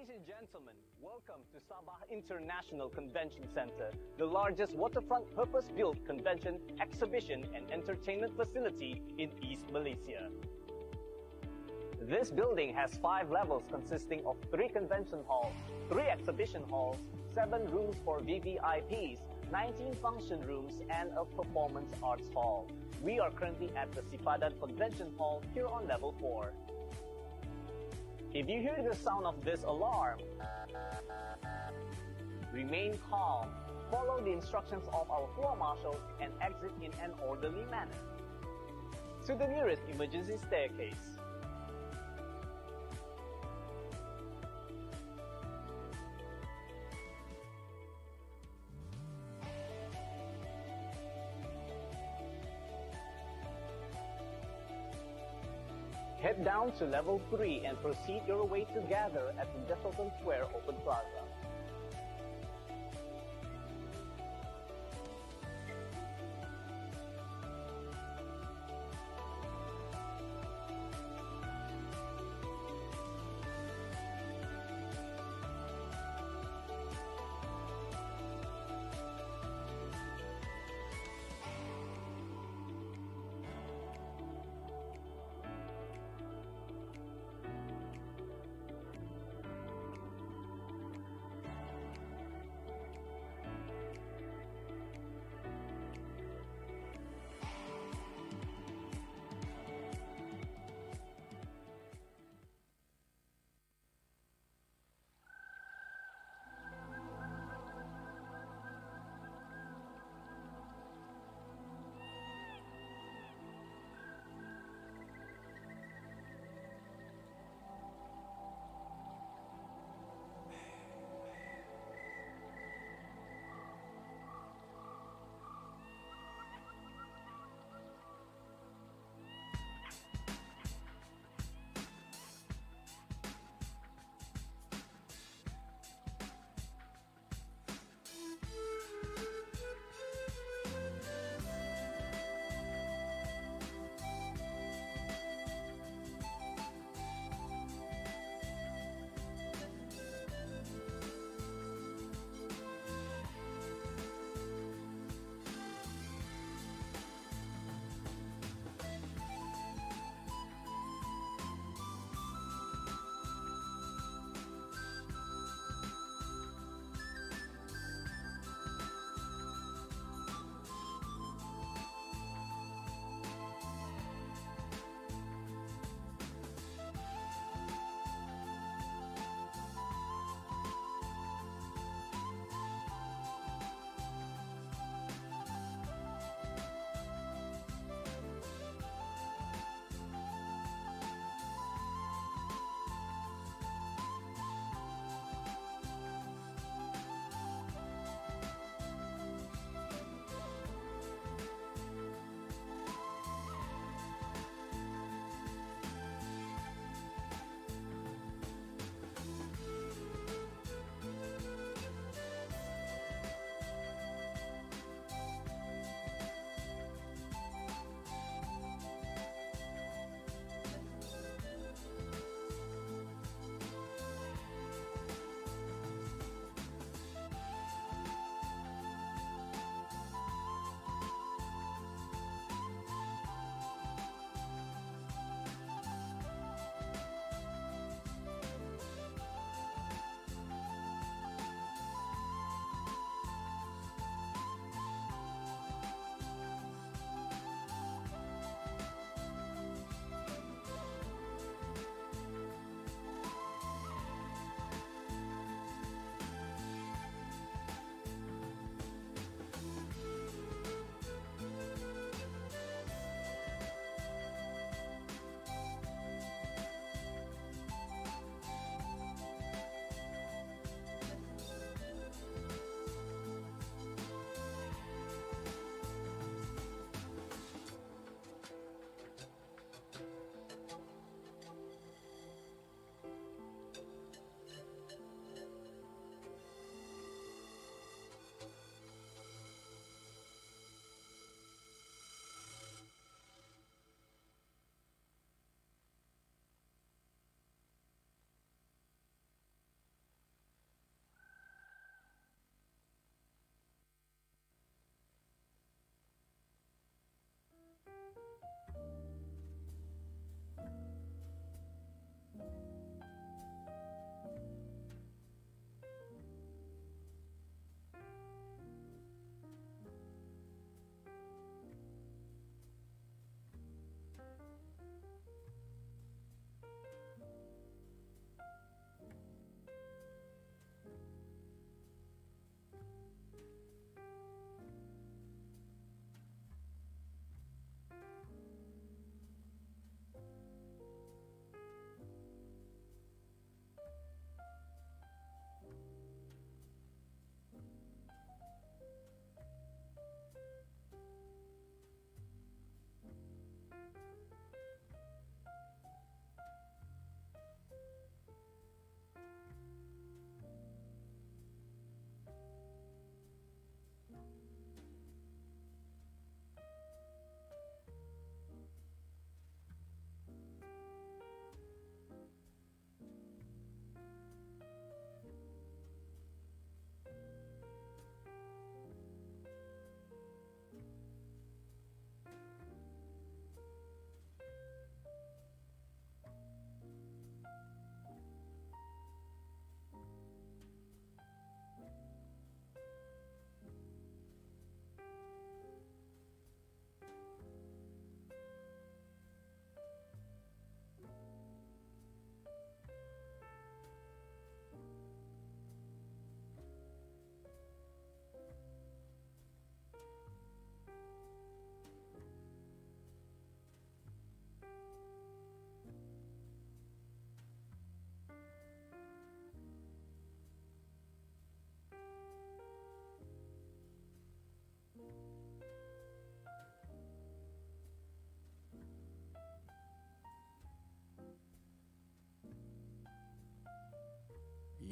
Ladies and gentlemen, welcome to SABAH International Convention Center, the largest waterfront purpose-built convention, exhibition and entertainment facility in East Malaysia. This building has 5 levels consisting of 3 convention halls, 3 exhibition halls, 7 rooms for VVIPs, 19 function rooms and a performance arts hall. We are currently at the SIPADAN Convention Hall here on level 4. If you hear the sound of this alarm, remain calm, follow the instructions of our floor marshal and exit in an orderly manner to the nearest emergency staircase. Head down to level 3 and proceed your way to gather at the Development Square Open Plaza.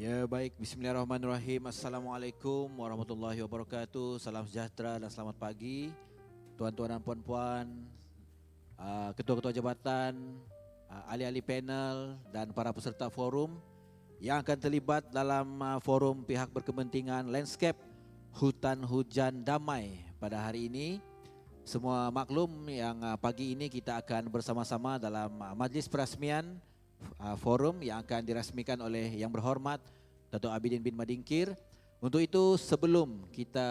Ya, baik. Bismillahirrahmanirrahim. Assalamualaikum warahmatullahi wabarakatuh. Salam sejahtera dan selamat pagi tuan-tuan dan puan-puan, ketua-ketua jabatan, ahli-ahli panel dan para peserta forum yang akan terlibat dalam forum pihak berkepentingan Landskap, Hutan, Hujan, Damai pada hari ini. Semua maklum yang pagi ini kita akan bersama-sama dalam majlis perasmian forum yang akan dirasmikan oleh Yang Berhormat Datuk Abidin bin Madingkir. Untuk itu, sebelum kita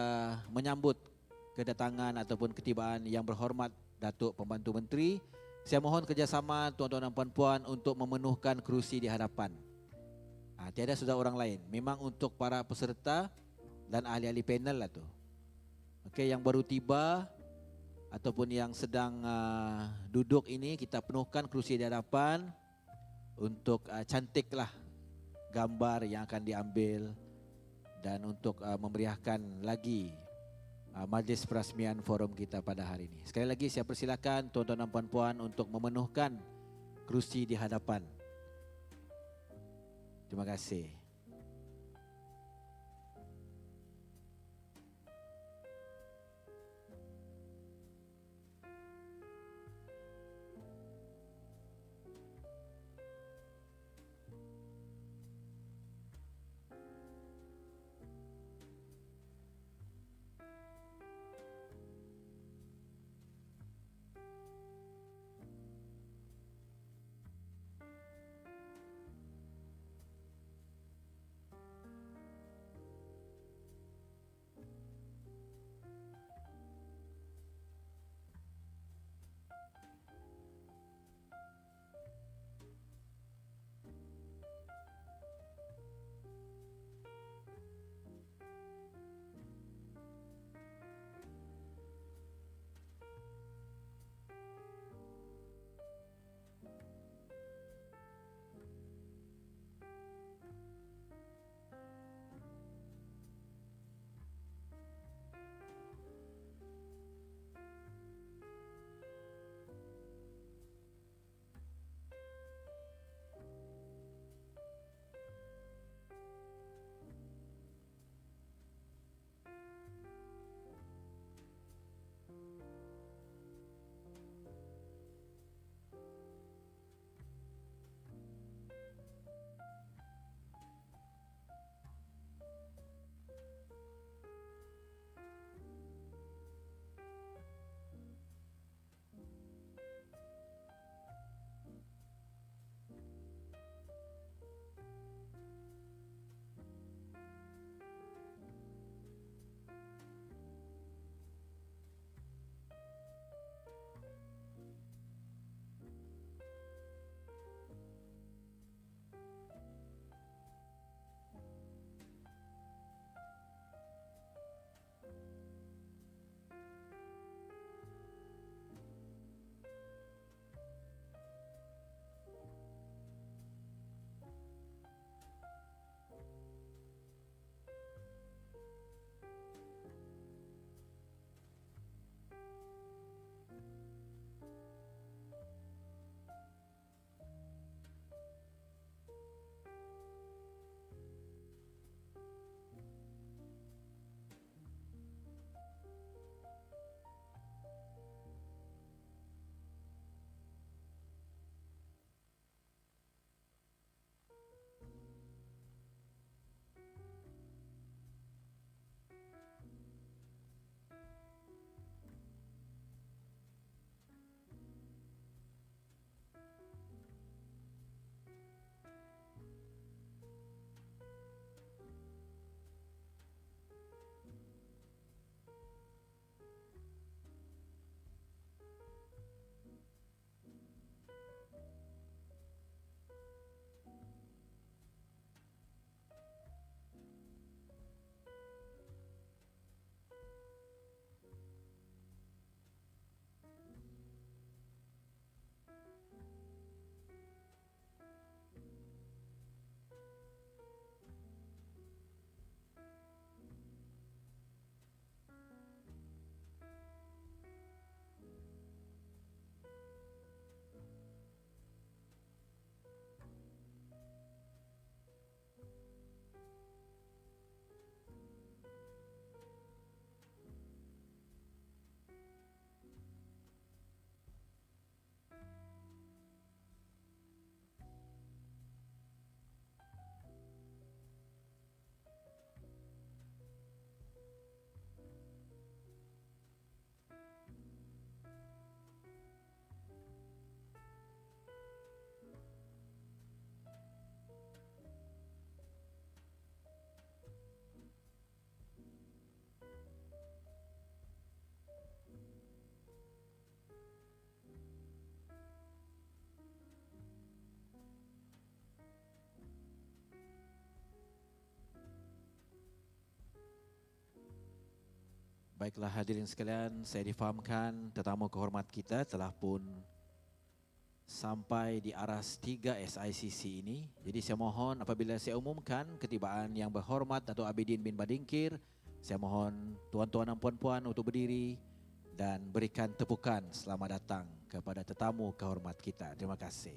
menyambut kedatangan ataupun ketibaan Yang Berhormat Datuk Pembantu Menteri, saya mohon kerjasama tuan-tuan dan puan-puan untuk memenuhkan kerusi di hadapan. Tiada sudah orang lain, memang untuk para peserta dan ahli-ahli panel lah tu. Okey, yang baru tiba ataupun yang sedang duduk ini, kita penuhkan kerusi di hadapan untuk cantiklah gambar yang akan diambil dan untuk memeriahkan lagi majlis perasmian forum kita pada hari ini. Sekali lagi saya persilakan tuan-tuan dan puan-puan untuk memenuhkan kerusi di hadapan. Terima kasih. Baiklah hadirin sekalian, saya difahamkan tetamu kehormat kita telah pun sampai di aras 3 SICC ini. Jadi saya mohon apabila saya umumkan ketibaan yang berhormat Datuk Abidin bin Badingkir, saya mohon tuan-tuan dan puan-puan untuk berdiri dan berikan tepukan selamat datang kepada tetamu kehormat kita. Terima kasih.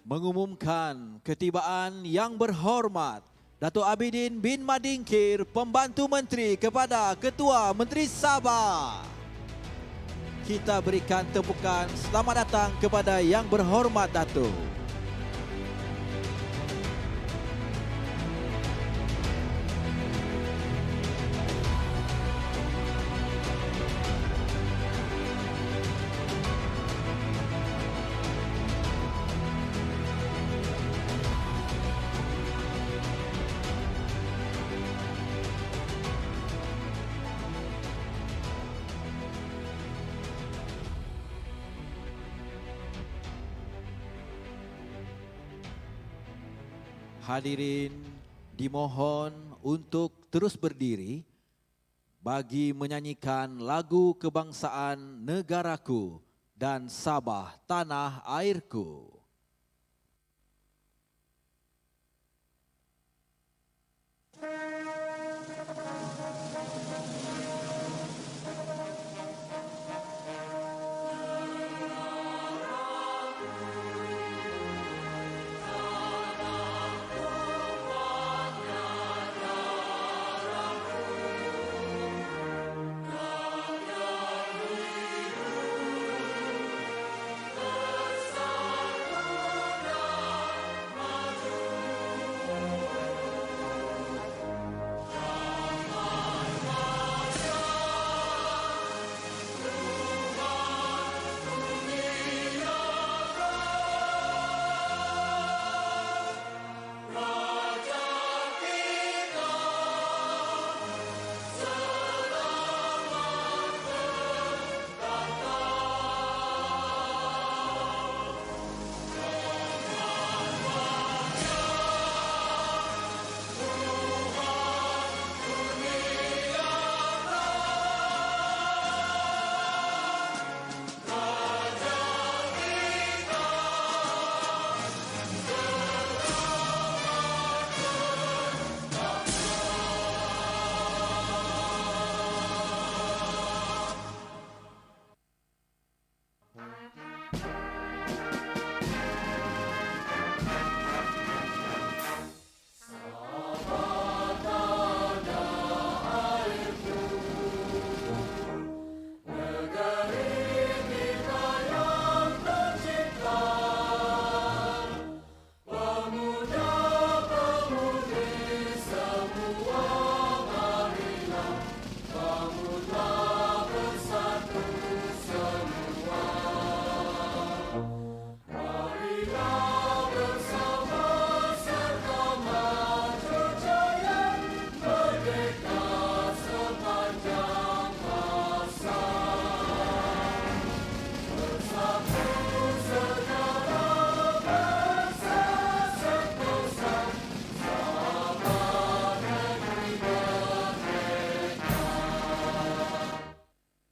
mengumumkan ketibaan yang berhormat Datuk Abidin bin Madingkir, Pembantu Menteri kepada Ketua Menteri Sabah. Kita berikan tepukan selamat datang kepada Yang Berhormat Datuk. Hadirin dimohon untuk terus berdiri bagi menyanyikan lagu kebangsaan negaraku dan Sabah tanah airku.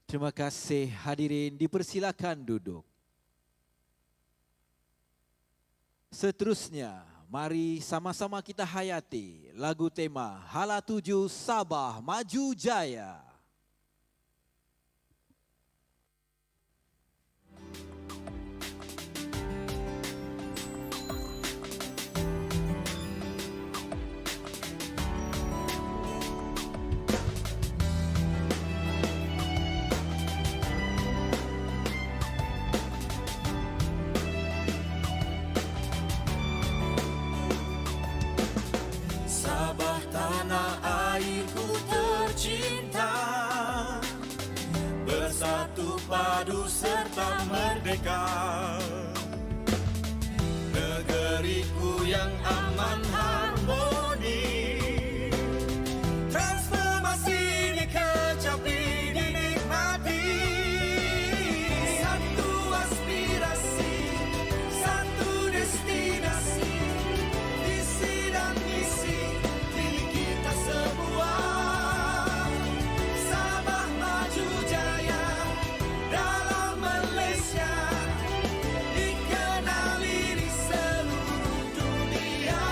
Terima kasih hadirin, dipersilakan duduk. Seterusnya, mari sama-sama kita hayati lagu tema Hala Tuju Sabah Maju Jaya. Padu serta merdeka, negeriku yang aman harmoni, transformasi dikecapi dinikmati, satu aspirasi, satu destinasi, visi dan misi milik kita semua. Sabah maju jaya dalam Malaysia, dikenali di seluruh dunia.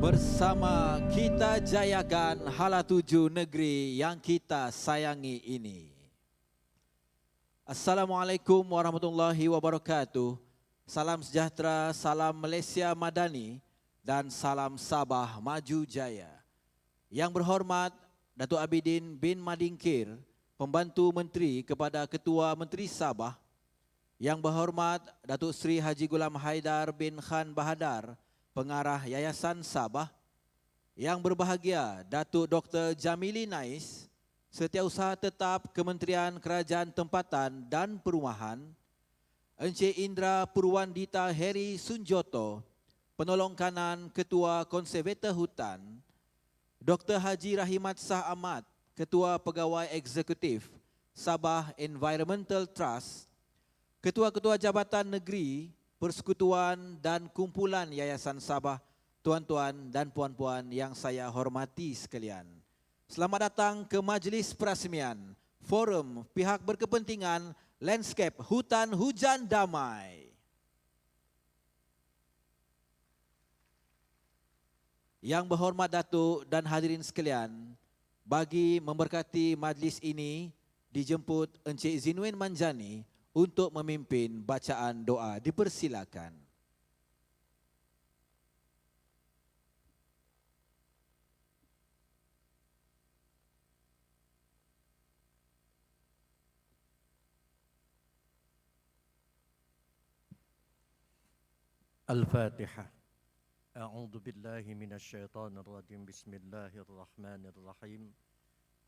Bersama kita jayakan hala tuju negeri yang kita sayangi ini. Assalamualaikum warahmatullahi wabarakatuh. Salam sejahtera, salam Malaysia Madani dan salam Sabah Maju Jaya. Yang berhormat Datuk Abidin bin Madingkir, Pembantu Menteri kepada Ketua Menteri Sabah. Yang berhormat Datuk Seri Haji Gulam Haidar bin Khan Bahadar, Pengarah Yayasan Sabah. Yang berbahagia Datuk Dr. Jamili Nais, Setiausaha Tetap Kementerian Kerajaan Tempatan dan Perumahan. Encik Indra Purwandita Heri Sunjoto, Penolong Kanan Ketua Konservator Hutan. Dr. Haji Rahimat Shah Ahmad, Ketua Pegawai Eksekutif Sabah Environmental Trust. Ketua-ketua Jabatan Negeri, Persekutuan dan Kumpulan Yayasan Sabah, tuan-tuan dan puan-puan yang saya hormati sekalian. Selamat datang ke Majlis Perasmian Forum Pihak Berkepentingan Landskap Hutan Hujan Damai. Yang berhormat Datuk dan hadirin sekalian, bagi memberkati majlis ini dijemput Encik Zinwin Manjani untuk memimpin bacaan doa. Dipersilakan. Al-Fatihah. A'udzu billahi minasyaitonir rajim. Bismillahirrahmanirrahim.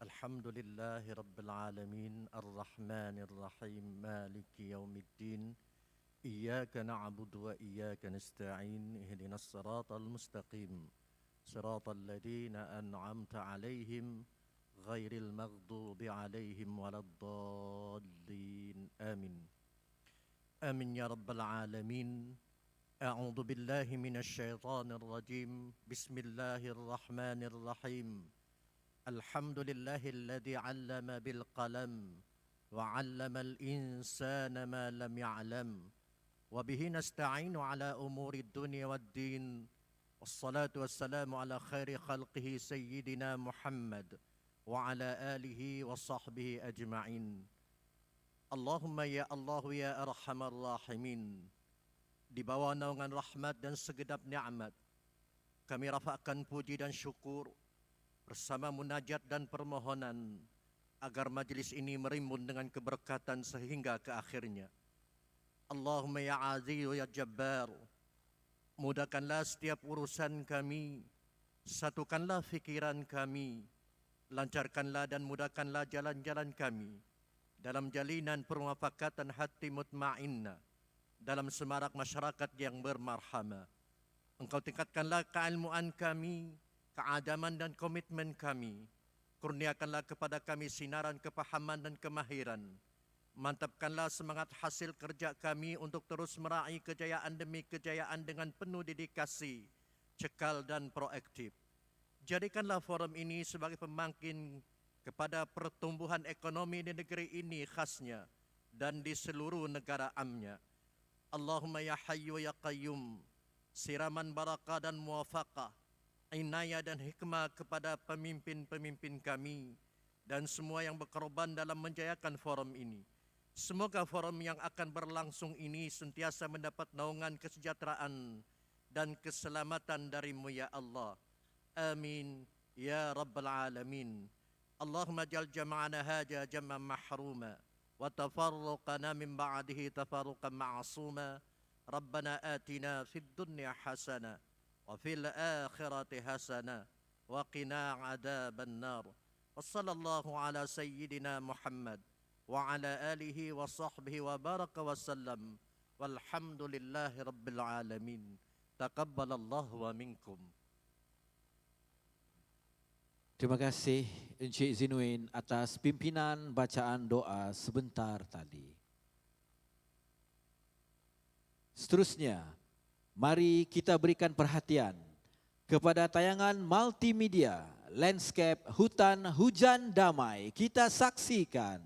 Alhamdulillahi rabbil alamin, arrahmanir rahim, maliki yaumiddin. Iyyaka na'budu wa iyyaka nasta'in. Ihdinas siratal mustaqim. Siratal ladzina an'amta 'alaihim ghairil maghdubi 'alaihim waladdallin. Amin. Amin ya rabbal alamin. أعوذ بالله من الشيطان الرجيم. بسم الله الرحمن الرحيم. الحمد لله الذي علم بالقلم وعلم الإنسان ما لم يعلم وبه نستعين على أمور الدنيا والدين والصلاة والسلام على خير خلقه سيدنا محمد وعلى آله وصحبه أجمعين. اللهم يا الله يا أرحم الراحمين. Di bawah naungan rahmat dan segedap nikmat, kami rafakkan puji dan syukur bersama munajat dan permohonan agar majlis ini merimbun dengan keberkatan sehingga ke akhirnya. Allahumma ya aziz ya jabbar, mudahkanlah setiap urusan kami, satukanlah fikiran kami, lancarkanlah dan mudahkanlah jalan-jalan kami dalam jalinan permuafakatan hati mutmainnah, dalam semarak masyarakat yang bermarhamah. Engkau tingkatkanlah keilmuan kami, keadaman dan komitmen kami. Kurniakanlah kepada kami sinaran kepahaman dan kemahiran. Mantapkanlah semangat hasil kerja kami untuk terus meraih kejayaan demi kejayaan dengan penuh dedikasi, cekal dan proaktif. Jadikanlah forum ini sebagai pembangkit kepada pertumbuhan ekonomi di negeri ini khasnya dan di seluruh negara amnya. Allahumma ya hayyu ya qayyum, siraman barakah dan muwafaqah, inayah dan hikmah kepada pemimpin-pemimpin kami dan semua yang berkorban dalam menjayakan forum ini. Semoga forum yang akan berlangsung ini sentiasa mendapat naungan kesejahteraan dan keselamatan darimu ya Allah. Amin ya rabbal alamin. Allahumma jal jama'ana haja jam'an mahruma وتفرقنا من بعده تفرقا معصوما. ربنا آتنا في الدنيا حسنة وفي الآخرة حسنة وقنا عذاب النار. وصلى الله على سيدنا محمد وعلى آله وصحبه وبارك وسلم والحمد لله رب العالمين. تقبل الله ومنكم. Terima kasih Encik Zinwin atas pimpinan bacaan doa sebentar tadi. Seterusnya, mari kita berikan perhatian kepada tayangan multimedia Landskap Hutan Hujan Damai. Kita saksikan.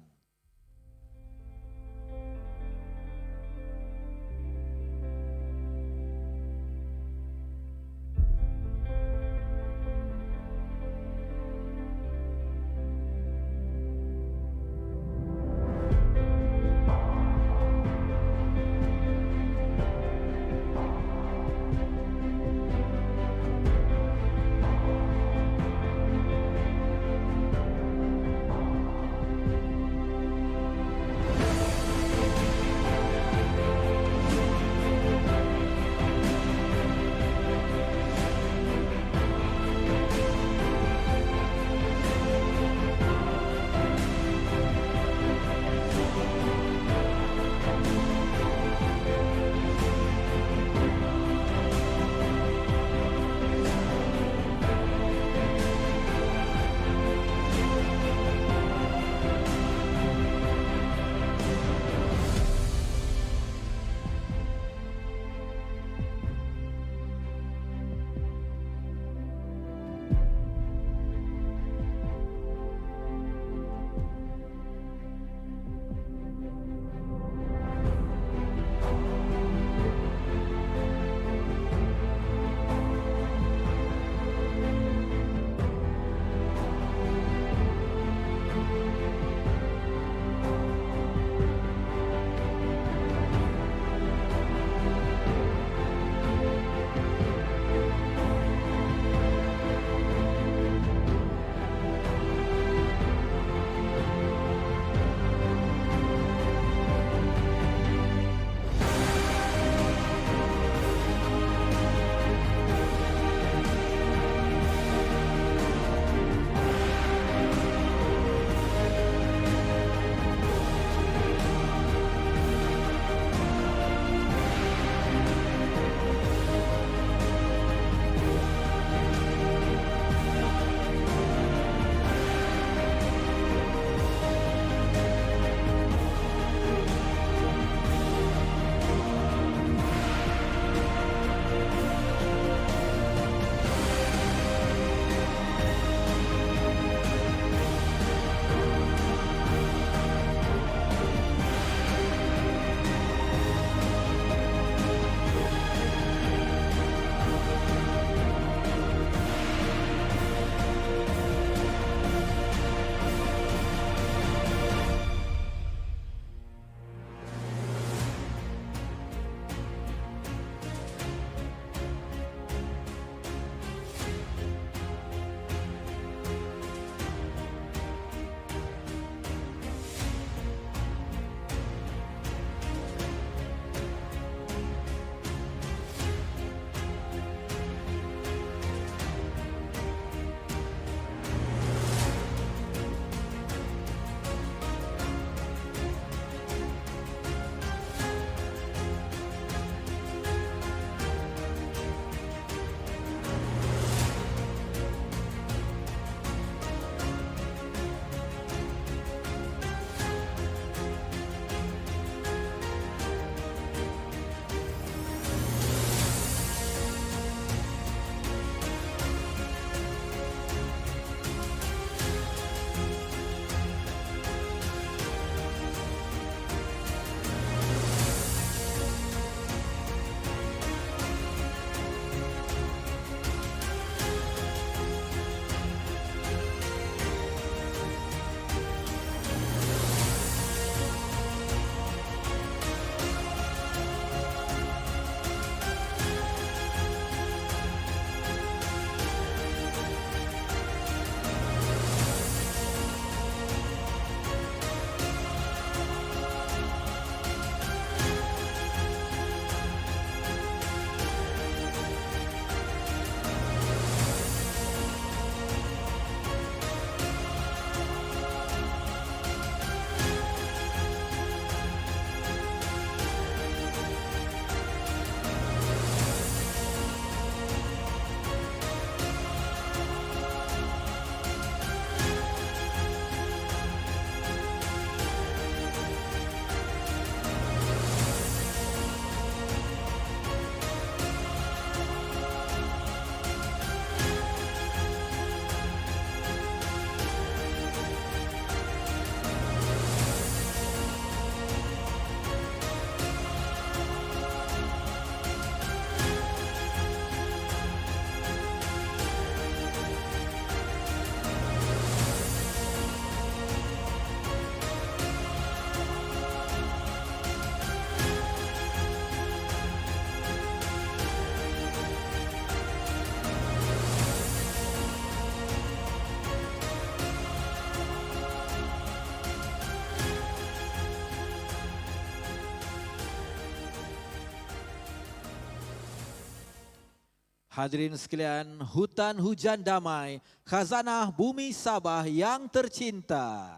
Hadirin sekalian, Hutan, Hujan, Damai, khazanah bumi Sabah yang tercinta.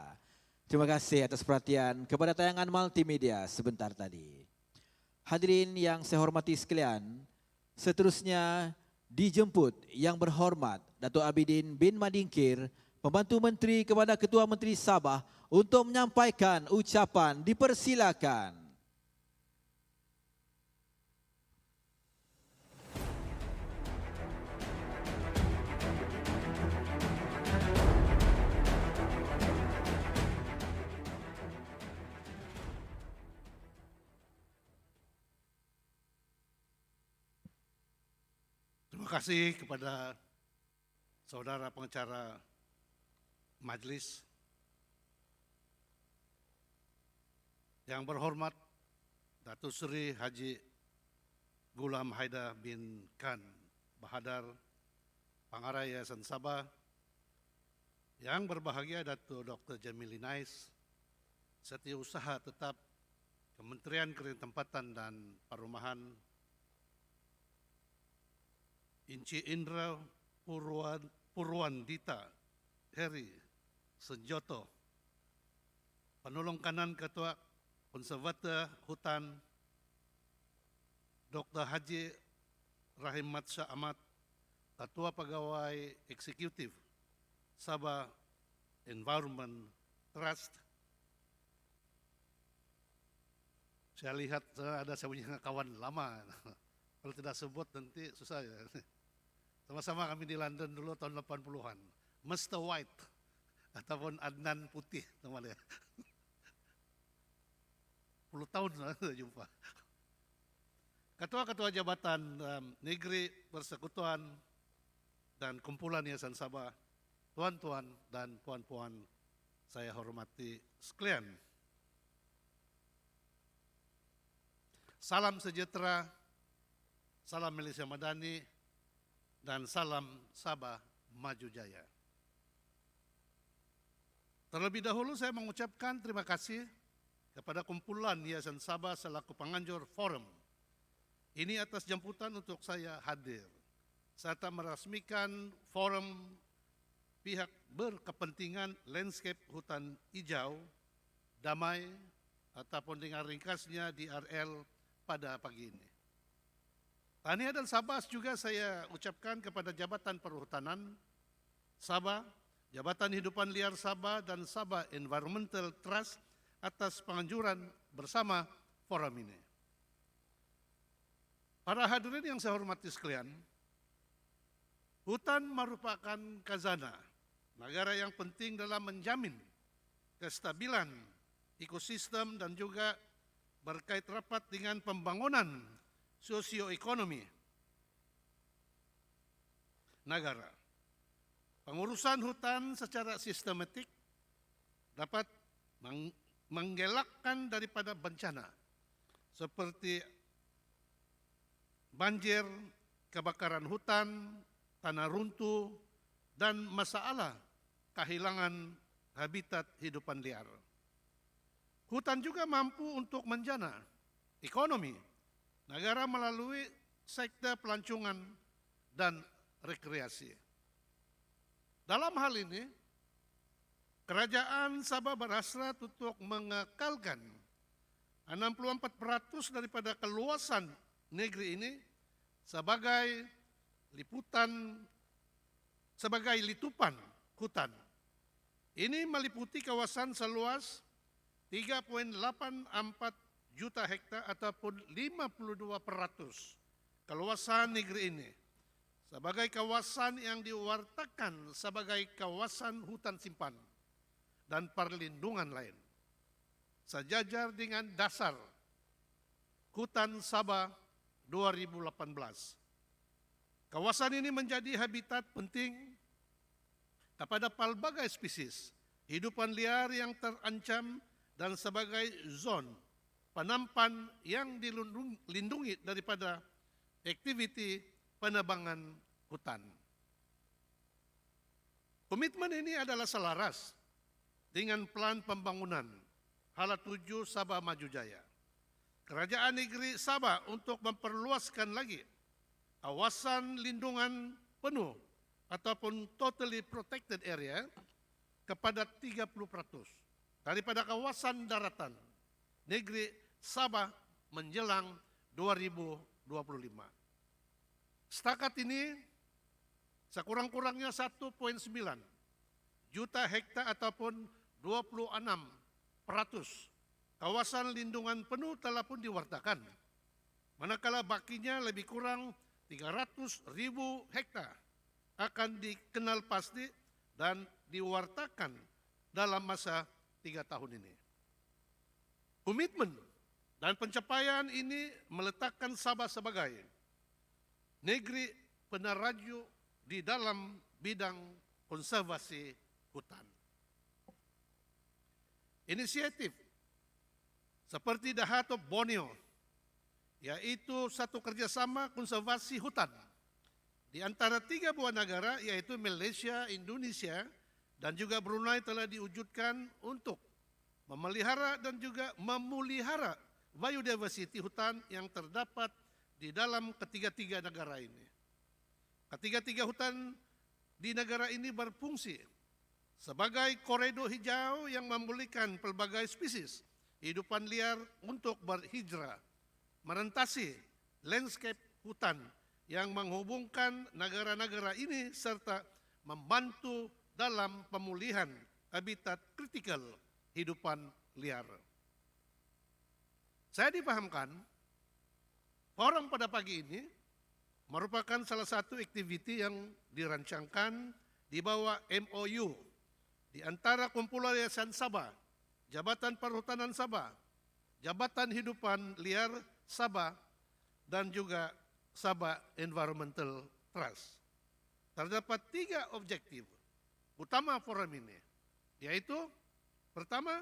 Terima kasih atas perhatian kepada tayangan multimedia sebentar tadi. Hadirin yang saya hormati sekalian, seterusnya dijemput yang berhormat Datuk Abidin bin Madingkir, Pembantu Menteri kepada Ketua Menteri Sabah untuk menyampaikan ucapan. Dipersilakan. Terima kasih kepada saudara pengacara Majlis, yang berhormat Datuk Seri Haji Gulam Haidar bin Khan Bahadar, Pengarah Yayasan Sabah, yang berbahagia Datuk Dr. Jamil Inais, Setiausaha Tetap Kementerian Ketempatan dan Perumahan, Inci Indra Purwandita Heri Senjoto, Penolong Kanan Ketua Konservator Hutan, Dr. Haji Rahimat Shah Ahmad, Ketua Pegawai Eksekutif Sabah Environment Trust. Saya lihat ada saya punya kawan lama, kalau tidak sebut nanti susah ya. Sama-sama kami di London dulu tahun 80-an. Mr. White ataupun Adnan Putih namanya. 10 tahun sudah jumpa. Ketua-ketua jabatan negeri, persekutuan, dan kumpulan Yayasan Sabah, tuan-tuan dan puan-puan saya hormati sekalian. Salam sejahtera, salam Malaysia Madani, dan salam Sabah Maju Jaya. Terlebih dahulu saya mengucapkan terima kasih kepada kumpulan Yayasan Sabah selaku penganjur forum ini atas jemputan untuk saya hadir serta merasmikan forum pihak berkepentingan Landskap Hutan Hijau Damai ataupun dengan ringkasnya DRL pada pagi ini. Tahniah dan sabas juga saya ucapkan kepada Jabatan Perhutanan Sabah, Jabatan Hidupan Liar Sabah, dan Sabah Environmental Trust atas penganjuran bersama forum ini. Para hadirin yang saya hormati sekalian, hutan merupakan khazanah negara yang penting dalam menjamin kestabilan ekosistem dan juga berkait rapat dengan pembangunan sosioekonomi negara. Pengurusan hutan secara sistematik dapat mengelakkan daripada bencana seperti banjir, kebakaran hutan, tanah runtuh, dan masalah kehilangan habitat hidupan liar. Hutan juga mampu untuk menjana ekonomi negara melalui sektor pelancongan dan rekreasi. Dalam hal ini, Kerajaan Sabah berhasrat untuk mengekalkan 64% daripada keluasan negeri ini sebagai litupan hutan. Ini meliputi kawasan seluas 3,84 juta hektar ataupun 52% kawasan negeri ini sebagai kawasan yang diwartakan sebagai kawasan hutan simpan dan perlindungan lain. Sejajar dengan dasar Hutan Sabah 2018. Kawasan ini menjadi habitat penting kepada pelbagai spesies hidupan liar yang terancam dan sebagai zon penampan yang dilindungi daripada aktiviti penebangan hutan. Komitmen ini adalah selaras dengan plan pembangunan Hala 7 Sabah Maju Jaya. Kerajaan negeri Sabah untuk memperluaskan lagi kawasan lindungan penuh ataupun totally protected area kepada 30% daripada kawasan daratan negeri Sabah menjelang 2025. Setakat ini sekurang-kurangnya 1,9 juta hektar ataupun 26% kawasan lindungan penuh telah pun diwartakan. Manakala bakinya lebih kurang 300.000 hektar akan dikenal pasti dan diwartakan dalam masa 3 tahun ini. Komitmen dan pencapaian ini meletakkan Sabah sebagai negeri peneraju di dalam bidang konservasi hutan. Inisiatif seperti The Heart of Borneo, yaitu satu kerjasama konservasi hutan di antara 3 buah negara, yaitu Malaysia, Indonesia, dan juga Brunei telah diwujudkan untuk memelihara dan juga memulihara biodiversity hutan yang terdapat di dalam ketiga-tiga negara ini. Ketiga-tiga hutan di negara ini berfungsi sebagai koridor hijau yang memulihkan pelbagai spesies hidupan liar untuk berhijrah, merentasi landscape hutan yang menghubungkan negara-negara ini serta membantu dalam pemulihan habitat kritikal hidupan liar. Saya dipahamkan, forum pada pagi ini merupakan salah satu aktiviti yang dirancangkan di bawah MOU di antara kumpulan Yayasan Sabah, Jabatan Perhutanan Sabah, Jabatan Hidupan Liar Sabah, dan juga Sabah Environmental Trust. Terdapat 3 objektif utama forum ini, yaitu pertama,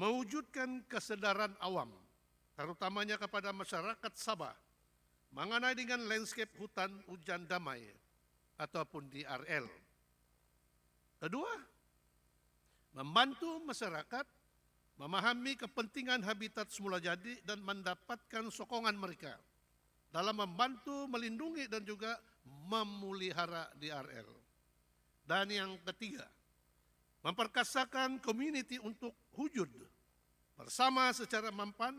mewujudkan kesadaran awam, terutamanya kepada masyarakat Sabah, mengenai dengan landscape hutan hujan damai ataupun DRL. Kedua, membantu masyarakat memahami kepentingan habitat semula jadi dan mendapatkan sokongan mereka dalam membantu melindungi dan juga memelihara DRL. Dan yang ketiga, memperkasakan komuniti untuk wujud bersama secara mampan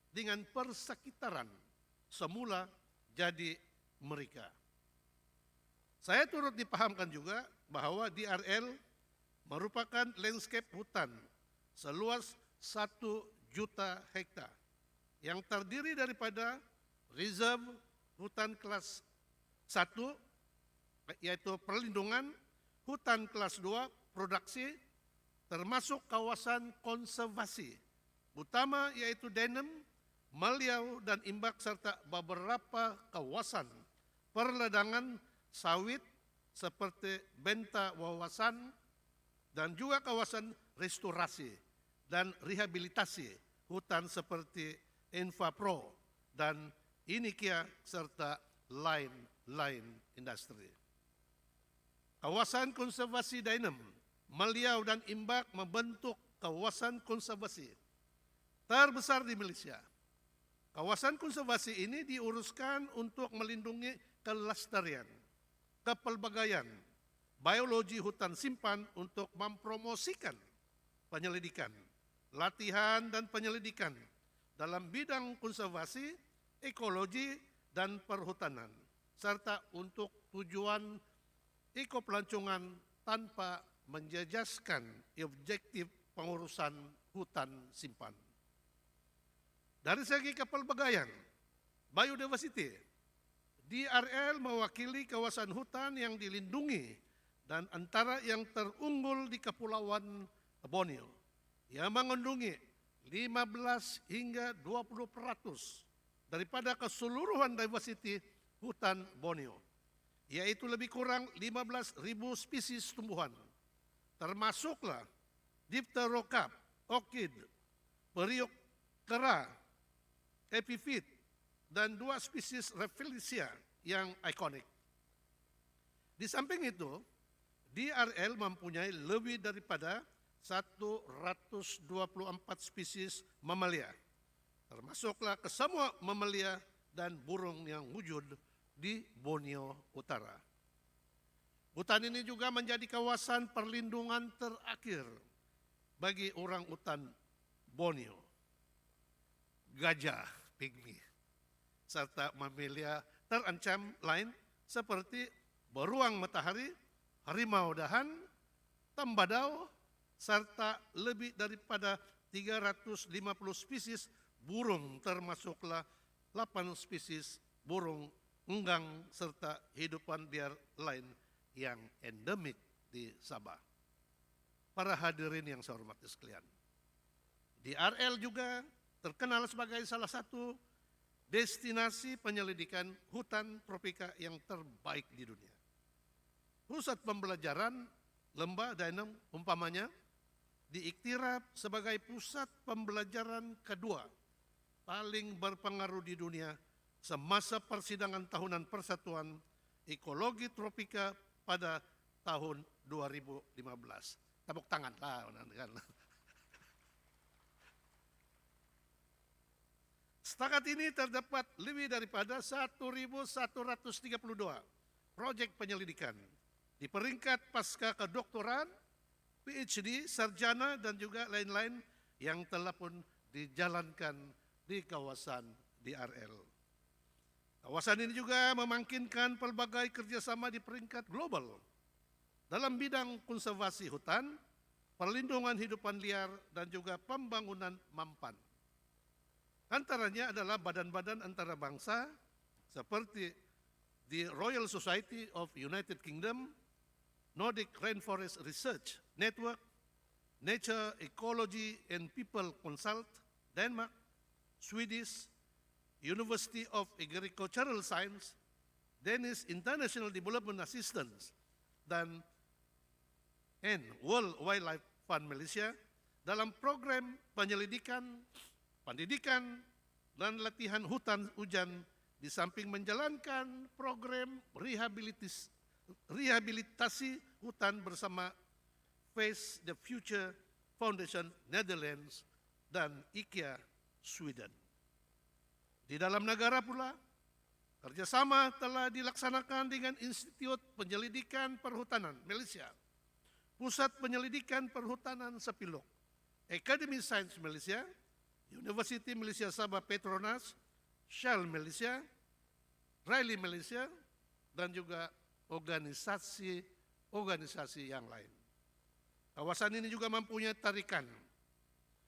dengan persekitaran semula jadi mereka. Saya turut dipahamkan juga bahwa DRL merupakan landscape hutan seluas 1 juta hektar yang terdiri daripada reserve hutan kelas 1, yaitu perlindungan, hutan kelas 2, produksi, termasuk kawasan konservasi, utama yaitu Denem, Maliau, dan Imbak, serta beberapa kawasan perledangan sawit seperti Benta Wawasan, dan juga kawasan restorasi dan rehabilitasi hutan seperti Infapro dan Inikia serta lain-lain industri. Kawasan konservasi Dainem, Maliau, dan Imbak membentuk kawasan konservasi terbesar di Malaysia. Kawasan konservasi ini diuruskan untuk melindungi kelestarian, kepelbagaian, biologi hutan simpan untuk mempromosikan penyelidikan, latihan dan penyelidikan dalam bidang konservasi, ekologi, dan perhutanan, serta untuk tujuan ekopelancongan tanpa menjejaskan objektif pengurusan hutan simpan. Dari segi kepelbagaian, biodiversity, DRL mewakili kawasan hutan yang dilindungi dan antara yang terunggul di Kepulauan Borneo yang mengandungi 15 hingga 20% daripada keseluruhan diversity hutan Borneo, yaitu lebih kurang 15.000 spesies tumbuhan, termasuklah Dipterokap, orkid, periuk kera, epifit, dan 2 spesies Rafflesia yang ikonik. Di samping itu, DRL mempunyai lebih daripada 124 spesies mamalia, termasuklah kesemua mamalia dan burung yang wujud di Borneo Utara. Hutan ini juga menjadi kawasan perlindungan terakhir bagi orang utan Borneo, gajah pygmy, serta mamalia terancam lain seperti beruang matahari, harimau dahan, tembadau, serta lebih daripada 350 spesies burung, termasuklah 8 spesies burung enggang serta hidupan liar lain yang endemik di Sabah. Para hadirin yang saya hormati sekalian, DRL juga terkenal sebagai salah satu destinasi penyelidikan hutan tropika yang terbaik di dunia. Pusat pembelajaran lembah Dainem umpamanya diiktiraf sebagai pusat pembelajaran kedua paling berpengaruh di dunia semasa persidangan tahunan Persatuan Ekologi Tropika pada tahun 2015. Tepuk tangan lah. Setakat ini terdapat lebih daripada 1.132 proyek penyelidikan di peringkat pasca kedoktoran, PhD, sarjana, dan juga lain-lain yang telah pun dijalankan di kawasan DRL. Kawasan ini juga memungkinkan pelbagai kerjasama di peringkat global dalam bidang konservasi hutan, perlindungan hidupan liar, dan juga pembangunan mampan. Antaranya adalah badan-badan antarabangsa seperti the Royal Society of United Kingdom, Nordic Rainforest Research Network, Nature, Ecology and People Consult, Denmark, Swedish, University of Agricultural Science, Danish International Development Assistance, dan World Wildlife Fund Malaysia dalam program penyelidikan, pendidikan, dan latihan hutan hujan di samping menjalankan program rehabilitasi hutan bersama Face the Future Foundation Netherlands dan IKEA Sweden. Di dalam negara pula, kerjasama telah dilaksanakan dengan Institut Penyelidikan Perhutanan Malaysia, Pusat Penyelidikan Perhutanan Sepilok, Academy Science Malaysia, University Malaysia Sabah Petronas, Shell Malaysia, Riley Malaysia, dan juga organisasi yang lain. Kawasan ini juga mempunyai tarikan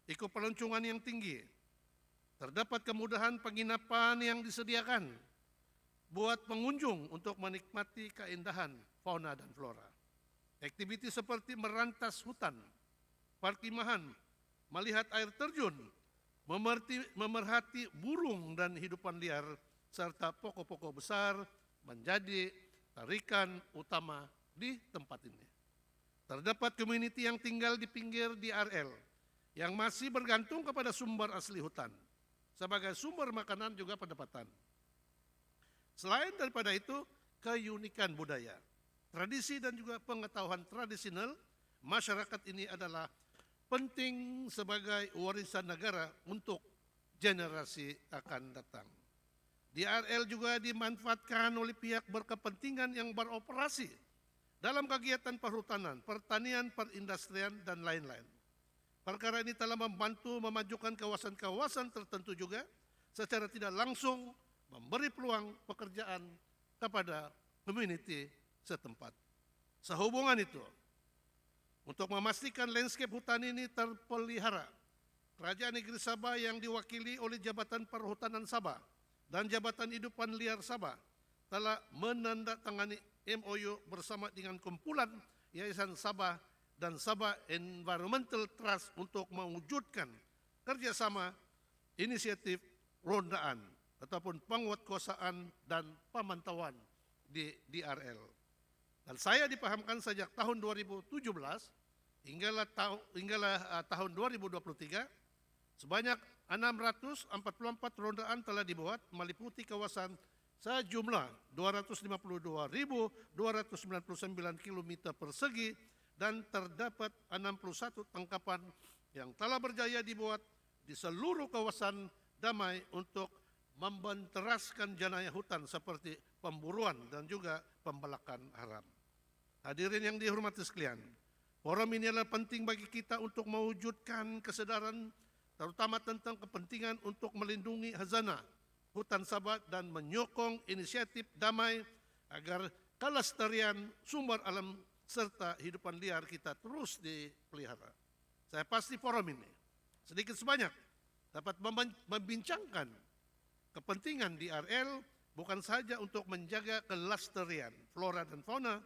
ekopeluncuran yang tinggi. Terdapat kemudahan penginapan yang disediakan buat pengunjung untuk menikmati keindahan fauna dan flora. Aktiviti seperti merantas hutan, perkemahan, melihat air terjun, memerhati burung dan hidupan liar, serta pokok-pokok besar menjadi tarikan utama di tempat ini. Terdapat komuniti yang tinggal di pinggir DRL yang masih bergantung kepada sumber asli hutan sebagai sumber makanan juga pendapatan. Selain daripada itu, keunikan budaya, tradisi, dan juga pengetahuan tradisional masyarakat ini adalah penting sebagai warisan negara untuk generasi akan datang. DRL juga dimanfaatkan oleh pihak berkepentingan yang beroperasi dalam kegiatan perhutanan, pertanian, perindustrian, dan lain-lain. Perkara ini telah membantu memajukan kawasan-kawasan tertentu juga secara tidak langsung memberi peluang pekerjaan kepada komuniti setempat. Sehubungan itu, untuk memastikan landscape hutan ini terpelihara, Kerajaan Negeri Sabah yang diwakili oleh Jabatan Perhutanan Sabah dan Jabatan Hidupan Liar Sabah telah menandatangani MOU bersama dengan kumpulan Yayasan Sabah dan Sabah Environmental Trust untuk mewujudkan kerjasama inisiatif rondaan ataupun penguatkuasaan dan pemantauan di DRL. Dan saya dipahamkan sejak tahun 2017 hinggalah tahun 2023 sebanyak 644 rondaan telah dibuat meliputi kawasan sejumlah 252.299 km persegi dan terdapat 61 tangkapan yang telah berjaya dibuat di seluruh kawasan Damai untuk membenteraskan jenayah hutan seperti pemburuan dan juga pembalakan haram. Hadirin yang dihormati sekalian, forum ini adalah penting bagi kita untuk mewujudkan kesadaran terutama tentang kepentingan untuk melindungi khazanah hutan Sabah dan menyokong inisiatif damai agar kelestarian sumber alam serta hidupan liar kita terus dipelihara. Saya pasti forum ini sedikit sebanyak dapat membincangkan kepentingan DRL bukan saja untuk menjaga kelestarian flora dan fauna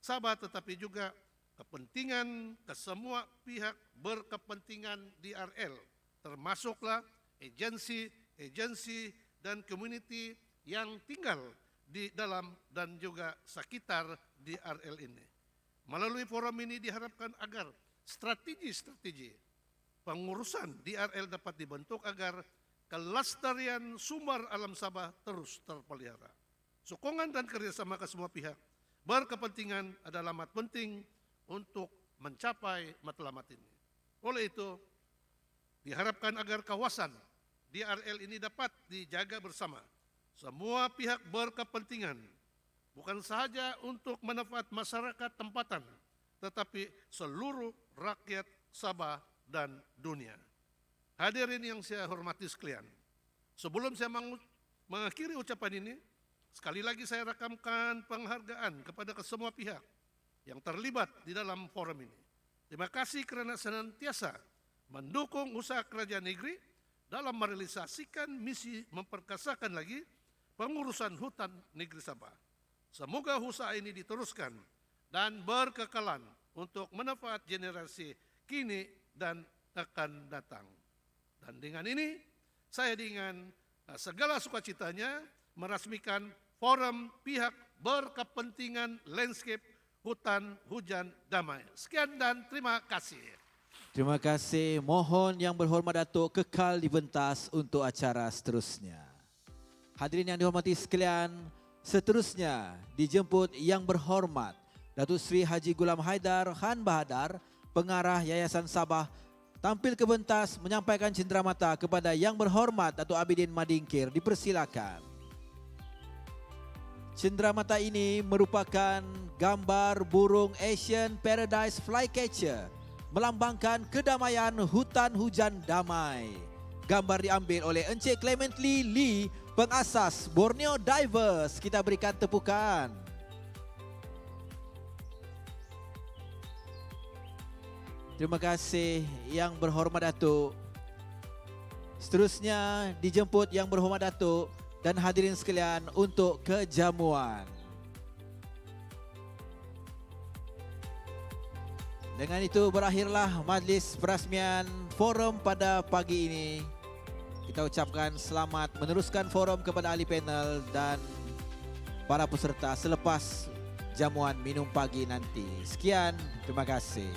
Sabah, tetapi juga kepentingan kesemua pihak berkepentingan DRL, termasuklah agensi dan komuniti yang tinggal di dalam dan juga sekitar DRL ini. Melalui forum ini diharapkan agar strategi pengurusan DRL dapat dibentuk agar kelestarian sumber alam Sabah terus terpelihara. Sokongan dan kerjasama ke semua pihak berkepentingan adalah amat penting untuk mencapai matlamat ini. Oleh itu, diharapkan agar kawasan DRL ini dapat dijaga bersama semua pihak berkepentingan, bukan sahaja untuk manfaat masyarakat tempatan, tetapi seluruh rakyat Sabah dan dunia. Hadirin yang saya hormati sekalian, sebelum saya mengakhiri ucapan ini, sekali lagi saya rakamkan penghargaan kepada kesemua pihak yang terlibat di dalam forum ini. Terima kasih kerana senantiasa mendukung usaha kerajaan negeri dalam merealisasikan misi memperkasakan lagi pengurusan hutan negeri Sabah. Semoga usaha ini diteruskan dan berkekalan untuk manfaat generasi kini dan akan datang. Dan dengan ini, saya dengan segala sukacitanya merasmikan forum pihak berkepentingan Landskap, Hutan, Hujan, Damai. Sekian dan terima kasih. Terima kasih. Mohon yang berhormat Datuk kekal di pentas untuk acara seterusnya. Hadirin yang dihormati sekalian, seterusnya dijemput yang berhormat Datuk Seri Haji Gulam Haidar Khan Bahadar, Pengarah Yayasan Sabah, tampil ke pentas menyampaikan cenderamata kepada yang berhormat Datuk Abidin Madingkir. Dipersilakan. Cenderamata ini merupakan gambar burung Asian Paradise Flycatcher melambangkan kedamaian hutan hujan damai. Gambar diambil oleh Encik Clement Lee, pengasas Borneo Divers. Kita berikan tepukan. Terima kasih yang berhormat Datuk. Seterusnya dijemput yang berhormat Datuk dan hadirin sekalian untuk kejamuan. Dengan itu berakhirlah majlis perasmian forum pada pagi ini. Kita ucapkan selamat meneruskan forum kepada ahli panel dan para peserta selepas jamuan minum pagi nanti. Sekian, terima kasih.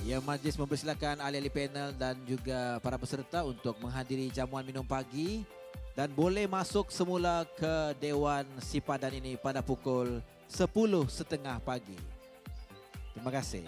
Ya, majlis mempersilakan ahli-ahli panel dan juga para peserta untuk menghadiri jamuan minum pagi dan boleh masuk semula ke Dewan SIPADAN ini pada pukul 10.30 pagi. Terima kasih.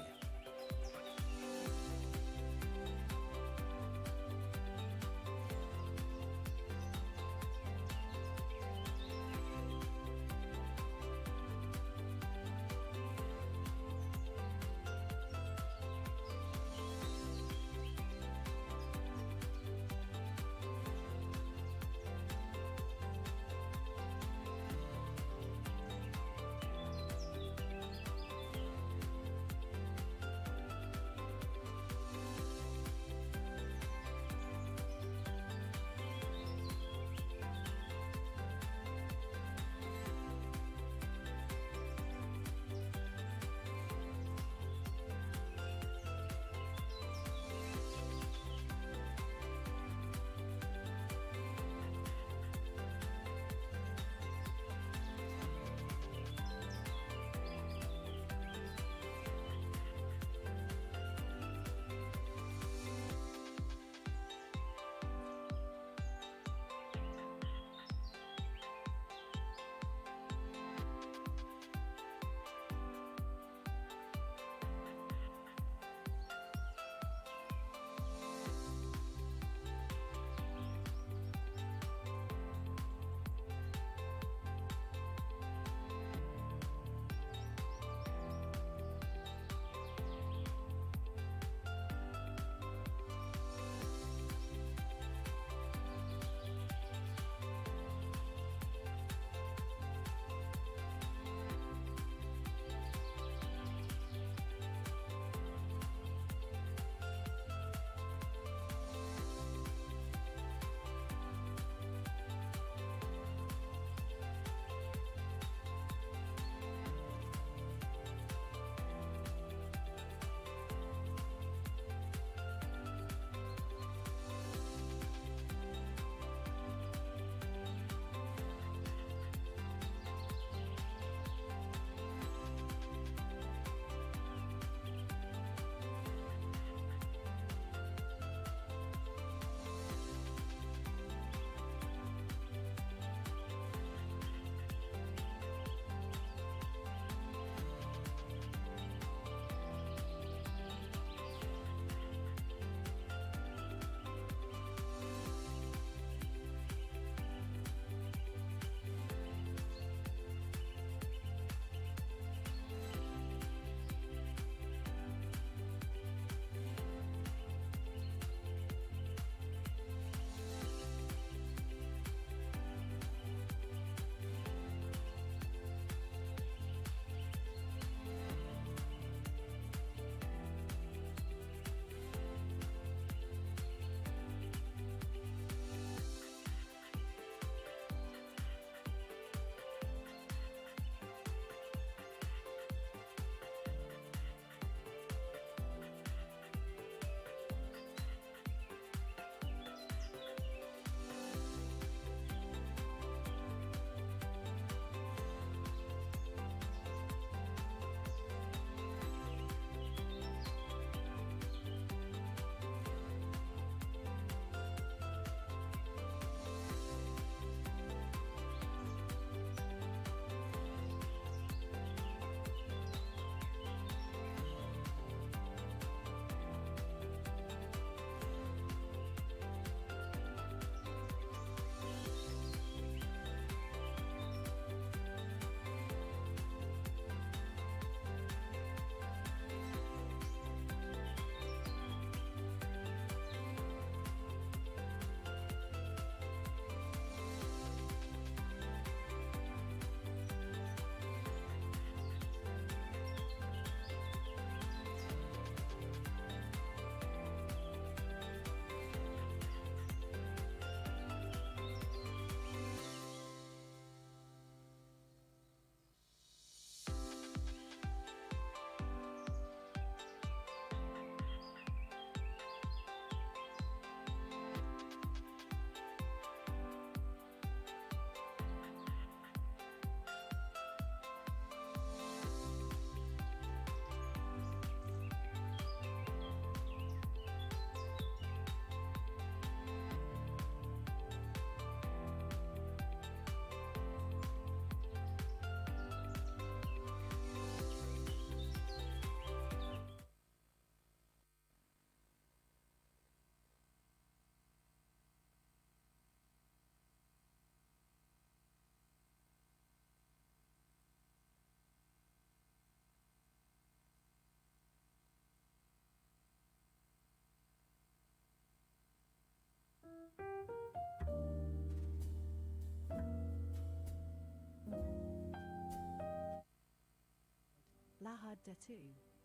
Lahad Datu,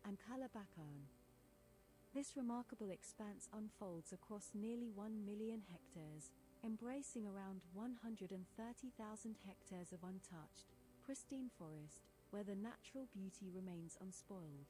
and Kalabakan. This remarkable expanse unfolds across nearly 1 million hectares, embracing around 130,000 hectares of untouched, pristine forest, where the natural beauty remains unspoiled.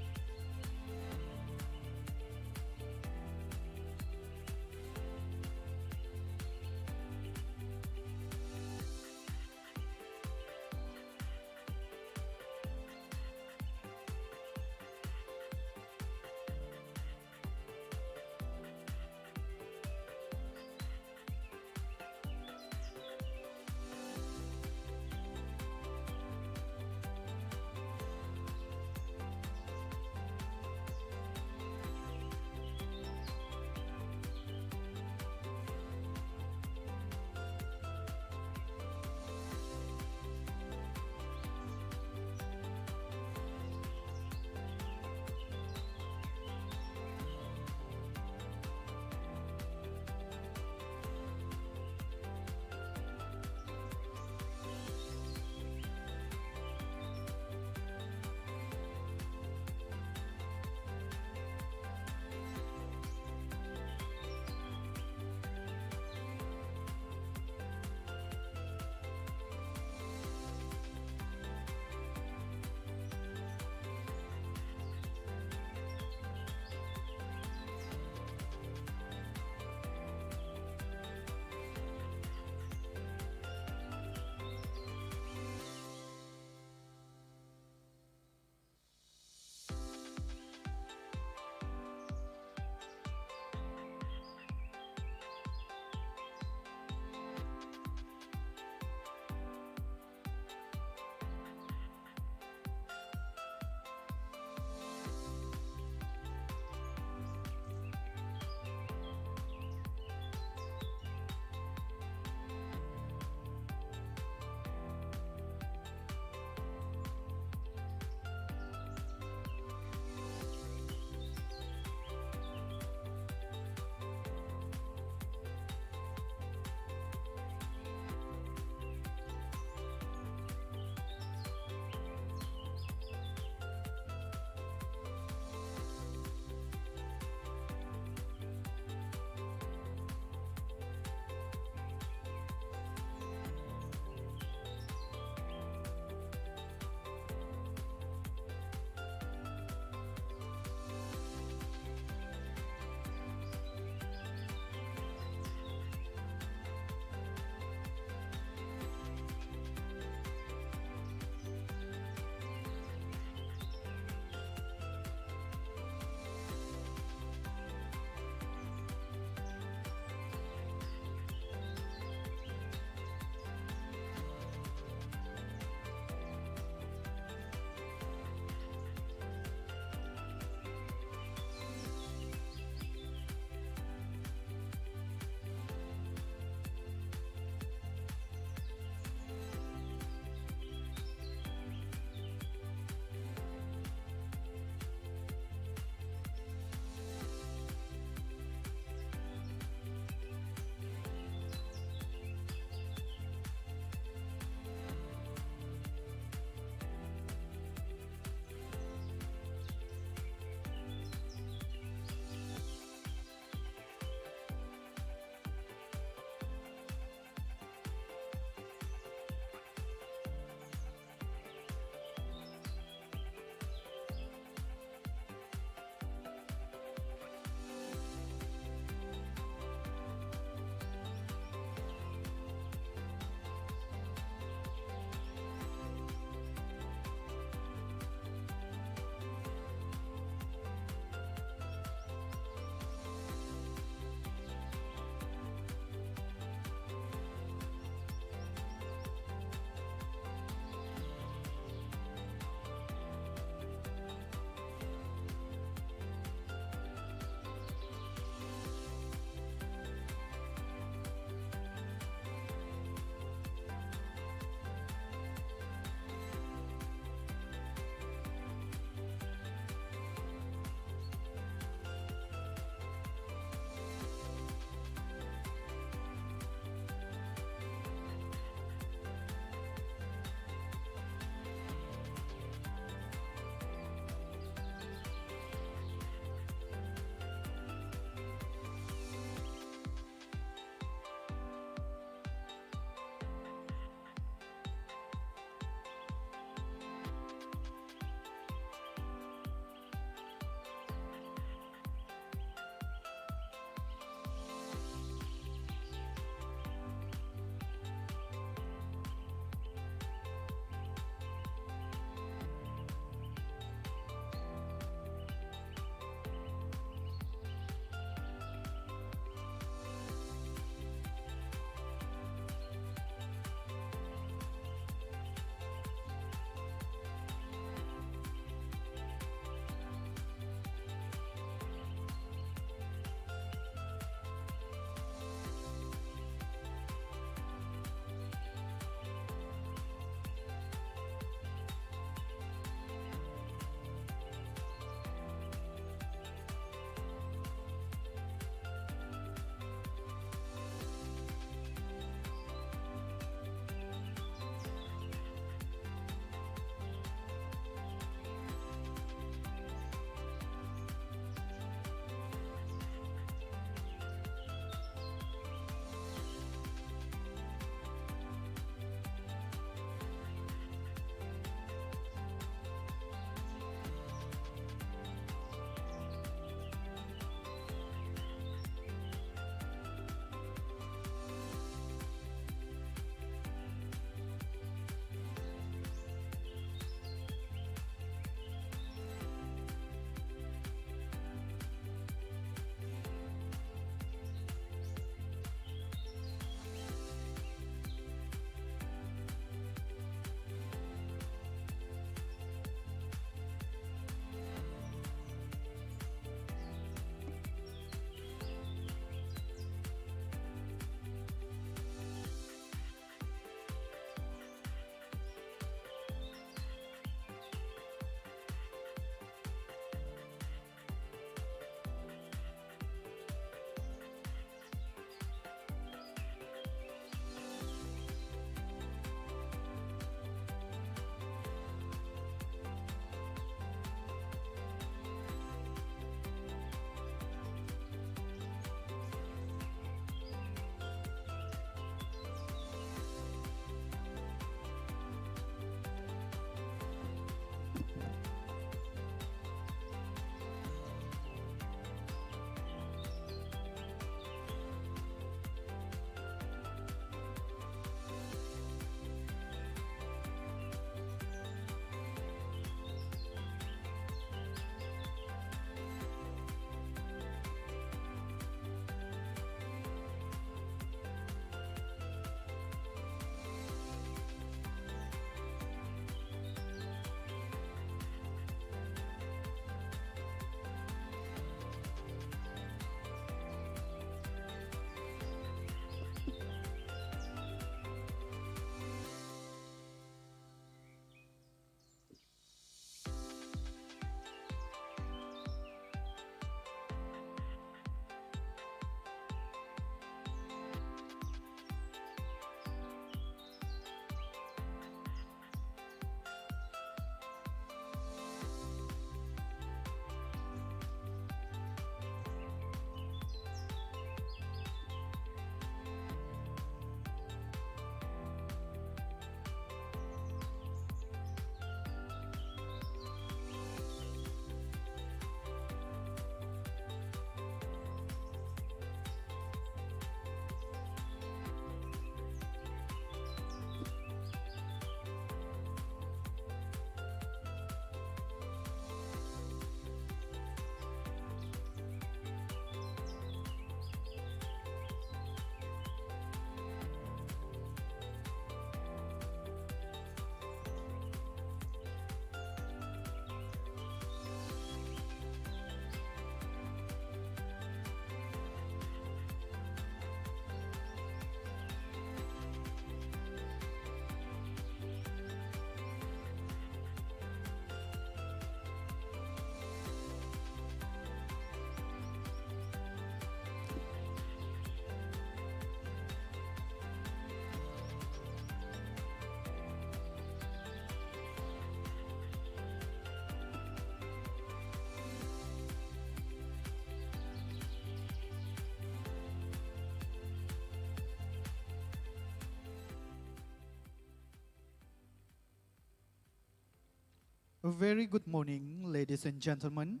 A very good morning, ladies and gentlemen.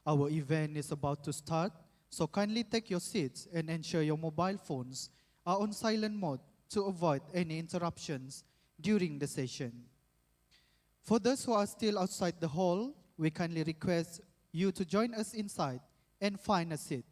Our event is about to start, so kindly take your seats and ensure your mobile phones are on silent mode to avoid any interruptions during the session. For those who are still outside the hall, we kindly request you to join us inside and find a seat.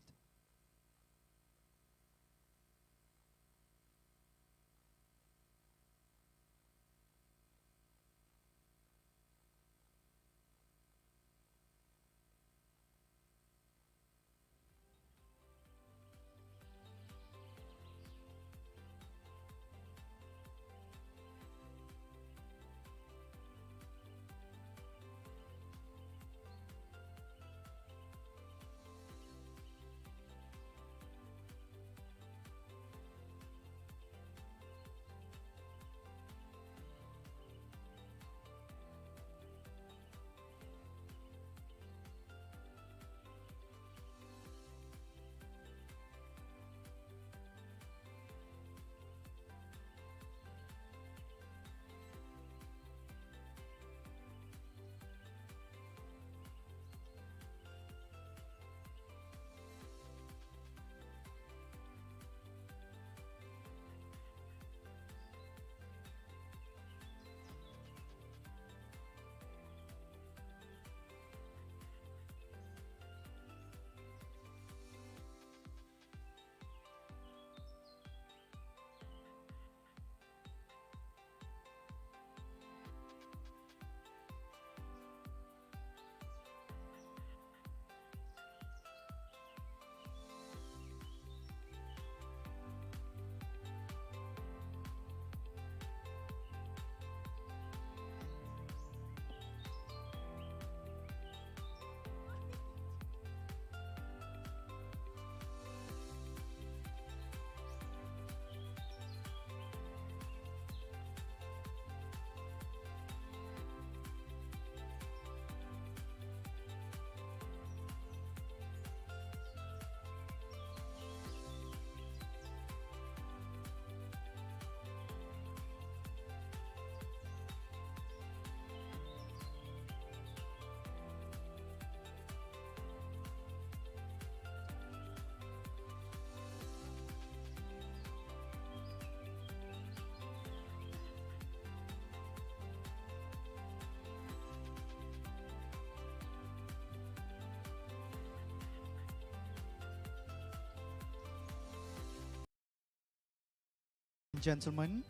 Gentlemen,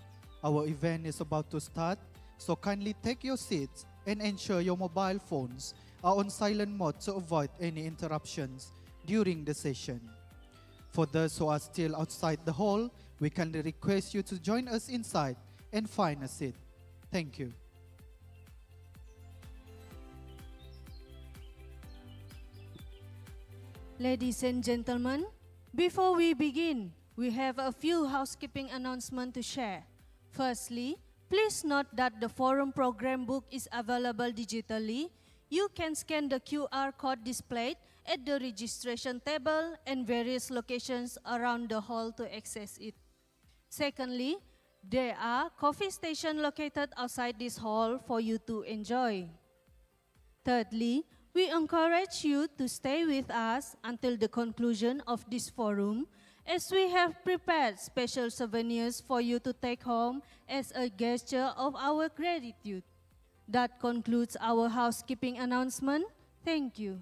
our event is about to start, so kindly take your seats and ensure your mobile phones are on silent mode to avoid any interruptions during the session. For those who are still outside the hall, we kindly request you to join us inside and find a seat. Thank you. Ladies and gentlemen, before we begin, we have a few housekeeping announcements to share. Firstly, please note that the forum program book is available digitally. You can scan the QR code displayed at the registration table and various locations around the hall to access it. Secondly, there are coffee stations located outside this hall for you to enjoy. Thirdly, we encourage you to stay with us until the conclusion of this forum, as we have prepared special souvenirs for you to take home as a gesture of our gratitude. That concludes our housekeeping announcement. Thank you.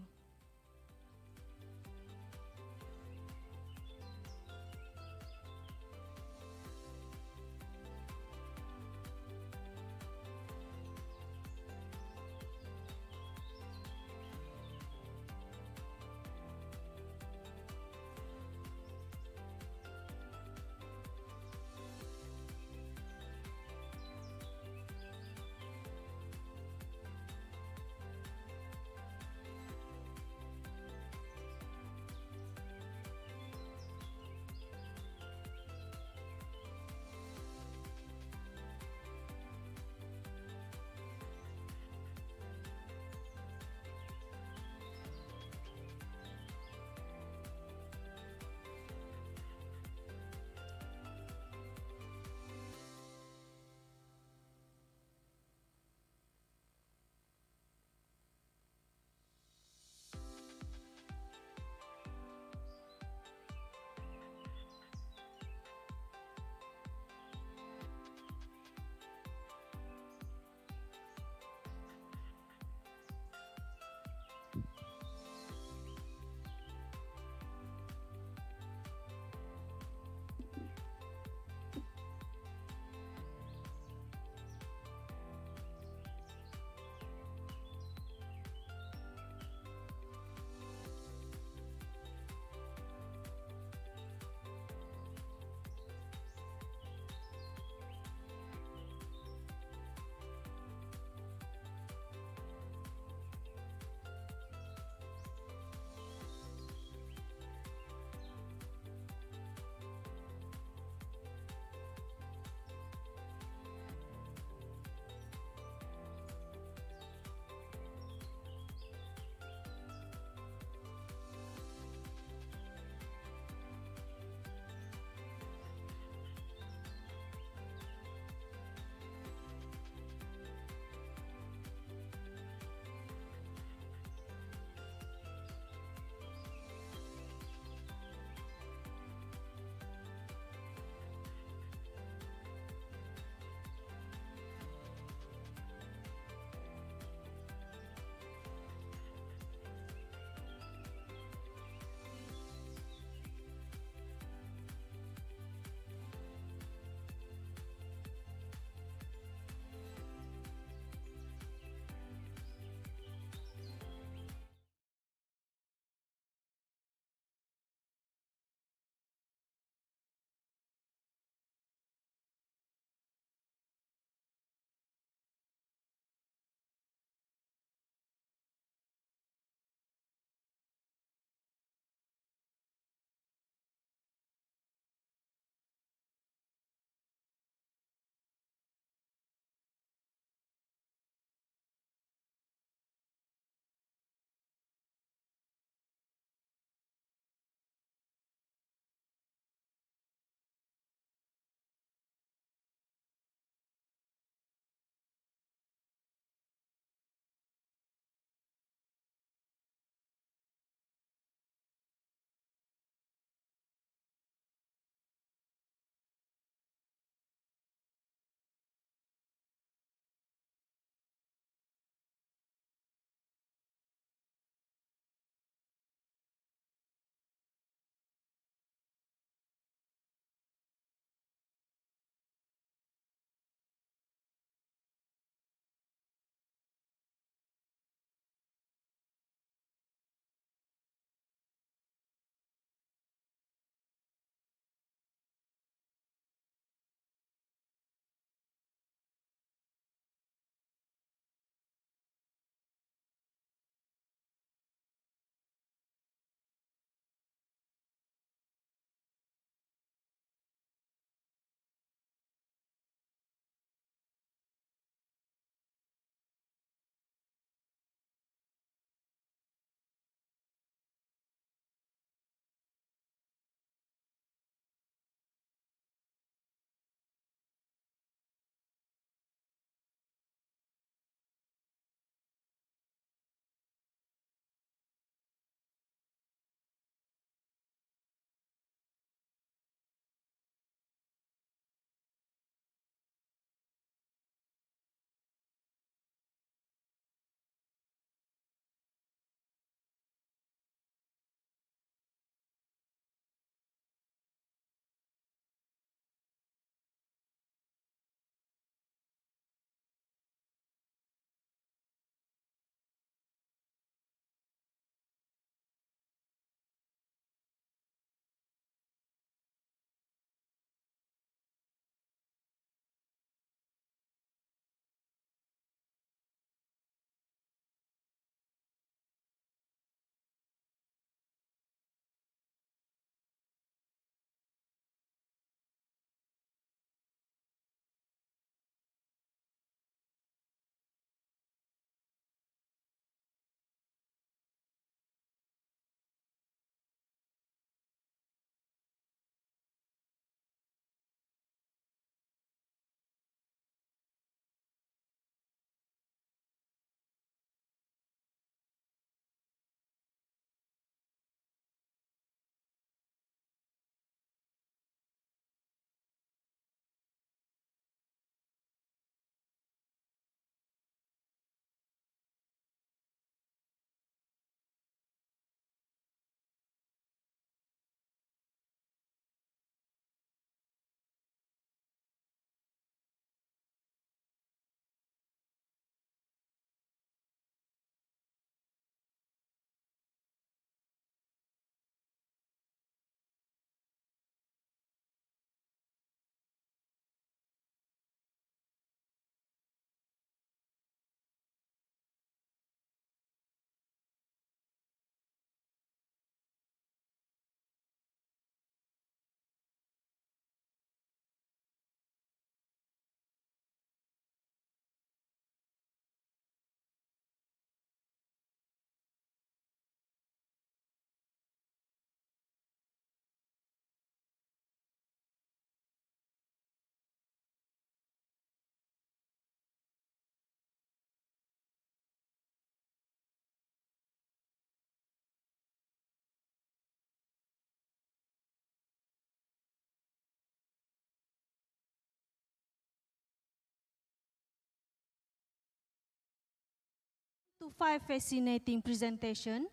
to 5 fascinating presentations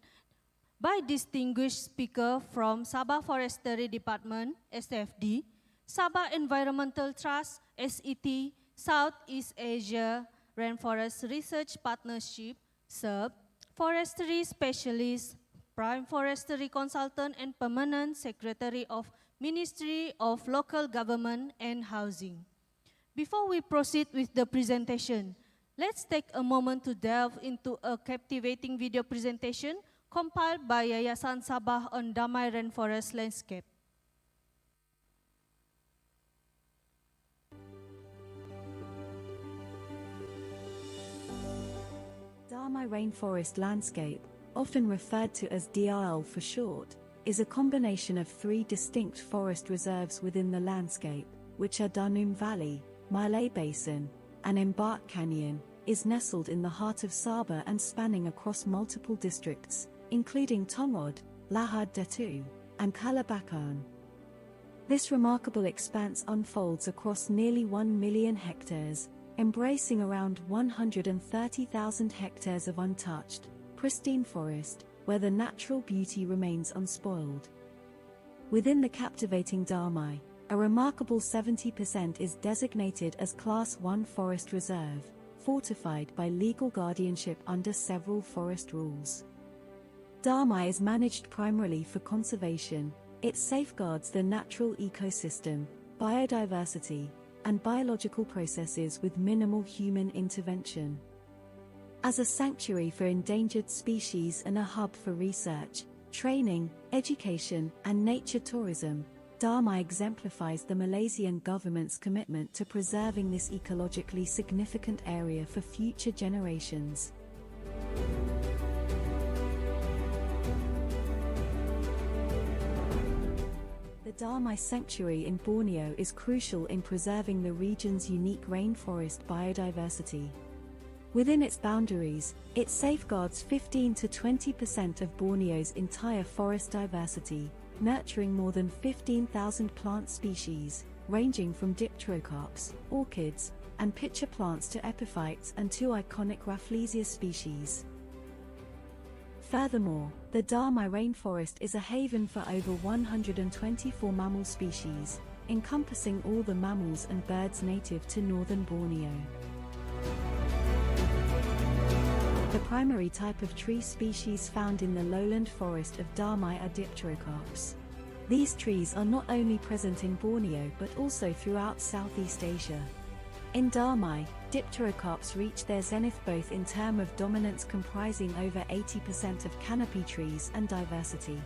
by distinguished speaker from Sabah Forestry Department, SFD, Sabah Environmental Trust, SET, Southeast Asia Rainforest Research Partnership, SERP, Forestry Specialist, Prime Forestry Consultant and Permanent Secretary of Ministry of Local Government and Housing. Before we proceed with the presentation, let's take a moment to delve into a captivating video presentation compiled by Yayasan Sabah on Damai Rainforest Landscape. Damai Rainforest Landscape, often referred to as DRL for short, is a combination of 3 distinct forest reserves within the landscape, which are Danum Valley, Malay Basin, and Embark Canyon, is nestled in the heart of Sabah and spanning across multiple districts, including Tongod, Lahad Datu, and Kalabakan. This remarkable expanse unfolds across nearly 1 million hectares, embracing around 130,000 hectares of untouched, pristine forest, where the natural beauty remains unspoiled. Within the captivating Damai, a remarkable 70% is designated as Class 1 Forest Reserve, fortified by legal guardianship under several forest rules. Damai is managed primarily for conservation. It safeguards the natural ecosystem, biodiversity, and biological processes with minimal human intervention. As a sanctuary for endangered species and a hub for research, training, education, and nature tourism, Damai exemplifies the Malaysian government's commitment to preserving this ecologically significant area for future generations. The Damai Sanctuary in Borneo is crucial in preserving the region's unique rainforest biodiversity. Within its boundaries, it safeguards 15 to 20% of Borneo's entire forest diversity, nurturing more than 15,000 plant species, ranging from dipterocarps, orchids, and pitcher plants to epiphytes and 2 iconic Rafflesia species. Furthermore, the Damai rainforest is a haven for over 124 mammal species, encompassing all the mammals and birds native to northern Borneo. The primary type of tree species found in the lowland forest of Damai are dipterocarps. These trees are not only present in Borneo but also throughout Southeast Asia. In Damai, dipterocarps reach their zenith both in terms of dominance, comprising over 80% of canopy trees, and diversity.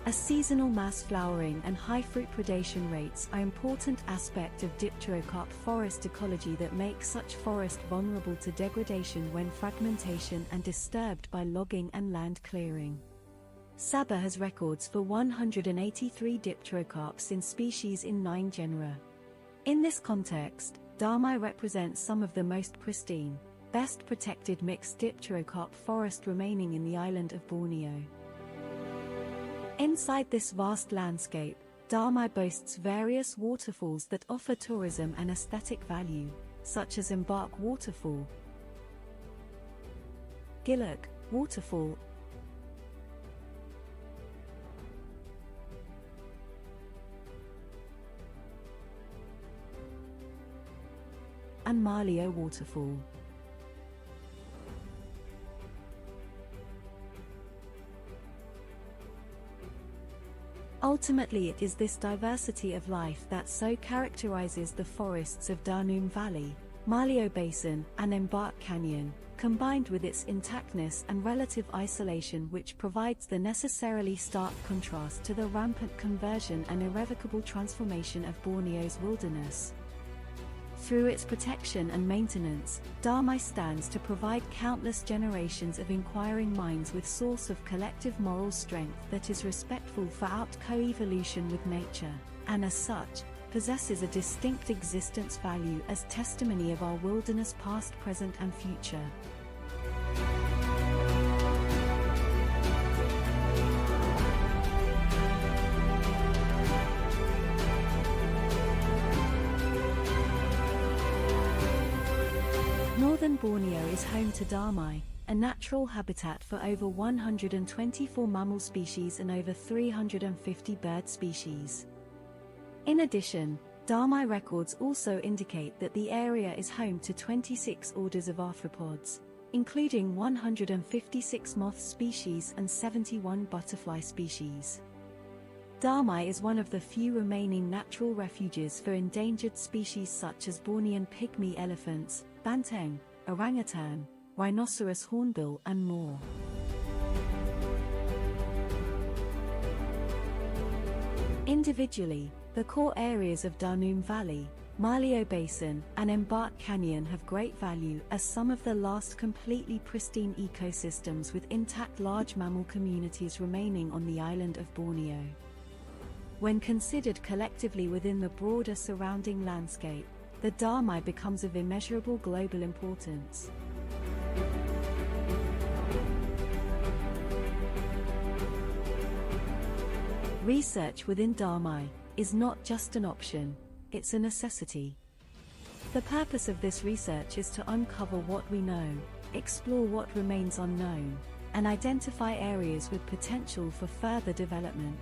A seasonal mass flowering and high fruit predation rates are important aspects of dipterocarp forest ecology that make such forest vulnerable to degradation when fragmentation and disturbed by logging and land clearing. SABAH has records for 183 dipterocarps in species in 9 genera. In this context, Damai represents some of the most pristine, best protected mixed dipterocarp forest remaining in the island of Borneo. Inside this vast landscape, Damai boasts various waterfalls that offer tourism and aesthetic value, such as Embark Waterfall, Giluk Waterfall, and Malio Waterfall. Ultimately, it is this diversity of life that so characterizes the forests of Danum Valley, Malio Basin, and Embark Canyon, combined with its intactness and relative isolation, which provides the necessarily stark contrast to the rampant conversion and irrevocable transformation of Borneo's wilderness. Through its protection and maintenance, Damai stands to provide countless generations of inquiring minds with source of collective moral strength that is respectful for co-evolution with nature, and as such, possesses a distinct existence value as testimony of our wilderness past, present and future. Northern Borneo is home to Damai, a natural habitat for over 124 mammal species and over 350 bird species. In addition, Damai records also indicate that the area is home to 26 orders of arthropods, including 156 moth species and 71 butterfly species. Damai is one of the few remaining natural refuges for endangered species such as Bornean pygmy elephants, banteng, orangutan, rhinoceros hornbill and more. Individually, the core areas of Danum Valley, Malio Basin and Embark Canyon have great value as some of the last completely pristine ecosystems with intact large mammal communities remaining on the island of Borneo. When considered collectively within the broader surrounding landscape, the Damai becomes of immeasurable global importance. Research within Damai is not just an option, it's a necessity. The purpose of this research is to uncover what we know, explore what remains unknown, and identify areas with potential for further development.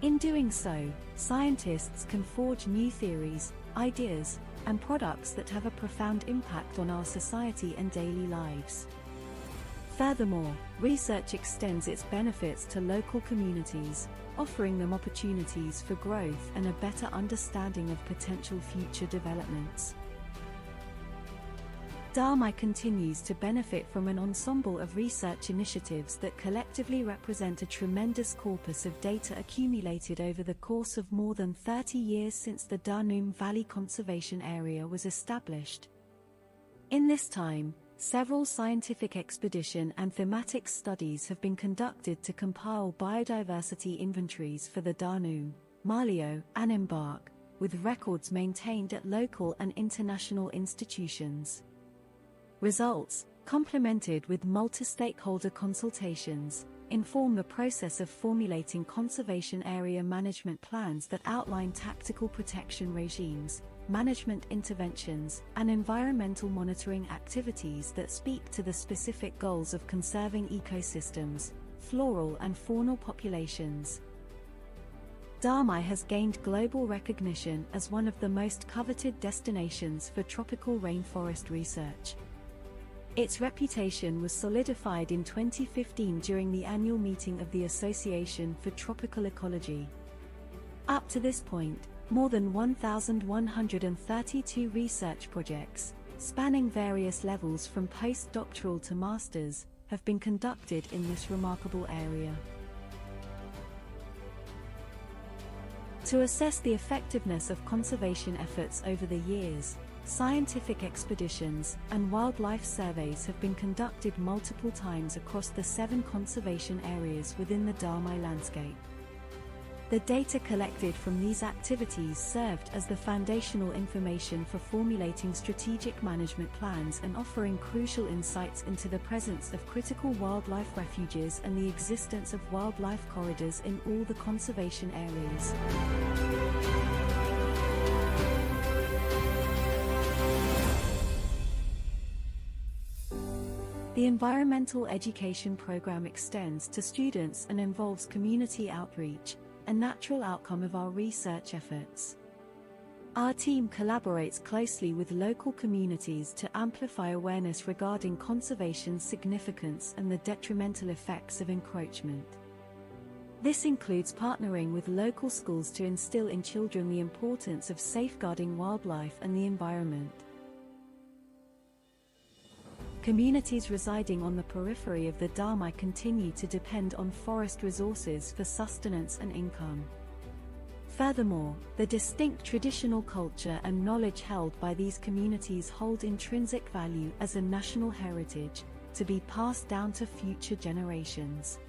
In doing so, scientists can forge new theories, ideas, and products that have a profound impact on our society and daily lives. Furthermore, research extends its benefits to local communities, offering them opportunities for growth and a better understanding of potential future developments. Damai continues to benefit from an ensemble of research initiatives that collectively represent a tremendous corpus of data accumulated over the course of more than 30 years since the Danum Valley Conservation Area was established. In this time, several scientific expedition and thematic studies have been conducted to compile biodiversity inventories for the Danum, Malio, and Embark, with records maintained at local and international institutions. Results, complemented with multi-stakeholder consultations, inform the process of formulating conservation area management plans that outline tactical protection regimes, management interventions, and environmental monitoring activities that speak to the specific goals of conserving ecosystems, floral and faunal populations. Damai has gained global recognition as one of the most coveted destinations for tropical rainforest research. Its reputation was solidified in 2015 during the annual meeting of the Association for Tropical Ecology. Up to this point, more than 1,132 research projects, spanning various levels from postdoctoral to masters, have been conducted in this remarkable area. To assess the effectiveness of conservation efforts over the years, scientific expeditions and wildlife surveys have been conducted multiple times across the 7 conservation areas within the Damai landscape. The data collected from these activities served as the foundational information for formulating strategic management plans and offering crucial insights into the presence of critical wildlife refuges and the existence of wildlife corridors in all the conservation areas. The environmental education program extends to students and involves community outreach, a natural outcome of our research efforts. Our team collaborates closely with local communities to amplify awareness regarding conservation's significance and the detrimental effects of encroachment. This includes partnering with local schools to instill in children the importance of safeguarding wildlife and the environment. Communities residing on the periphery of the Damai continue to depend on forest resources for sustenance and income. Furthermore, the distinct traditional culture and knowledge held by these communities hold intrinsic value as a national heritage, to be passed down to future generations.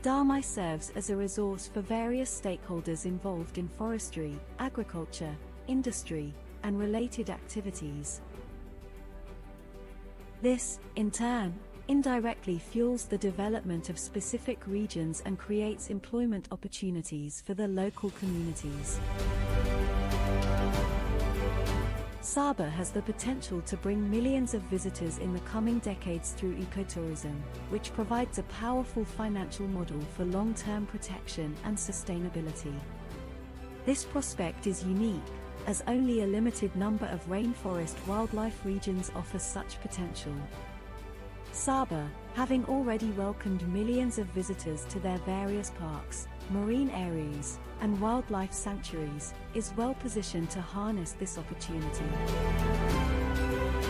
Damai serves as a resource for various stakeholders involved in forestry, agriculture, industry, and related activities. This, in turn, indirectly fuels the development of specific regions and creates employment opportunities for the local communities. SABAH has the potential to bring millions of visitors in the coming decades through ecotourism, which provides a powerful financial model for long-term protection and sustainability. This prospect is unique, as only a limited number of rainforest wildlife regions offer such potential. SABAH, having already welcomed millions of visitors to their various parks, marine areas, and wildlife sanctuaries, is well positioned to harness this opportunity.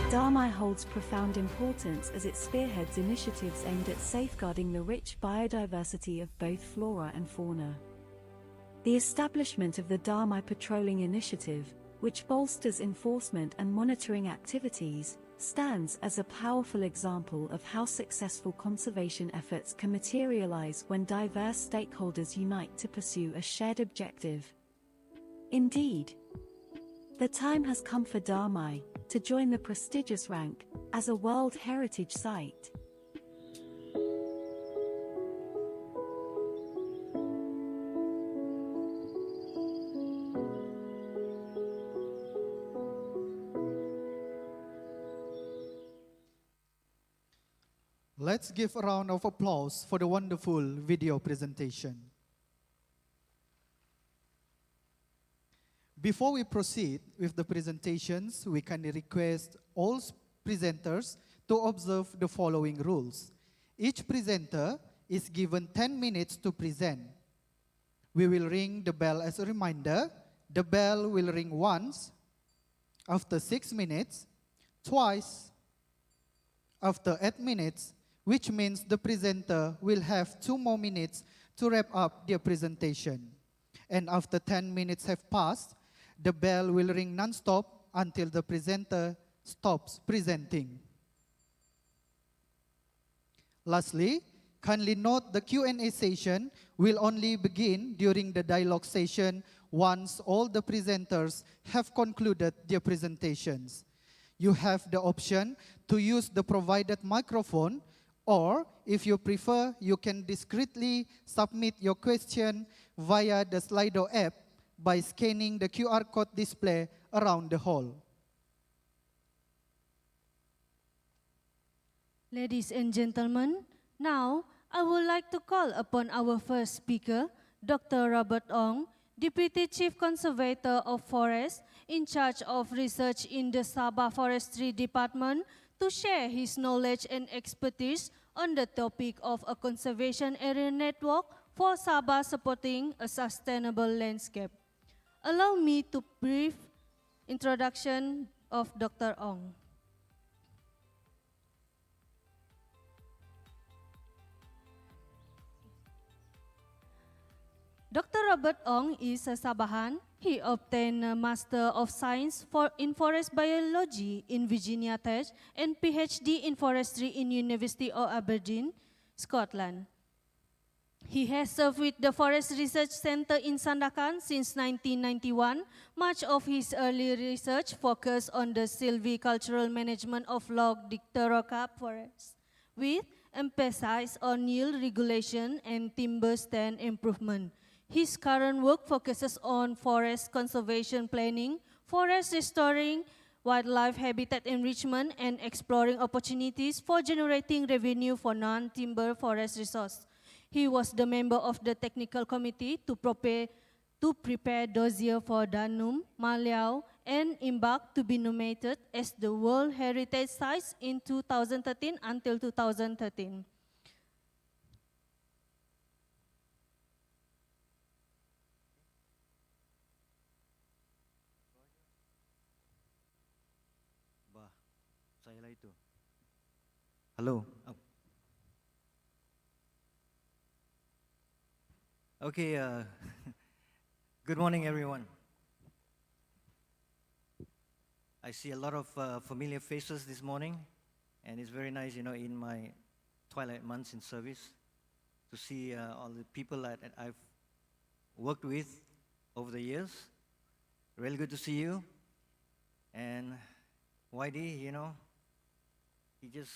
Damai holds profound importance as it spearheads initiatives aimed at safeguarding the rich biodiversity of both flora and fauna. The establishment of the Damai Patrolling Initiative, which bolsters enforcement and monitoring activities, stands as a powerful example of how successful conservation efforts can materialize when diverse stakeholders unite to pursue a shared objective. Indeed, the time has come for Damai to join the prestigious rank as a World Heritage Site. Let's give a round of applause for the wonderful video presentation. Before we proceed with the presentations, we kindly request all presenters to observe the following rules. Each presenter is given 10 minutes to present. We will ring the bell as a reminder. The bell will ring once, after 6 minutes, twice, after 8 minutes, which means the presenter will have 2 more minutes to wrap up their presentation. And after 10 minutes have passed, the bell will ring non-stop until the presenter stops presenting. Lastly, kindly note the Q&A session will only begin during the dialogue session once all the presenters have concluded their presentations. You have the option to use the provided microphone, or if you prefer, you can discreetly submit your question via the Slido app by scanning the QR code display around the hall. Ladies and gentlemen, now I would like to call upon our first speaker, Dr. Robert Ong, Deputy Chief Conservator of Forests, in charge of research in the SABAH Forestry Department, to share his knowledge and expertise on the topic of a conservation area network for SABAH supporting a sustainable landscape. Allow me to brief introduction of Dr. Ong. Dr. Robert Ong is a Sabahan. He obtained a Master of Science in Forest Biology in Virginia Tech and PhD in Forestry in University of Aberdeen, Scotland. He has served with the Forest Research Center in Sandakan since 1991. Much of his early research focused on the silvicultural management of log dicterocarp forests, with emphasis on yield regulation and timber stand improvement. His current work focuses on forest conservation planning, forest restoring, wildlife habitat enrichment, and exploring opportunities for generating revenue for non-timber forest resource. He was the member of the technical committee to prepare dossier for Danum, Maliau, and Imbak to be nominated as the World Heritage Sites in 2013 until 2013. Saya lah itu. Hello. Oh. Okay. Good morning, everyone. I see a lot of familiar faces this morning, and it's very nice, in my twilight months in service, to see all the people that I've worked with over the years. Really good to see you. And YD, he just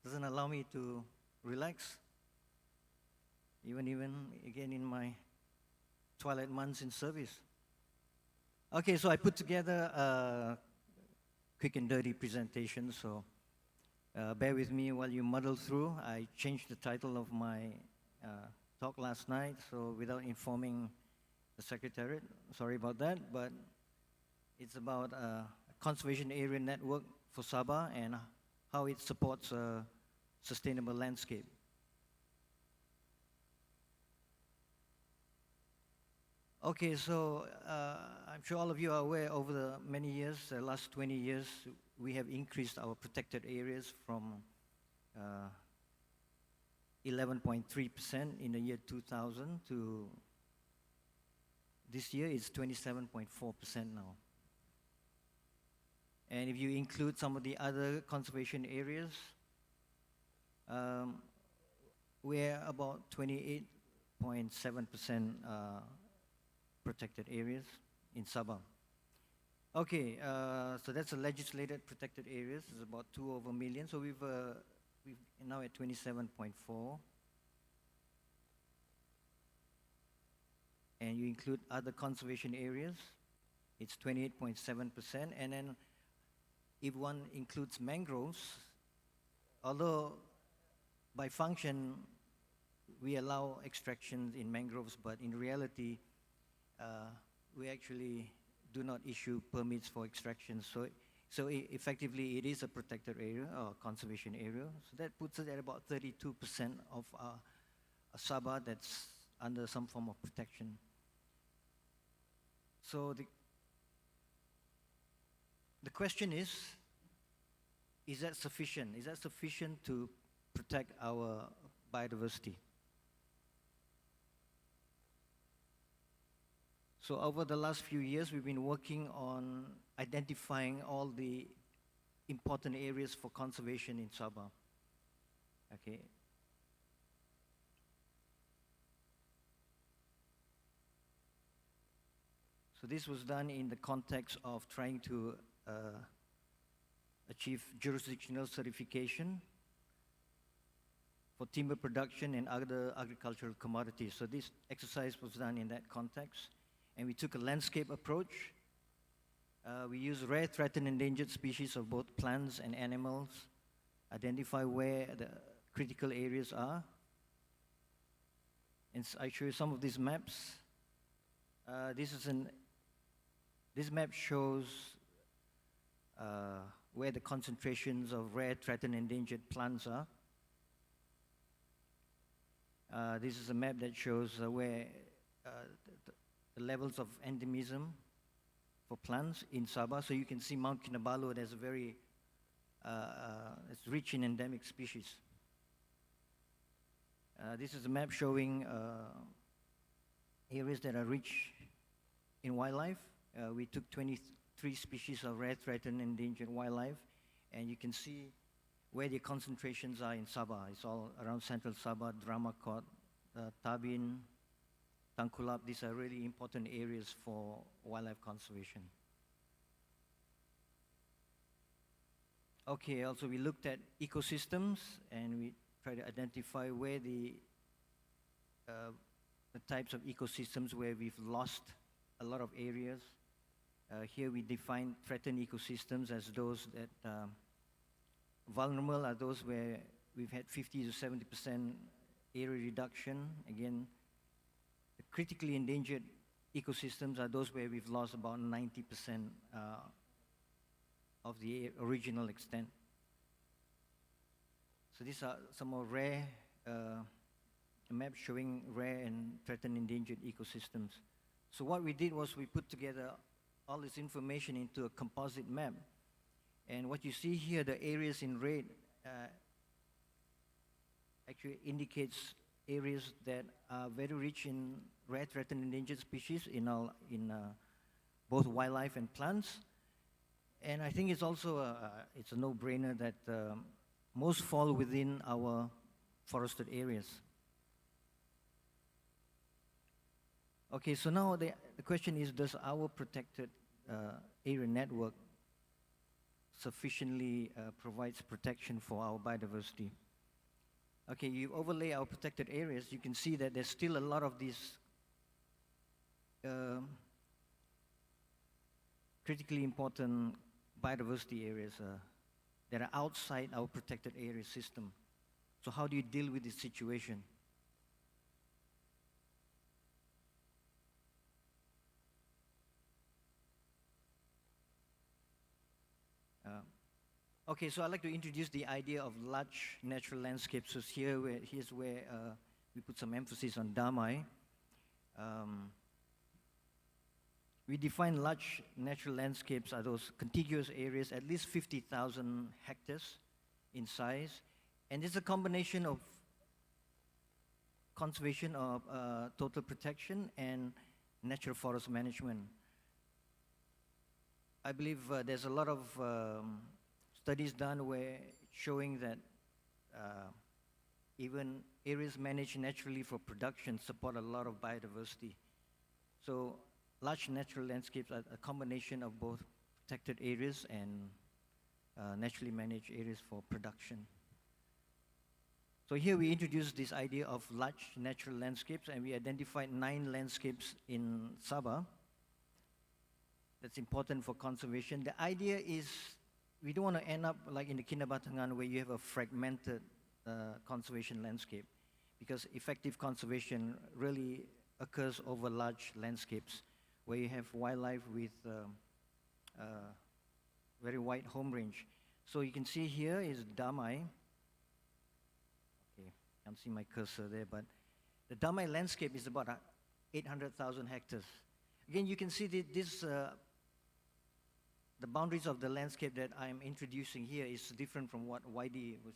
doesn't allow me to relax, even again in my twilight months in service. Okay, so I put together a quick and dirty presentation, so bear with me while you muddle through. I changed the title of my talk last night, so without informing the Secretariat, sorry about that, but it's about a conservation area network for Sabah and how it supports a sustainable landscape. Okay, so I'm sure all of you are aware over the many years, the last 20 years, we have increased our protected areas from 11.3% in the year 2000 to this year it's 27.4% now. And if you include some of the other conservation areas, we're about 28.7% protected areas in Sabah. Okay, so that's the legislated protected areas. It's about 2/1,000,000. So we've now at 27.4. And you include other conservation areas, it's 28.7%. And then if one includes mangroves, although by function we allow extractions in mangroves, but in reality we actually do not issue permits for extraction. So effectively it is a protected area or conservation area. So that puts it at about 32% of Sabah that's under some form of protection. So the question is that sufficient? Is that sufficient to protect our biodiversity? So over the last few years, we've been working on identifying all the important areas for conservation in Sabah. Okay. So this was done in the context of trying to achieve jurisdictional certification for timber production and other agricultural commodities. So this exercise was done in that context. And we took a landscape approach. We used rare, threatened, endangered species of both plants and animals, identify where the critical areas are. And I show you some of these maps. This map shows where the concentrations of rare, threatened, endangered plants are. This is a map that shows where the levels of endemism for plants in Sabah. So you can see Mount Kinabalu, there's a very, it's rich in endemic species. This is a map showing areas that are rich in wildlife. We took 23 species of rare, threatened, endangered wildlife, and you can see where the concentrations are in Sabah. It's all around central Sabah, Dramakot, Tabin, Tangkulap. These are really important areas for wildlife conservation. Okay, also we looked at ecosystems and we tried to identify where the types of ecosystems where we've lost a lot of areas. Here we define threatened ecosystems as those that vulnerable are those where we've had 50 to 70% area reduction. Again, the critically endangered ecosystems are those where we've lost about 90% of the original extent. So these are some more rare maps showing rare and threatened endangered ecosystems. So what we did was we put together all this information into a composite map. And what you see here, the areas in red, actually indicates areas that are very rich in rare, threatened, endangered species in both wildlife and plants. And I think it's also it's a no-brainer that most fall within our forested areas. Okay, so now the question is, does our protected area network sufficiently provides protection for our biodiversity? Okay, you overlay our protected areas, you can see that there's still a lot of these critically important biodiversity areas that are outside our protected area system. So how do you deal with this situation? Okay, so I'd like to introduce the idea of large natural landscapes. So here's where we put some emphasis on Damai. We define large natural landscapes are those contiguous areas, at least 50,000 hectares in size. And it's a combination of conservation of total protection and natural forest management. I believe there's a lot of studies done where showing that even areas managed naturally for production support a lot of biodiversity. So large natural landscapes are a combination of both protected areas and naturally managed areas for production. So here we introduce this idea of large natural landscapes, and we identified 9 landscapes in Sabah that's important for conservation. The idea is we don't want to end up like in the Kinabalu where you have a fragmented conservation landscape, because effective conservation really occurs over large landscapes where you have wildlife with very wide home range. So you can see here is Damai. Okay, can't see my cursor there, but the Damai landscape is about 800,000 hectares. Again, you can see the boundaries of the landscape that I'm introducing here is different from what YD was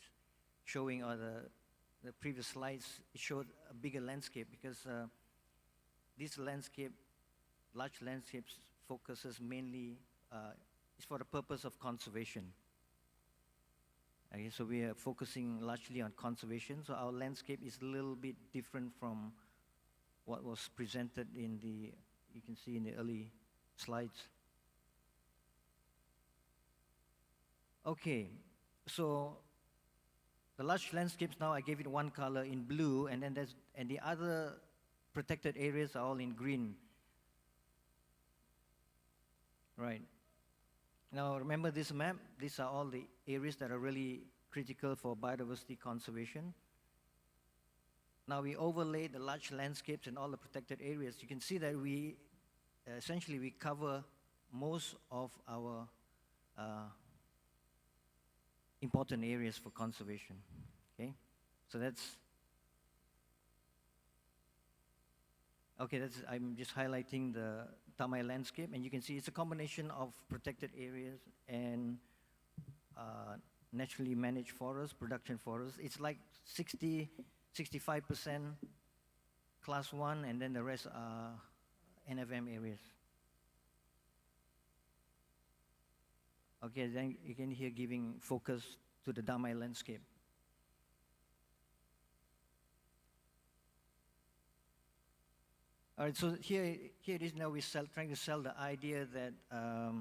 showing, or the previous slides. It showed a bigger landscape because this landscape, large landscapes, focuses mainly, is for the purpose of conservation. Okay, so we are focusing largely on conservation. So our landscape is a little bit different from what was presented in the, you can see in the early slides. Okay, so the large landscapes now, I gave it one color in blue, and then the other protected areas are all in green. Right. Now remember this map, these are all the areas that are really critical for biodiversity conservation. Now we overlay the large landscapes and all the protected areas. You can see that we essentially we cover most of our important areas for conservation. Okay, so that's okay. I'm just highlighting the Damai landscape, and you can see it's a combination of protected areas and naturally managed forests, production forests. It's like 65% class 1, and then the rest are NFM areas. Okay, then you can hear giving focus to the Damai landscape. All right, so here it is now. We're trying to sell the idea that a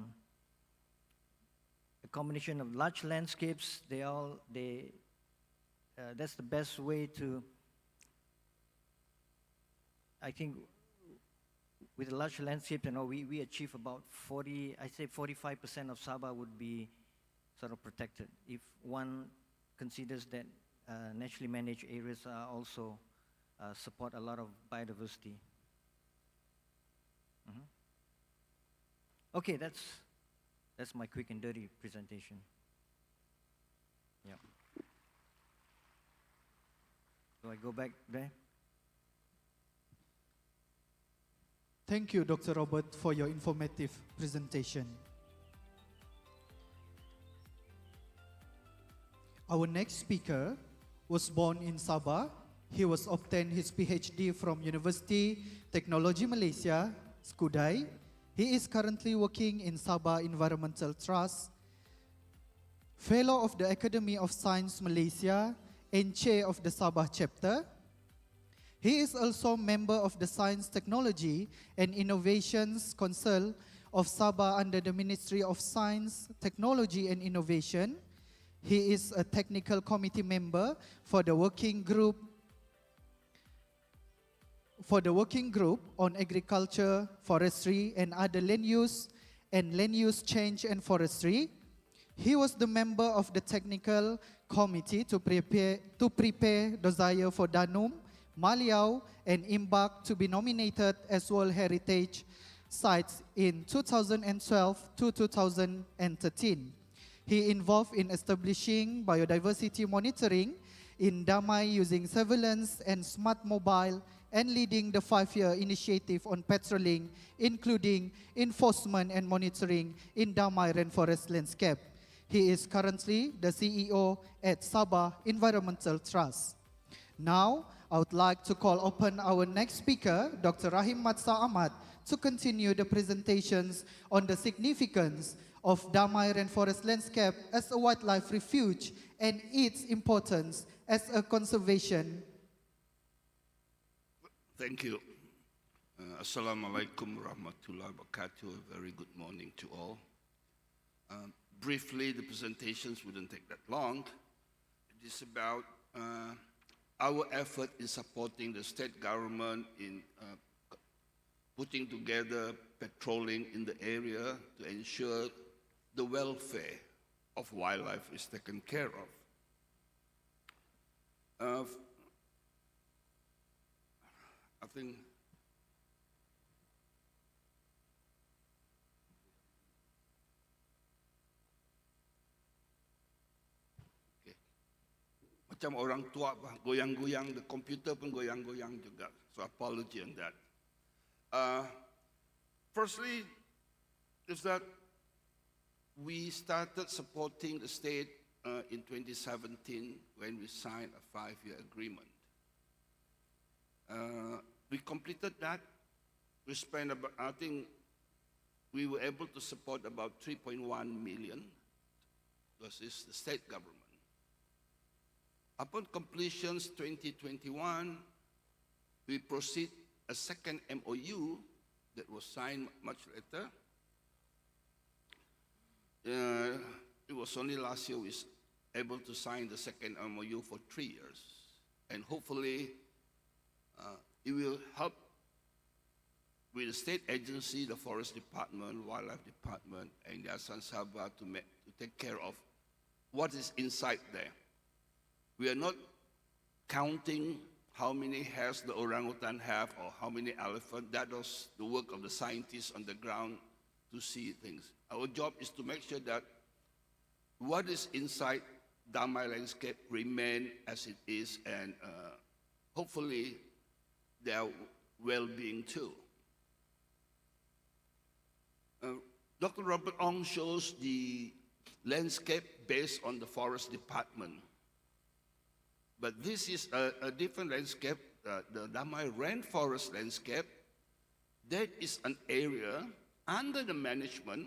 combination of large landscapes, that's the best way to, I think, with a large landscape, we achieve about 45% of Sabah would be sort of protected if one considers that naturally managed areas are also support a lot of biodiversity. Okay, that's my quick and dirty presentation. Yeah. Do I go back there? Thank you, Dr. Robert, for your informative presentation. Our next speaker was born in Sabah. He was obtained his PhD from University Technology Malaysia, Skudai. He is currently working in Sabah Environmental Trust, Fellow of the Academy of Science Malaysia, and Chair of the Sabah chapter. He is also member of the Science, Technology and Innovations Council of Sabah under the Ministry of Science, Technology and Innovation. He is a technical committee member for the working group on agriculture, forestry and other land use and Land Use Change and Forestry. He was the member of the technical committee to prepare Dosia for Danum, Maliau, and Imbak to be nominated as World Heritage Sites in 2012 to 2013. He involved in establishing biodiversity monitoring in Damai using surveillance and smart mobile and leading the 5-year initiative on patrolling, including enforcement and monitoring in Damai Rainforest Landscape. He is currently the CEO at SABAH Environmental Trust. Now, I would like to call upon our next speaker, Dr. Rahim Matsa Ahmad, to continue the presentations on the significance of Damai Rainforest Landscape as a wildlife refuge and its importance as a conservation. Thank you. Assalamualaikum warahmatullahi wabarakatuh. A very good morning to all. Briefly, the presentations wouldn't take that long. It is about our effort in supporting the state government in putting together patrolling in the area to ensure the welfare of wildlife is taken care of. I think macam orang tua goyang-goyang, the computer pun goyang-goyang juga. So apology on that. Firstly, is that we started supporting the state in 2017 when we signed a 5-year agreement. We completed that. We spent about, I think, we were able to support about 3.1 million. This is the state government. Upon completions 2021, we proceed a second MOU that was signed much later. It was only last year we were able to sign the second MOU for 3 years. And hopefully, it will help with the state agency, the Forest Department, Wildlife Department, and the Yayasan SABAH to take care of what is inside there. We are not counting how many hairs the orangutan have or how many elephants. That was the work of the scientists on the ground to see things. Our job is to make sure that what is inside Damai landscape remain as it is, and hopefully their well-being too. Dr. Robert Ong shows the landscape based on the Forest Department. But this is a different landscape, the Damai Rainforest Landscape. That is an area under the management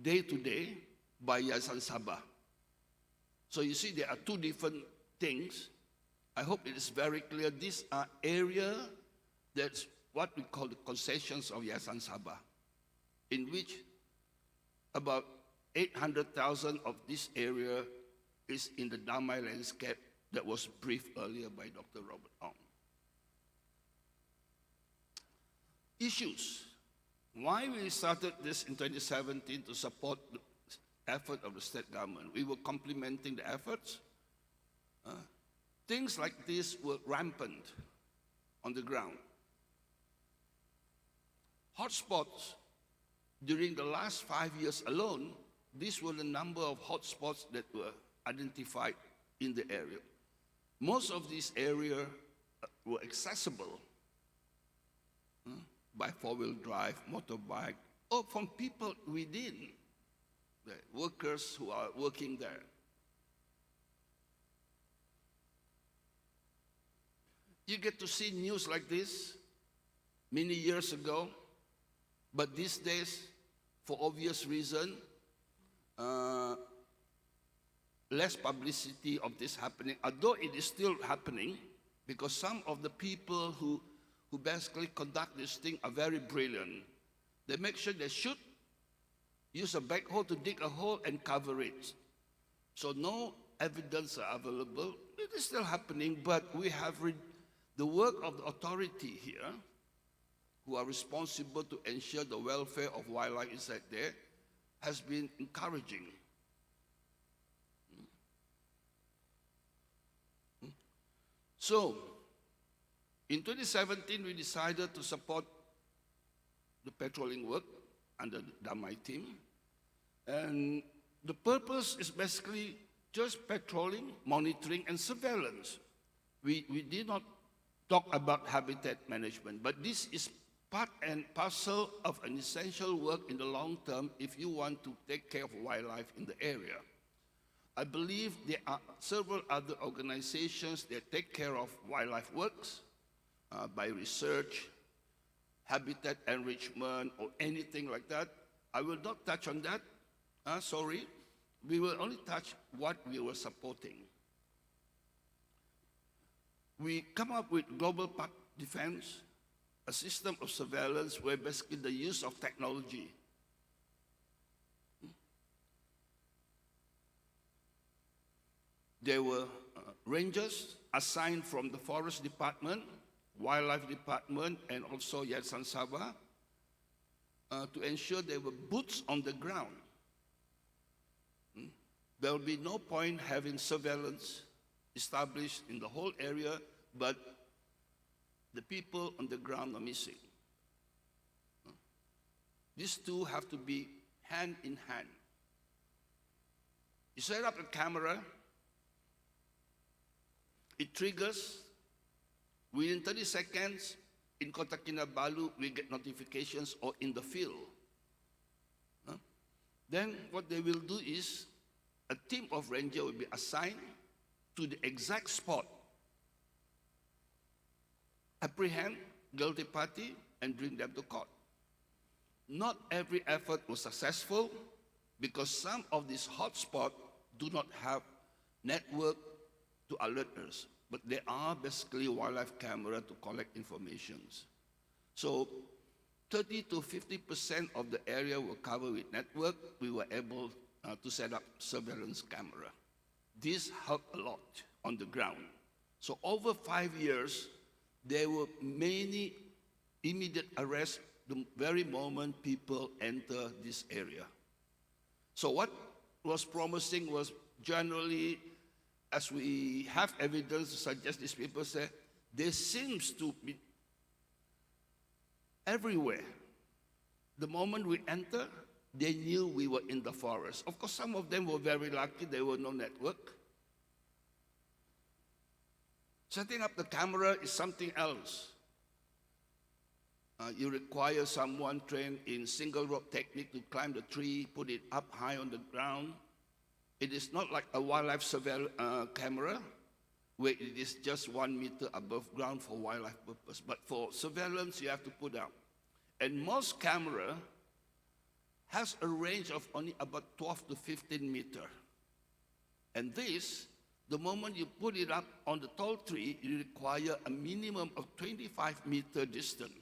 day-to-day by Yayasan SABAH. So you see, there are two different things. I hope it is very clear. These are areas that's what we call the concessions of Yayasan SABAH, in which about 800,000 of this area is in the Damai landscape that was briefed earlier by Dr. Robert Ong. Issues. Why we started this in 2017 to support the effort of the state government. We were complementing the efforts. Things like this were rampant on the ground. Hotspots, during the last 5 years alone, these were the number of hotspots that were identified in the area. Most of these areas were accessible by four-wheel drive, motorbike, or from people within, the workers who are working there. You get to see news like this many years ago, but these days, for obvious reason, less publicity of this happening, although it is still happening, because some of the people who basically conduct this thing are very brilliant. They make sure they should use a backhoe to dig a hole and cover it. So no evidence are available. It is still happening, but we have the work of the authority here, who are responsible to ensure the welfare of wildlife inside there, has been encouraging. So, in 2017, we decided to support the patrolling work under the Damai team. And the purpose is basically just patrolling, monitoring, and surveillance. We did not talk about habitat management, but this is part and parcel of an essential work in the long term if you want to take care of wildlife in the area. I believe there are several other organizations that take care of wildlife works by research, habitat enrichment, or anything like that. I will not touch on that, sorry. We will only touch what we were supporting. We come up with global park defense, a system of surveillance where basically the use of technology. There were rangers assigned from the Forest Department, Wildlife Department, and also Yayasan SABAH to ensure there were boots on the ground. There will be no point having surveillance established in the whole area, but the people on the ground are missing. These two have to be hand in hand. You set up a camera, it triggers. Within 30 seconds, in KOTA KINABALU, we get notifications or in the field. Then what they will do is, a team of rangers will be assigned to the exact spot, apprehend guilty party, and bring them to court. Not every effort was successful because some of these hotspots do not have network to alert us, but there are basically wildlife cameras to collect information. So 30 to 50% of the area were covered with network. We were able to set up surveillance camera. This helped a lot on the ground. So over 5 years, there were many immediate arrests the very moment people enter this area. So what was promising was generally, as we have evidence to suggest these people say, there seems to be everywhere. The moment we enter, they knew we were in the forest. Of course, some of them were very lucky, there were no network. Setting up the camera is something else. You require someone trained in single rope technique to climb the tree, put it up high on the ground. It is not like a wildlife camera, where it is just 1 meter above ground for wildlife purpose. But for surveillance, you have to put up. And most camera has a range of only about 12 to 15 meters. And this, the moment you put it up on the tall tree, you require a minimum of 25-meter distance.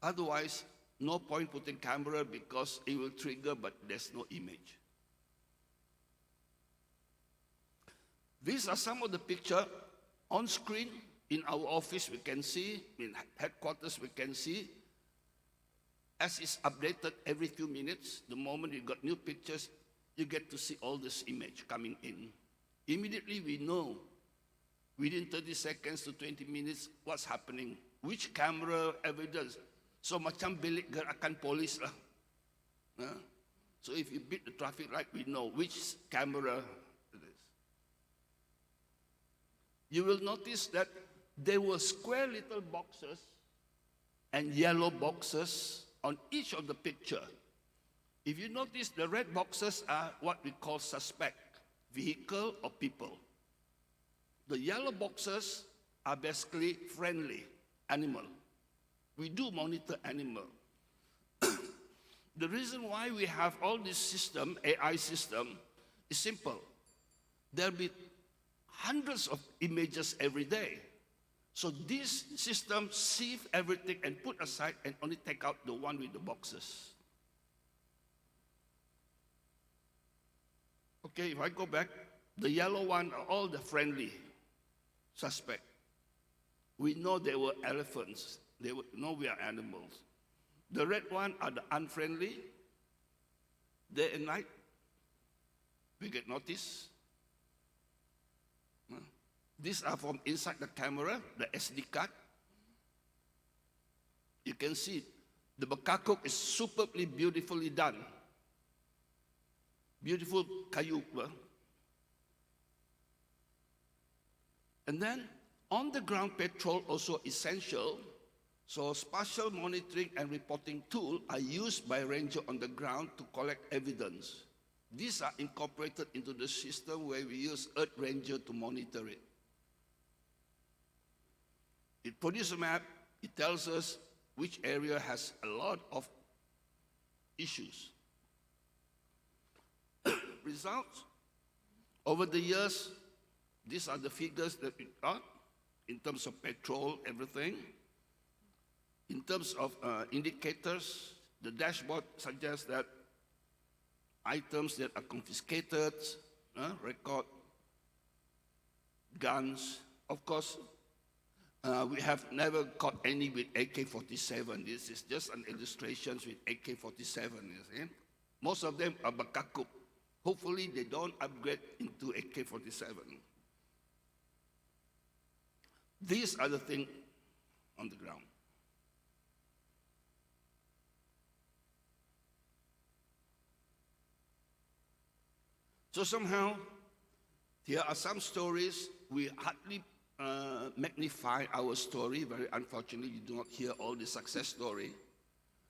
Otherwise, no point putting camera because it will trigger, but there's no image. These are some of the pictures on screen. In our office, we can see, in headquarters, we can see. As it's updated every few minutes, the moment you got new pictures, you get to see all this image coming in. Immediately, we know, within 30 seconds to 20 minutes, what's happening, which camera evidence. So macam bilik gerakan polis lah. So if you beat the traffic light, we know which camera it is. You will notice that there were square little boxes and yellow boxes on each of the picture. If you notice, the red boxes are what we call suspect, vehicle or people. The yellow boxes are basically friendly, animal. We do monitor animal. The reason why we have all this system, AI system, is simple. There'll be hundreds of images every day. So this system sieve everything and put aside and only take out the one with the boxes. Okay, if I go back, the yellow one are all the friendly suspect. We know they were elephants. They know we are animals. The red one are the unfriendly. day and night. We get notice. These are from inside the camera, the SD card. You can see the bakakuk is superbly beautifully done. Beautiful kayu. And then on-the-ground patrol also essential. So spatial monitoring and reporting tools are used by ranger on the ground to collect evidence. These are incorporated into the system where we use Earth Ranger to monitor it. It produces a map, it tells us which area has a lot of issues. Results, over the years, these are the figures that we got in terms of patrol, everything. In terms of indicators, the dashboard suggests that items that are confiscated, record, guns. Of course, we have never caught any with AK-47. This is just an illustration with AK-47. You see? Most of them are bakakuk. Hopefully, they don't upgrade into AK-47. These are the things on the ground. So somehow, here are some stories. We hardly magnify our story. Very unfortunately, you do not hear all the success story.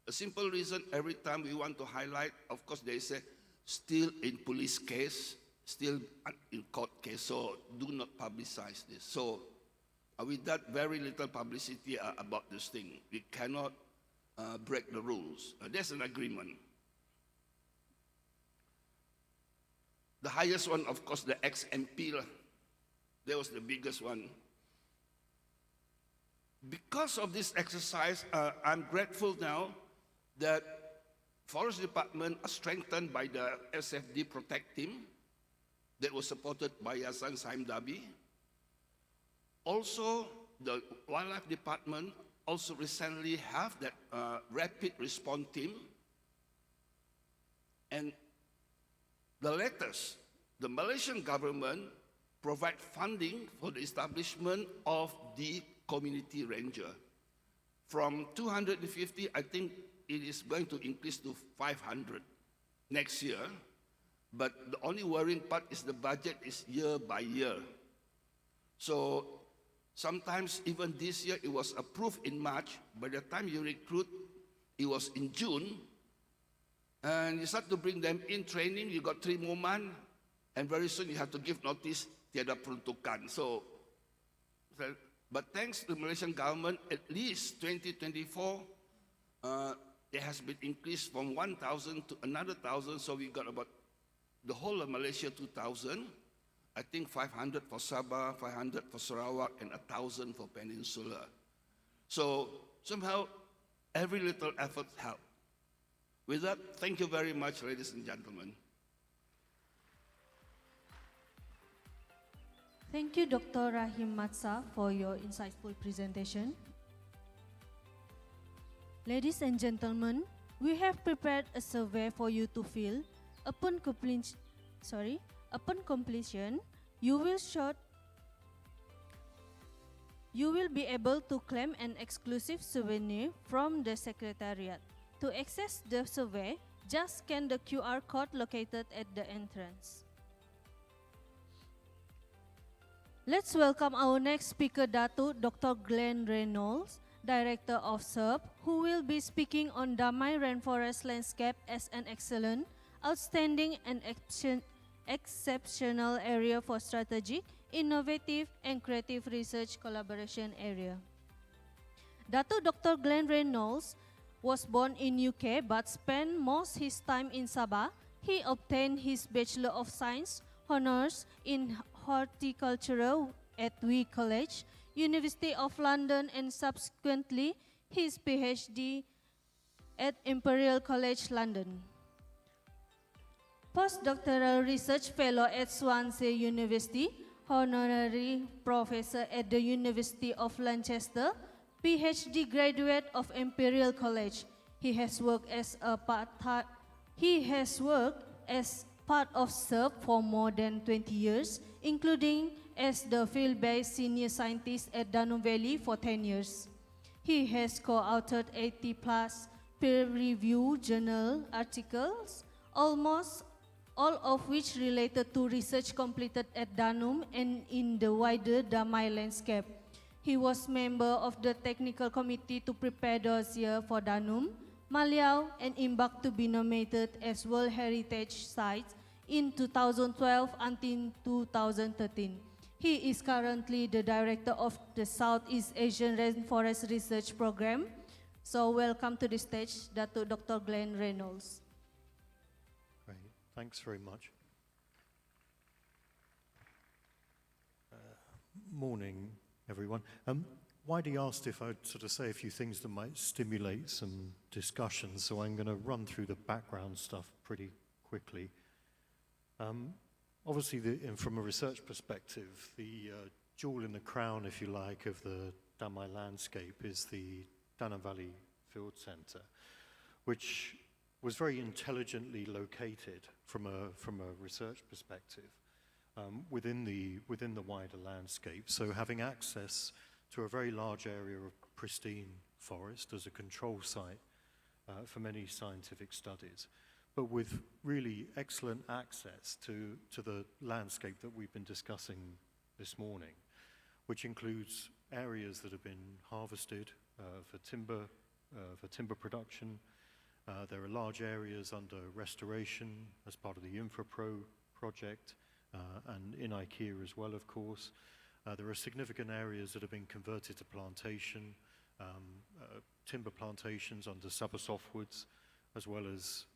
A simple reason, every time we want to highlight, of course, they say, still in police case, still in court case, so do not publicize this. So with that very little publicity about this thing, we cannot break the rules. There's an agreement. The highest one, of course, the ex-MP. That was the biggest one. Because of this exercise, I'm grateful now that Forest Department are strengthened by the SFD Protect Team that was supported by Yasan Saim Dabi. Also, the Wildlife Department also recently have that rapid response team. And the latest, the Malaysian government provide funding for the establishment of the community ranger. From 250, I think it is going to increase to 500 next year. But the only worrying part is the budget is year by year. So sometimes even this year, it was approved in March. By the time you recruit, it was in June. And you start to bring them in training, you got 3 more months, and very soon you have to give notice, tiada peruntukan. So, but thanks to the Malaysian government, at least 2024, it has been increased from 1,000 to another 1,000, so we got about the whole of Malaysia 2,000. I think 500 for Sabah, 500 for Sarawak, and 1,000 for Peninsula. So somehow, every little effort helps. With that, thank you very much, ladies and gentlemen. Thank you, Dr. Rahim Matsa, for your insightful presentation. Ladies and gentlemen, we have prepared a survey for you to fill. Upon completion, you will be able to claim an exclusive souvenir from the Secretariat. To access the survey, just scan the QR code located at the entrance. Let's welcome our next speaker, Datuk Dr. Glenn Reynolds, Director of SABAH, who will be speaking on Damai Rainforest Landscape as an excellent, outstanding and exceptional area for strategic, innovative and creative research collaboration area. Datuk Dr. Glenn Reynolds was born in UK but spent most his time in Sabah. He obtained his Bachelor of Science honours in horticulture at WE College, University of London, and subsequently his PhD at Imperial College London. Postdoctoral Research Fellow at Swansea University, Honorary Professor at the University of Lancaster, PhD graduate of Imperial College. He has worked as a He has worked as part of SERP for more than 20 years, including as the field-based senior scientist at Danum Valley for 10 years. He has co-authored 80+ peer-reviewed journal articles, almost all of which related to research completed at Danum and in the wider Damai landscape. He was member of the technical committee to prepare dossier for Danum, Maliau, and Imbak to be nominated as World Heritage Sites in 2012 until 2013. He is currently the director of the Southeast Asian Rainforest Research Program. So welcome to the stage, Dr. Glenn Reynolds. Great, thanks very much. Morning, everyone. Whitey asked if I'd sort of say a few things that might stimulate some discussion, so I'm going to run through the background stuff pretty quickly. Obviously, from a research perspective, the jewel in the crown, if you like, of the Damai landscape is the Danum Valley Field Centre, which was very intelligently located from a research perspective within the wider landscape. So having access to a very large area of pristine forest as a control site for many scientific studies, but with really excellent access to the landscape that we've been discussing this morning, which includes areas that have been harvested for timber production. There are large areas under restoration as part of the InfraPro project, and in IKEA as well, of course. There are significant areas that have been converted to plantation, timber plantations under SABAH softwoods, as well as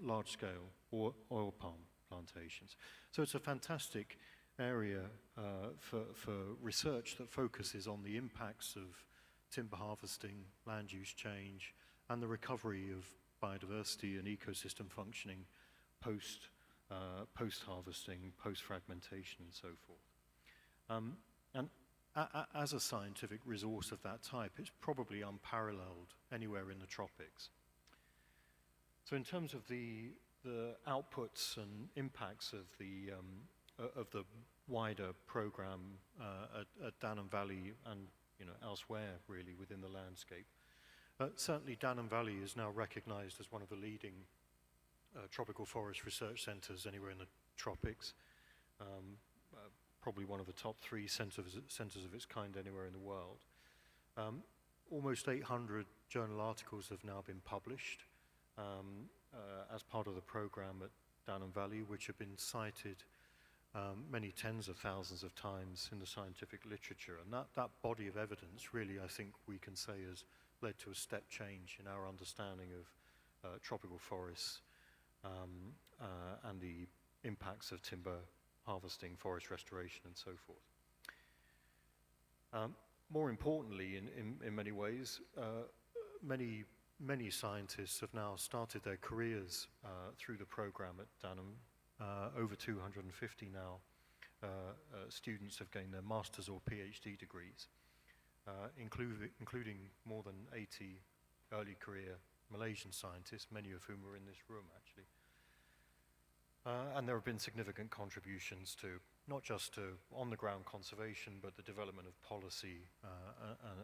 large-scale oil palm plantations. So it's a fantastic area for research that focuses on the impacts of timber harvesting, land use change, and the recovery of biodiversity and ecosystem functioning post-harvesting, post-fragmentation, and so forth. And as a scientific resource of that type, it's probably unparalleled anywhere in the tropics. So in terms of the outputs and impacts of the wider program at Danum Valley and elsewhere really within the landscape, certainly Danum Valley is now recognized as one of the leading tropical forest research centers anywhere in the tropics. Probably one of the top 3 centers of its kind anywhere in the world. Almost 800 journal articles have now been published as part of the program at Danum Valley, which have been cited many tens of thousands of times in the scientific literature. And that body of evidence really, I think we can say, has led to a step change in our understanding of tropical forests and the impacts of timber harvesting, forest restoration, and so forth. More importantly, in many ways, many scientists have now started their careers through the program at Danum. Over 250 now students have gained their master's or PhD degrees, including more than 80 early career Malaysian scientists, many of whom are in this room actually. And there have been significant contributions to not just to on-the-ground conservation, but the development of policy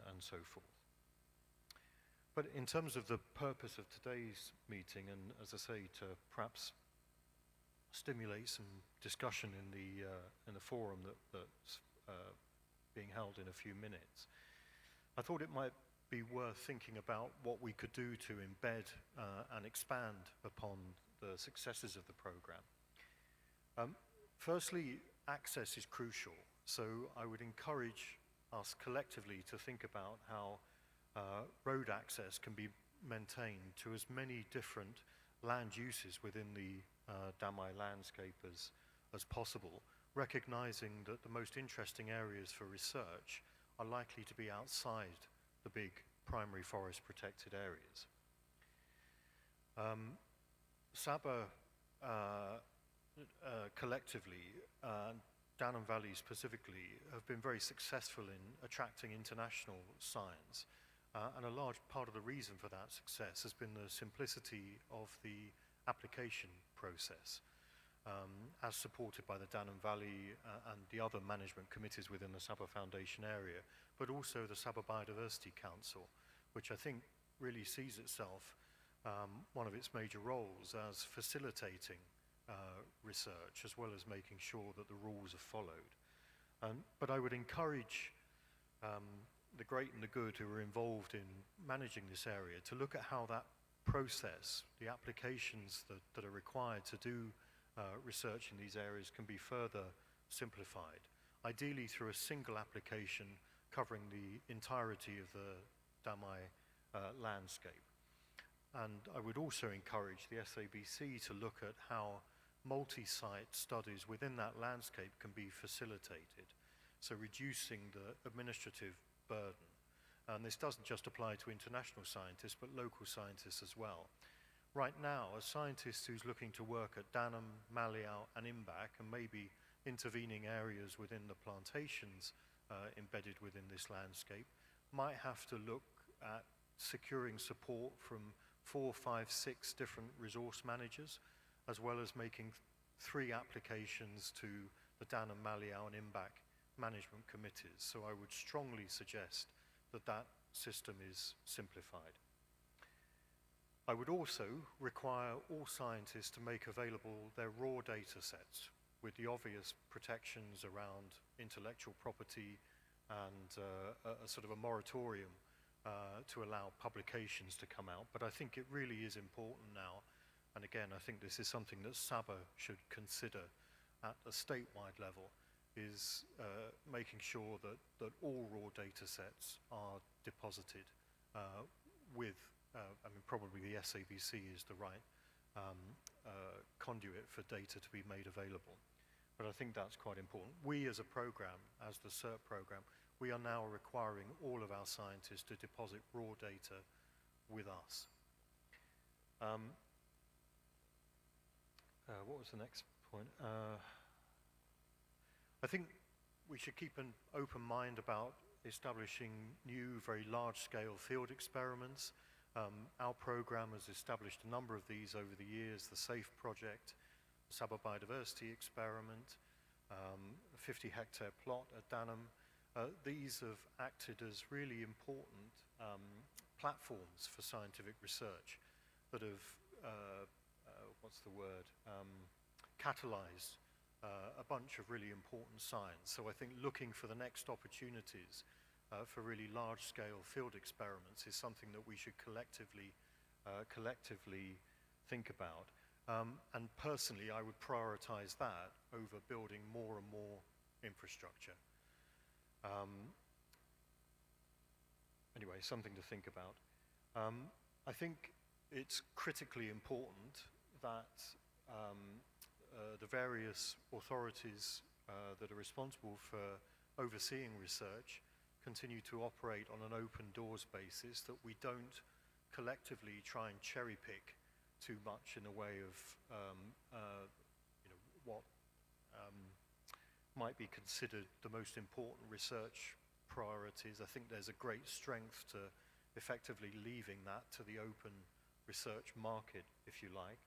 and so forth. But in terms of the purpose of today's meeting, and as I say, to perhaps stimulate some discussion in the forum that's being held in a few minutes, I thought it might be worth thinking about what we could do to embed and expand upon the successes of the program. Firstly, access is crucial, so I would encourage us collectively to think about how road access can be maintained to as many different land uses within the Damai landscape as possible, recognizing that the most interesting areas for research are likely to be outside the big primary forest protected areas. SABAH collectively, Danum Valley specifically, have been very successful in attracting international science. And a large part of the reason for that success has been the simplicity of the application process, as supported by the Damai Valley and the other management committees within the SABAH Foundation area, but also the SABAH Biodiversity Council, which I think really sees itself, one of its major roles as facilitating research, as well as making sure that the rules are followed. But I would encourage the great and the good who are involved in managing this area to look at how that process, the applications that are required to do research in these areas can be further simplified, ideally through a single application covering the entirety of the Damai landscape. And I would also encourage the SABC to look at how multi-site studies within that landscape can be facilitated, so reducing the administrative burden. And this doesn't just apply to international scientists, but local scientists as well. Right now, a scientist who's looking to work at Danam, Maliau, and Imbak, and maybe intervening areas within the plantations embedded within this landscape, might have to look at securing support from 4, 5, 6 different resource managers, as well as making 3 applications to the Danam, Maliau, and Imbak management committees. So I would strongly suggest that that system is simplified. I would also require all scientists to make available their raw data sets with the obvious protections around intellectual property and a sort of a moratorium to allow publications to come out. But I think it really is important now, and again, I think this is something that SABAH should consider at a statewide level, is making sure that all raw data sets are deposited with, I mean, probably the SABC is the right conduit for data to be made available. But I think that's quite important. We as a program, as the CERT program, we are now requiring all of our scientists to deposit raw data with us. What was the next point? I think we should keep an open mind about establishing new, very large-scale field experiments. Our program has established a number of these over the years: the SAFE project, the SABAH Biodiversity Experiment, a 50-hectare plot at Danam. These have acted as really important platforms for scientific research that have, catalyzed a bunch of really important science. So I think looking for the next opportunities for really large-scale field experiments is something that we should collectively think about. And personally, I would prioritize that over building more and more infrastructure. Anyway, something to think about. I think it's critically important that the various authorities that are responsible for overseeing research continue to operate on an open doors basis, that we don't collectively try and cherry pick too much in the way of what might be considered the most important research priorities. I think there's a great strength to effectively leaving that to the open research market, if you like.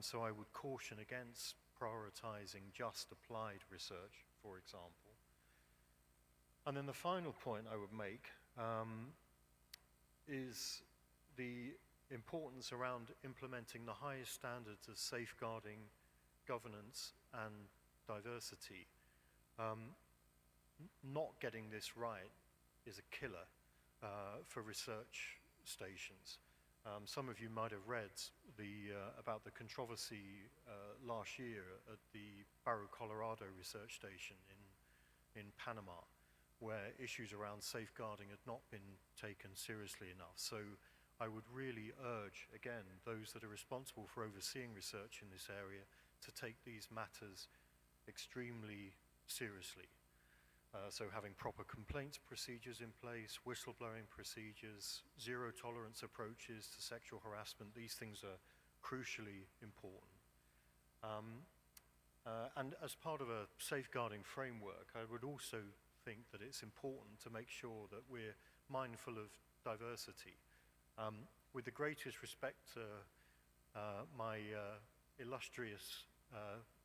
So I would caution against prioritizing just applied research, for example. And then the final point I would make is the importance around implementing the highest standards of safeguarding, governance, and diversity. Not getting this right is a killer for research stations. Some of you might have read about the controversy last year at the Barro Colorado research station in Panama, where issues around safeguarding had not been taken seriously enough. So I would really urge, again, those that are responsible for overseeing research in this area to take these matters extremely seriously. So having proper complaints procedures in place, whistleblowing procedures, zero tolerance approaches to sexual harassment, these things are crucially important. And as part of a safeguarding framework, I would also think that it's important to make sure that we're mindful of diversity. With the greatest respect to my illustrious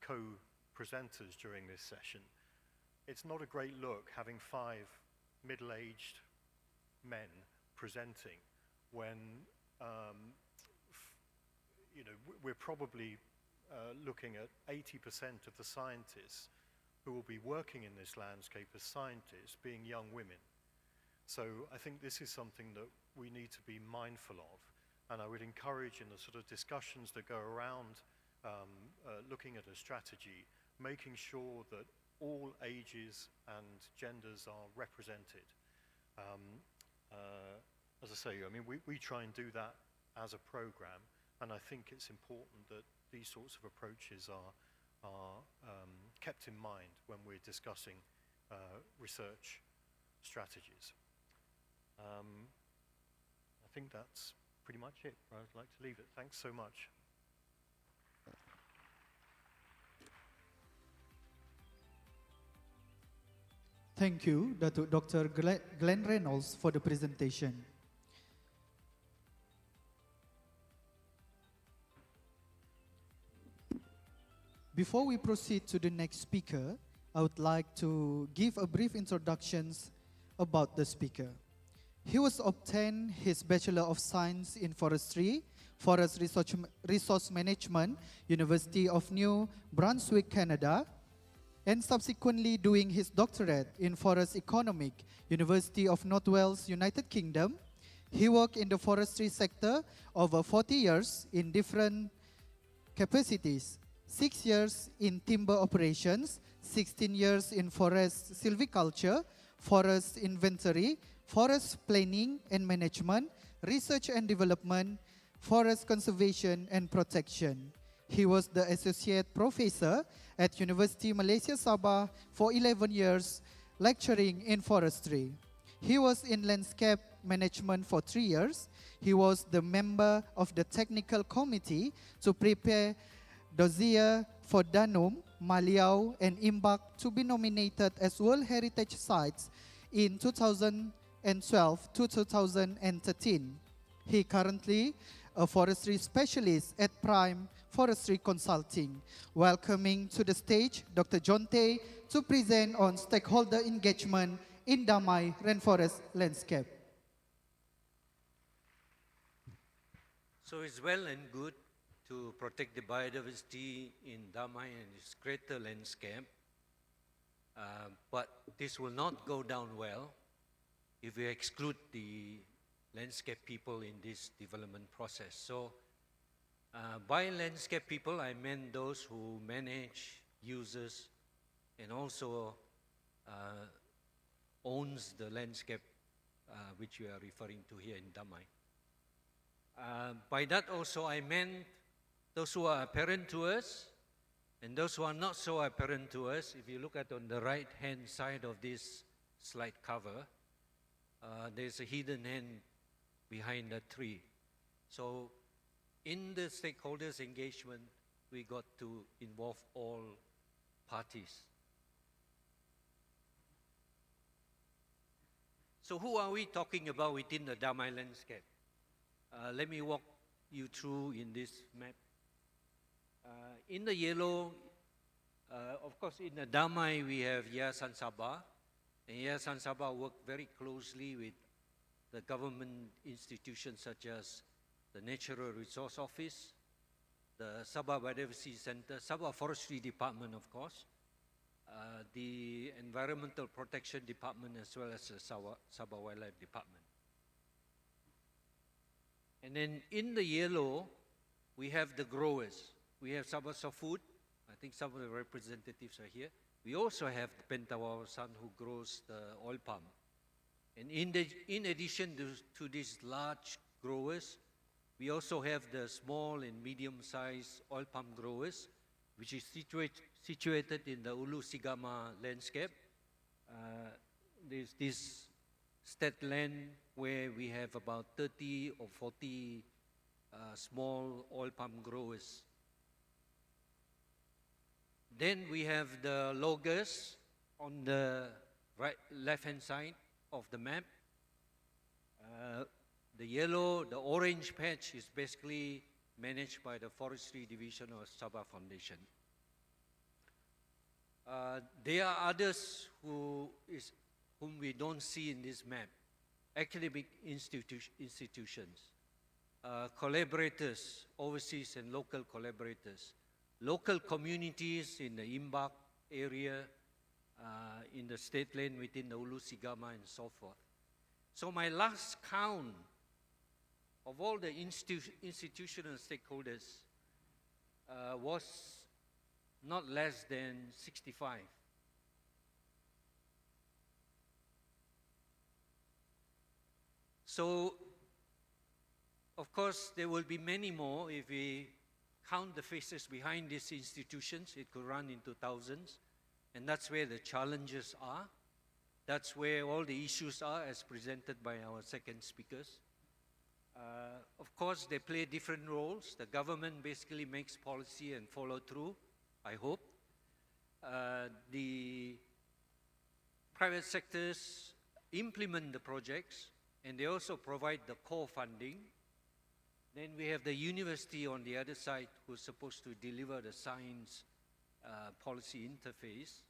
co-presenters during this session. It's not a great look having 5 middle-aged men presenting when we're probably looking at 80% of the scientists who will be working in this landscape as scientists being young women. So I think this is something that we need to be mindful of, and I would encourage in the sort of discussions that go around looking at a strategy, making sure that all ages and genders are represented. As I say, I mean, we try and do that as a program, and I think it's important that these sorts of approaches are kept in mind when we're discussing research strategies. I think that's pretty much it. I'd like to leave it. Thanks so much. Thank you, Dr. Glenn Reynolds, for the presentation. Before we proceed to the next speaker, I would like to give a brief introductions about the speaker. He was obtained his Bachelor of Science in Forestry, Forest Resource Management, University of New Brunswick, Canada, and subsequently doing his doctorate in Forest Economic, University of North Wales, United Kingdom. He worked in the forestry sector over 40 years in different capacities. 6 years in timber operations, 16 years in forest silviculture, forest inventory, forest planning and management, research and development, forest conservation and protection. He was the associate professor at University Malaysia Sabah for 11 years, lecturing in forestry. He was in landscape management for 3 years. He was the member of the technical committee to prepare dossier for Danum, Maliau, and Imbak to be nominated as World Heritage Sites in 2012 to 2013. He currently a forestry specialist at Prime Forestry Consulting. Welcoming to the stage Dr. John Tay to present on stakeholder engagement in Damai Rainforest Landscape. So it's well and good to protect the biodiversity in Damai and its greater landscape, but this will not go down well if we exclude the landscape people in this development process. So by landscape people, I mean those who manage, uses, and also owns the landscape which we are referring to here in Damai. By that also I meant those who are apparent to us and those who are not so apparent to us. If you look at on the right-hand side of this slide cover, there's a hidden hand behind the tree. So in the stakeholders engagement, we got to involve all parties. So who are we talking about within the Damai landscape? Let me walk you through in this map. In the yellow, of course, in the Damai, we have Yayasan SABAH. And Yayasan SABAH work very closely with the government institutions such as the Natural Resource Office, the Sabah Biodiversity Center, Sabah Forestry Department, of course, the Environmental Protection Department, as well as the Sabah Wildlife Department. And then in the yellow, we have the growers. We have Sabah Food. I think some of the representatives are here. We also have the Pentawawasan who grows the oil palm. And in addition to these large growers, we also have the small and medium-sized oil palm growers, which is situated in the Ulu Sigama landscape. There's this state land where we have about 30 or 40 small oil palm growers. Then we have the loggers on the left-hand side of the map. The yellow, the orange patch is basically managed by the Forestry Division of SABAH Foundation. There are others whom we don't see in this map. Academic institutions, collaborators, overseas and local collaborators, local communities in the Imbak area, in the state land within the Ulu Sigama and so forth. So my last count of all the institutional stakeholders was not less than 65. So, of course, there will be many more. If we count the faces behind these institutions, it could run into thousands. And that's where the challenges are. That's where all the issues are, as presented by our second speakers. Of course, they play different roles. The government basically makes policy and follow through, I hope. The private sectors implement the projects, and they also provide the core funding. Then we have the university on the other side, who's supposed to deliver the science policy interface.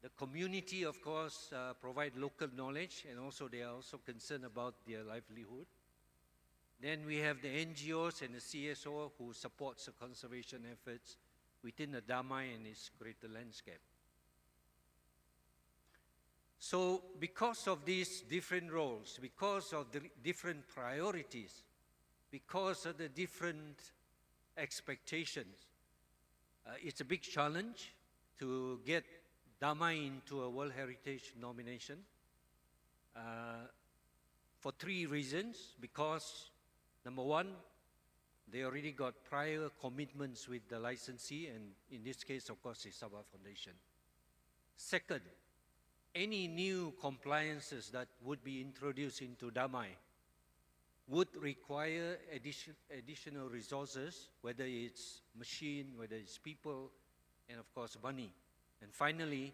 The community, of course, provide local knowledge, and also they are also concerned about their livelihood. Then we have the NGOs and the CSO who supports the conservation efforts within the Damai and its greater landscape. So because of these different roles, because of the different priorities, because of the different expectations, it's a big challenge to get Damai into a World Heritage nomination for 3 reasons. Because, number one, they already got prior commitments with the licensee, and in this case, of course, it's SABAH Foundation. Second, any new compliances that would be introduced into Damai would require additional resources, whether it's machine, whether it's people, and of course money. And finally,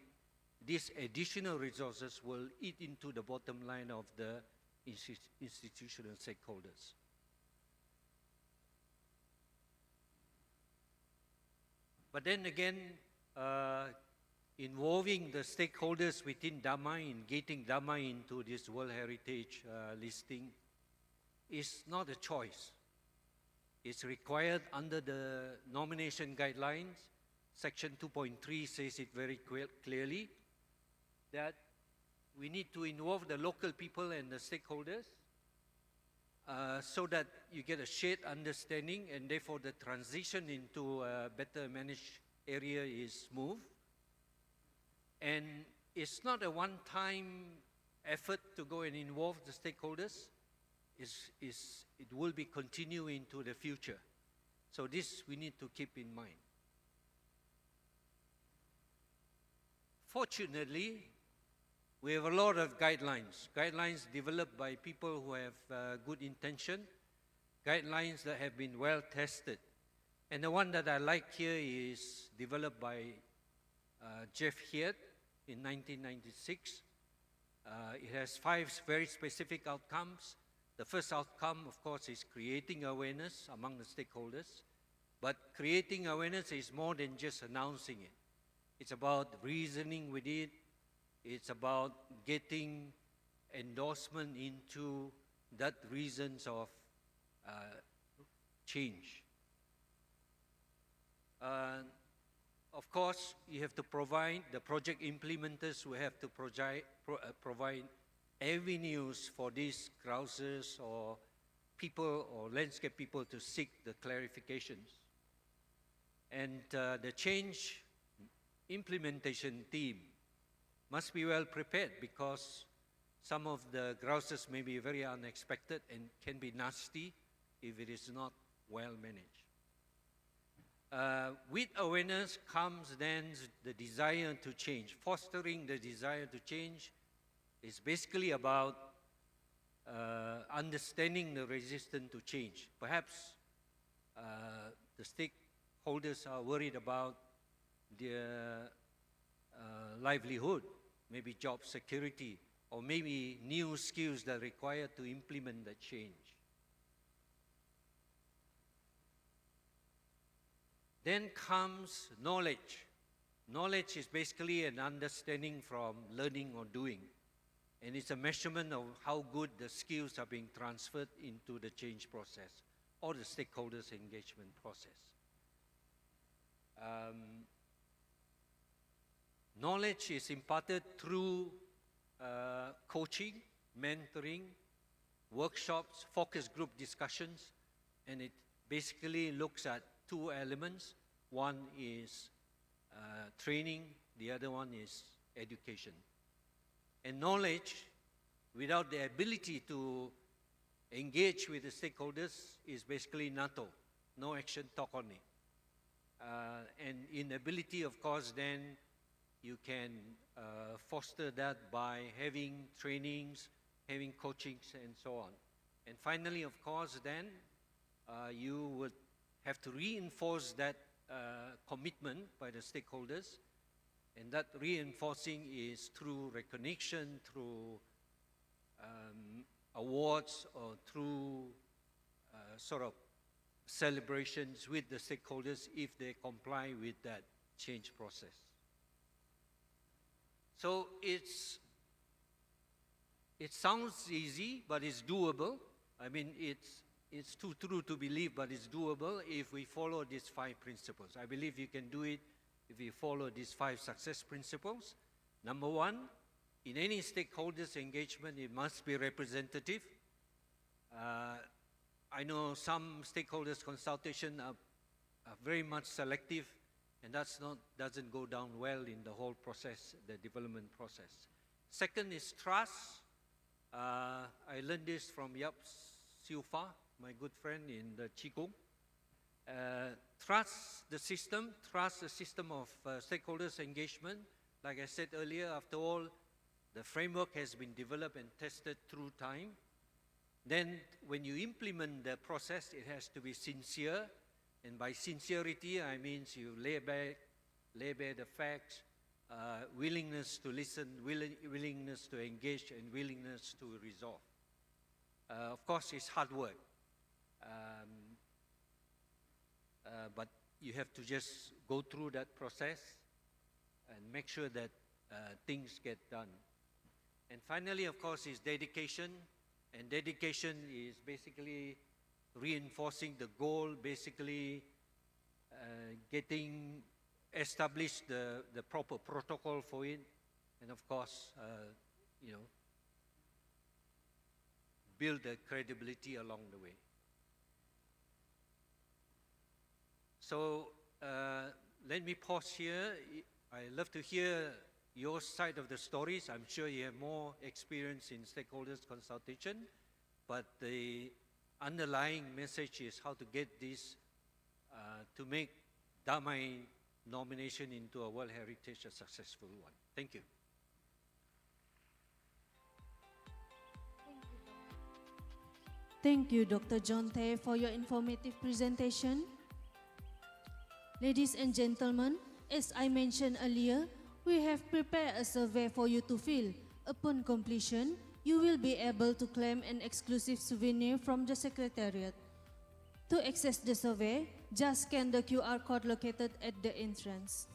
these additional resources will eat into the bottom line of the institutional stakeholders. But then again, involving the stakeholders within Damai and getting Damai into this World Heritage listing is not a choice. It's required under the nomination guidelines. Section 2.3 says it very clearly that we need to involve the local people and the stakeholders so that you get a shared understanding, and therefore the transition into a better managed area is smooth. And it's not a one-time effort to go and involve the stakeholders. It will be continuing into the future. So this we need to keep in mind. Fortunately, we have a lot of guidelines developed by people who have good intention, guidelines that have been well tested. And the one that I like here is developed by Jeff Heard in 1996. It has 5 very specific outcomes. The first outcome, of course, is creating awareness among the stakeholders. But creating awareness is more than just announcing it. It's about reasoning with it. It's about getting endorsement into that reasons of change. Of course, you have to provide, the project implementers who have to provide avenues for these grousers or people or landscape people to seek the clarifications. And the change implementation team must be well prepared, because some of the grousers may be very unexpected and can be nasty if it is not well managed. With awareness comes then the desire to change. Fostering the desire to change is basically about understanding the resistance to change. Perhaps the stakeholders are worried about their livelihood, maybe job security, or maybe new skills that are required to implement that change. Then comes knowledge. Knowledge is basically an understanding from learning or doing. And it's a measurement of how good the skills are being transferred into the change process or the stakeholders engagement process. Knowledge is imparted through coaching, mentoring, workshops, focus group discussions, and it basically looks at two elements. One is training, the other one is education. And knowledge, without the ability to engage with the stakeholders, is basically NATO, no action, talk only. And inability, of course, then you can foster that by having trainings, having coachings, and so on. And finally, of course, then you would have to reinforce that commitment by the stakeholders. And that reinforcing is through recognition, through awards, or through sort of celebrations with the stakeholders if they comply with that change process. So it sounds easy, but it's doable. I mean, it's too true to believe, but it's doable if we follow these 5 principles. I believe you can do it if you follow these 5 success principles. Number 1, in any stakeholders engagement, it must be representative. I know some stakeholders consultation are very much selective, and doesn't go down well in the whole process, the development process. Second is trust. I learned this from Yap Siufa, my good friend in the Qigong. Trust the system of stakeholders engagement. Like I said earlier, after all, the framework has been developed and tested through time. Then when you implement the process, it has to be sincere. And by sincerity, I mean you lay bare the facts, willingness to listen, willingness to engage, and willingness to resolve. Of course, it's hard work. But you have to just go through that process and make sure that things get done. And finally, of course, is dedication. And dedication is basically reinforcing the goal, basically getting established the proper protocol for it, and of course, build the credibility along the way. So let me pause here. I love to hear your side of the stories. I'm sure you have more experience in stakeholders consultation, but the underlying message is how to get this to make Damai nomination into a World Heritage a successful one. Thank you. Thank you, Dr. John Tay, for your informative presentation. Ladies and gentlemen, as I mentioned earlier, we have prepared a survey for you to fill. Upon completion, you will be able to claim an exclusive souvenir from the Secretariat. To access the survey, just scan the QR code located at the entrance.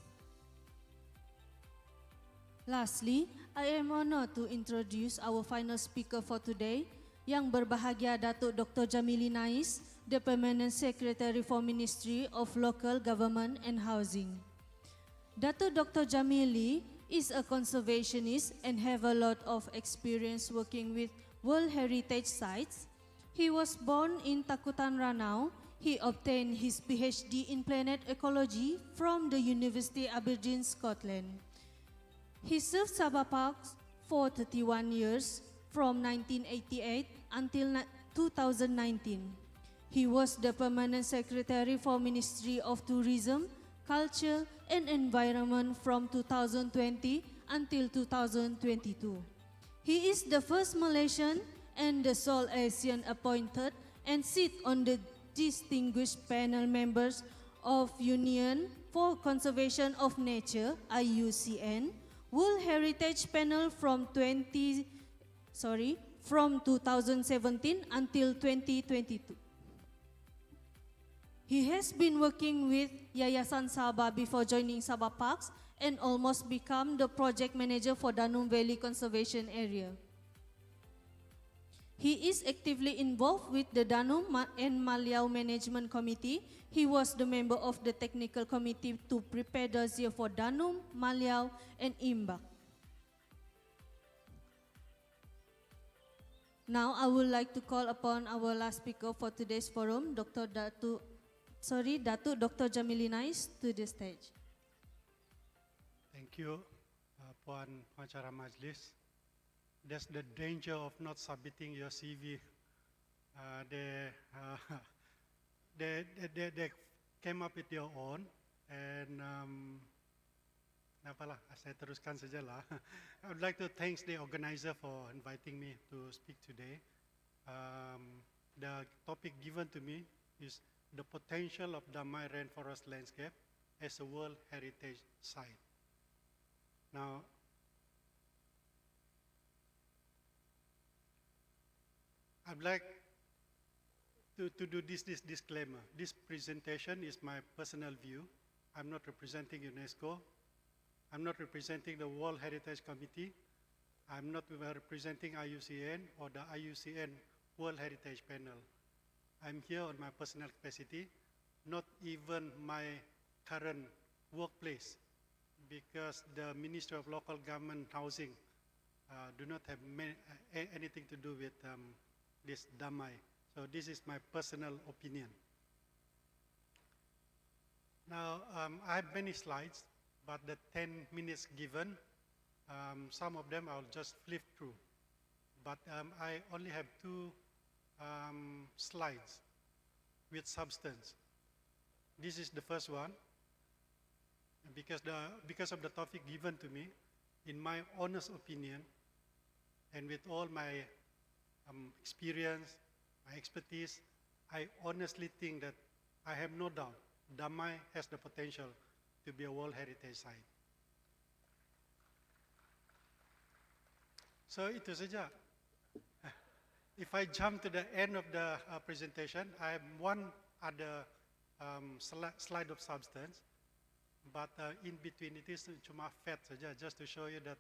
Lastly, I am honored to introduce our final speaker for today, Yang berbahagia Datuk Dr. Jamili Nais, the Permanent Secretary for Ministry of Local Government and Housing. Datuk Dr. Jamili is a conservationist and have a lot of experience working with World Heritage Sites. He was born in Takutan Ranau. He obtained his PhD in Planet Ecology from the University Aberdeen, Scotland. He served Sabah Park for 31 years, from 1988 until 2019. He was the Permanent Secretary for Ministry of Tourism, Culture and Environment from 2020 until 2022. He is the first Malaysian and the sole Asian appointed and sit on the distinguished panel members of Union for Conservation of Nature, IUCN, World Heritage Panel from 2017 until 2022. He has been working with Yayasan SABAH before joining SABAH Parks and almost become the project manager for Danum Valley Conservation Area. He is actively involved with the Danum and Maliau Management Committee. He was the member of the technical committee to prepare dossier for Danum, Maliau, and Imbak. Now I would like to call upon our last speaker for today's forum, Dr. Jamili Nais, to the stage. Thank you, Puan Pengacara Majlis. There's the danger of not submitting your CV. They came up with their own, and apalah, saya teruskan sajalah. I would like to thank the organizer for inviting me to speak today. The topic given to me is the potential of Damai rainforest landscape as a World Heritage Site. Now, I'd like to do this disclaimer. This presentation is my personal view. I'm not representing UNESCO. I'm not representing the World Heritage Committee. I'm not representing IUCN or the IUCN World Heritage Panel. I'm here on my personal capacity, not even my current workplace, because the Ministry of Local Government Housing do not have anything to do with this Damai. So this is my personal opinion. Now, I have many slides, but the 10 minutes given, some of them I'll just flip through. But I only have 2 slides with substance. This is the first one. Because of the topic given to me, in my honest opinion, and with all my experience, my expertise, I honestly think that I have no doubt Damai has the potential to be a World Heritage Site. So itu saja. If I jump to the end of the presentation, I have one other slide of substance, but in between it is cuma fat saja, just to show you that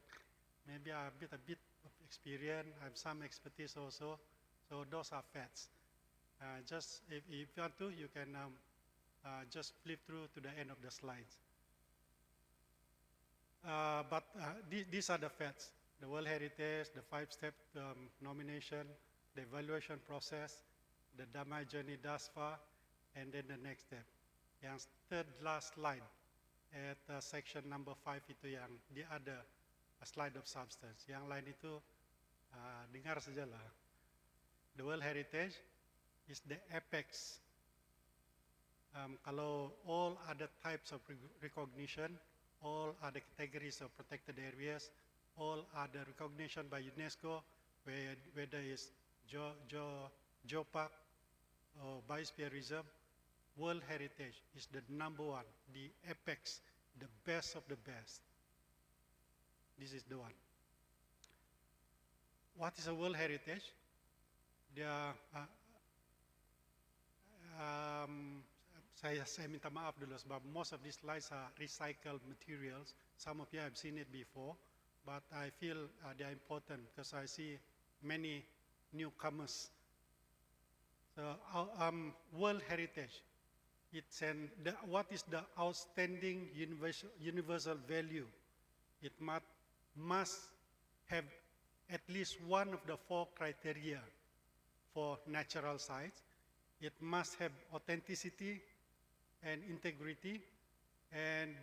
maybe I have a bit of experience, I have some expertise also, so those are facts. Just if you want to, you can just flip through to the end of the slides. But these are the facts: the World Heritage, the 5-step nomination, the evaluation process, the Damai journey thus far, and then the next step. Yang third last slide at section number 5 itu yang the other slide of substance. Yang lain itu dengar sajalah. The World Heritage is the apex. Kalau all other types of recognition, all other categories of protected areas, all other recognition by UNESCO, whether it's geopark or biosphere reserve, World Heritage is the number one, the apex, the best of the best. This is the one. What is a World Heritage? Saya minta maaf dulu sebab most of these slides are recycled materials. Some of you have seen it before, but I feel they are important because I see many newcomers. So, World Heritage, what is the outstanding universal value? It must have at least one of the 4 criteria for natural sites. It must have authenticity and integrity, and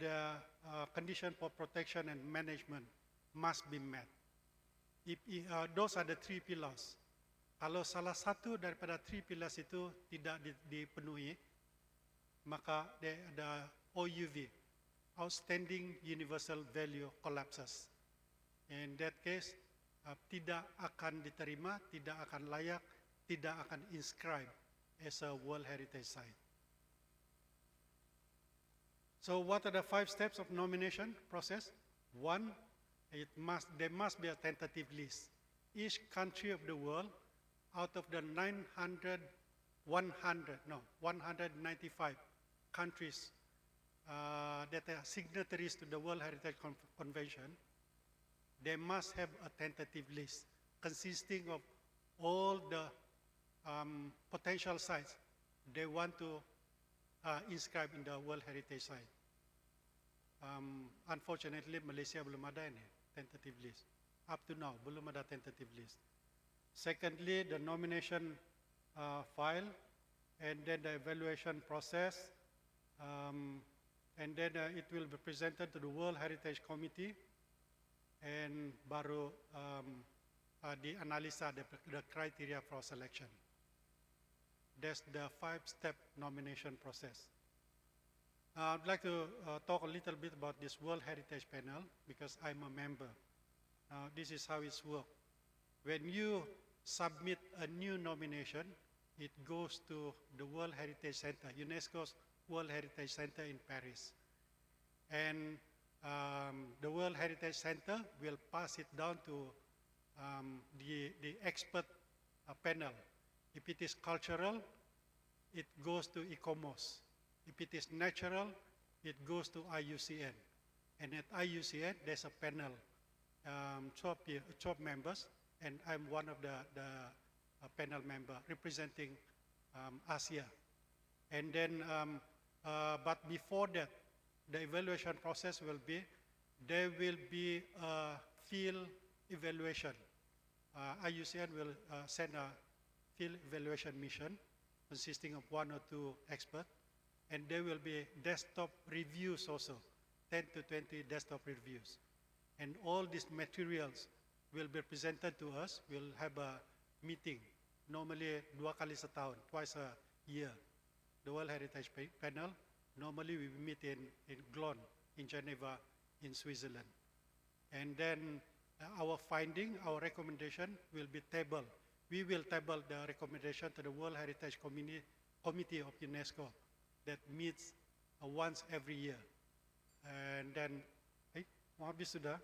condition for protection and management must be met. Those are the 3 pillars. Kalau salah satu daripada 3 pillars itu tidak dipenuhi, maka the OUV, outstanding universal value, collapses. In that case, tidak akan diterima, tidak akan layak, tidak akan inscribe as a World Heritage Site. So what are the 5 steps of nomination process? 1, there must be a tentative list. Each country of the world, out of the 900 195 countries that are signatories to the World Heritage Convention, they must have a tentative list consisting of all the potential sites they want to inscribe in the World Heritage Site. Unfortunately, Malaysia belum ada ini tentative list. Up to now, belum ada tentative list. Secondly, the nomination file, and then the evaluation process, and then it will be presented to the World Heritage Committee, and baru dianalisa the criteria for selection. That's the 5-step nomination process. I'd like to talk a little bit about this World Heritage Panel because I'm a member. This is how it's worked. When you submit a new nomination, it goes to the World Heritage Center, UNESCO's World Heritage Center in Paris. And the World Heritage Center will pass it down to the expert panel. If it is cultural, it goes to ICOMOS. If it is natural, it goes to IUCN. And at IUCN, there's a panel, 12 members, and I'm one of the panel member representing Asia. And then, but before that, the evaluation process will be, there will be a field evaluation. IUCN will send a field evaluation mission consisting of 1 or 2 experts, and there will be desktop reviews also, 10 to 20 desktop reviews. And all these materials will be presented to us. We'll have a meeting, normally 2 kali setahun, twice a year. The World Heritage Panel, normally we meet in Glon, in Geneva, in Switzerland. And then our finding, our recommendation will be tabled. We will table the recommendation to the World Heritage Committee of UNESCO that meets once every year. And then, mau habis sudah?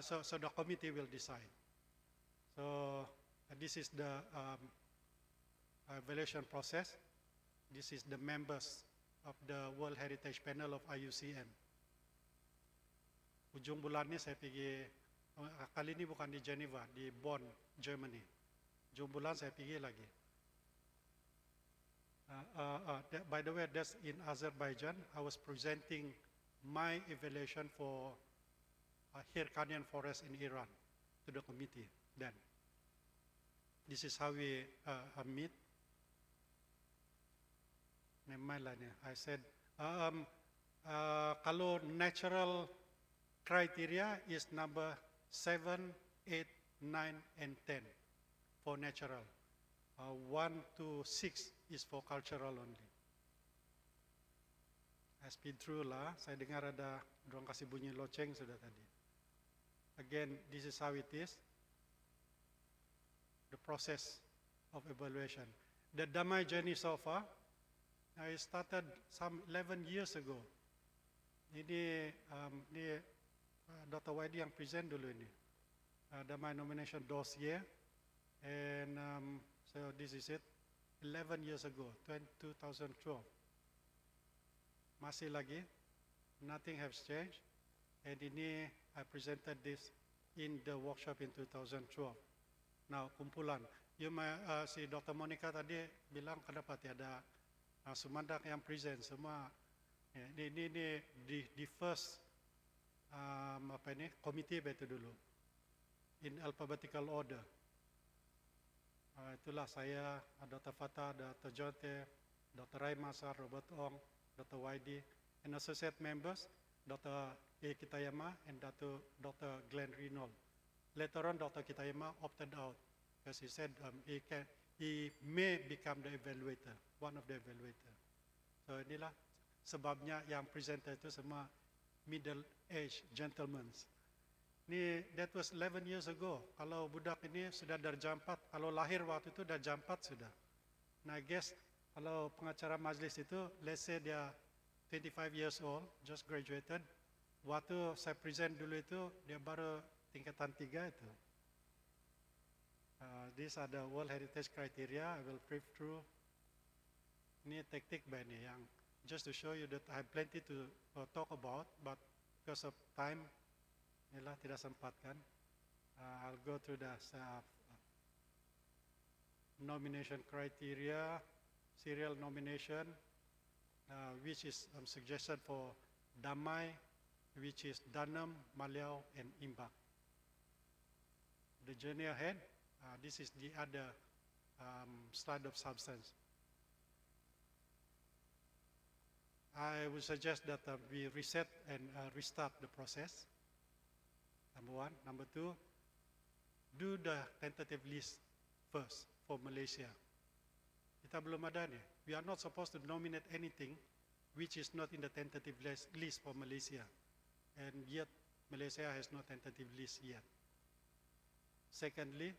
So the committee will decide. So this is the evaluation process. This is the members of the World Heritage Panel of IUCN. Ujung bulan ini saya pergi, kali ini bukan di Geneva, di Bonn, Germany. Ujung bulan saya pergi lagi. By the way, that's in Azerbaijan. I was presenting my evaluation for Hirkanian forest in Iran to the committee then. This is how we meet. I said, kalau natural criteria is number 7, 8, 9, and 10 for natural. 1 to 6 is for cultural only. I speed through lah. Saya dengar ada dorang kasih bunyi loceng sudah tadi. Again, this is how it is. The process of evaluation. The Damai journey so far, I started some 11 years ago. Ini Dr. Waidi yang present dulu ini. Damai nomination dossier. And so this is it. 11 years ago, 2012. Masih lagi, nothing has changed. And ini, I presented this in the workshop in 2012. Now, kumpulan. Si Dr. Monica tadi bilang kenapa tiada Sumandak yang present semua. Ini di first committee betul dulu. In alphabetical order. Itulah saya, Dr. Fatah, Dr. Jonte, Dr. Rai Masar, Robert Ong, Dr. Waidi, and associate members, Dr. A. Kitayama and Dr. Glenn Reynolds. Later on, Dr. Kitayama opted out because he said he may become the evaluator, one of the evaluator. So inilah sebabnya yang presenter itu semua middle-aged gentlemen. That was 11 years ago. Kalau budak ini sudah darjah 4, kalau lahir waktu itu darjah 4 sudah. Nah, I guess kalau pengacara majlis itu, let's say dia 25 years old, just graduated. Waktu saya present dulu itu, dia baru tingkatan 3 itu. These are the World Heritage criteria. I will brief through. Ini teknik bani yang just to show you that I have plenty to talk about, but because of time, inilah tidak sempat kan. I'll go through the nomination criteria, serial nomination, which is suggested for Damai, which is Danam, Maliau, and Imbak. The journey ahead, this is the other slide of substance. I would suggest that we reset and restart the process, number one. Number two, do the tentative list first for Malaysia. Kita belum ada nih. We are not supposed to nominate anything which is not in the tentative list for Malaysia. And yet, Malaysia has no tentative list yet. Secondly,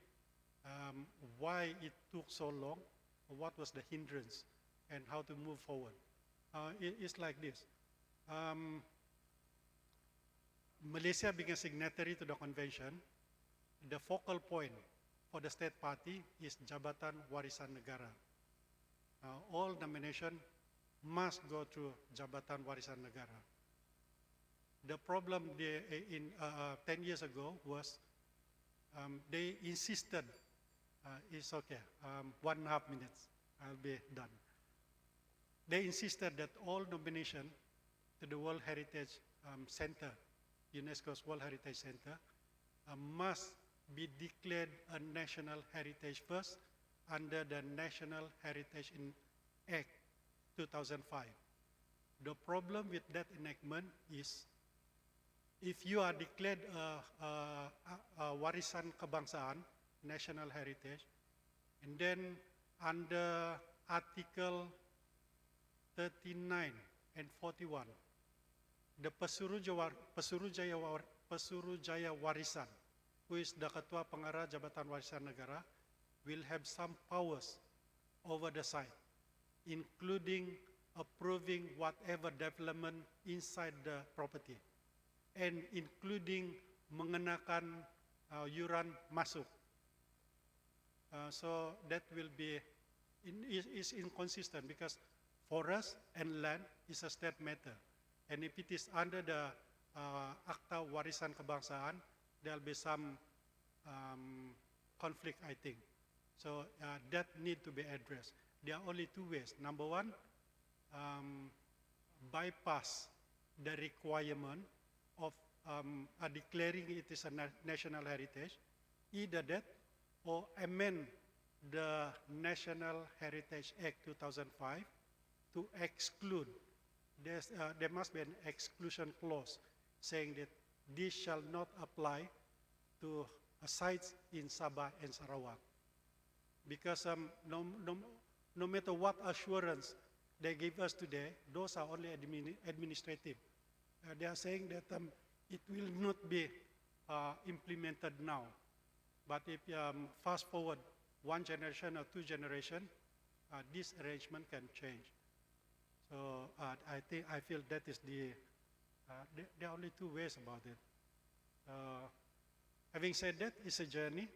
why it took so long, what was the hindrance, and how to move forward. It's like this. Malaysia being a signatory to the convention, the focal point for the state party is Jabatan Warisan Negara. All nomination must go through Jabatan Warisan Negara. The problem 10 years ago was they insisted, it's okay, 1.5 minutes, I'll be done. They insisted that all nomination to the World Heritage Center, UNESCO's World Heritage Center, must be declared a national heritage first under the National Heritage Act 2005. The problem with that enactment is if you are declared a warisan kebangsaan, national heritage, and then under Article 39 and 41, the Pesuruhjaya Warisan, who is the Ketua Pengarah Jabatan Warisan Negara, will have some powers over the site, including approving whatever development inside the property, and including mengenakan yuran masuk. So that will be, is inconsistent because forest and land is a state matter. And if it is under the Akta Warisan Kebangsaan, there will be some conflict, I think. So that need to be addressed. There are only two ways. Number one, bypass the requirement of declaring it is a national heritage. Either that or amend the National Heritage Act 2005 to exclude. There must be an exclusion clause saying that this shall not apply to sites in Sabah and Sarawak. Because no matter what assurance they give us today, those are only administrative. They are saying that it will not be implemented now. But if fast forward 1 generation or 2 generations, this arrangement can change. So I feel that is there are only 2 ways about it. Having said that, it's a journey.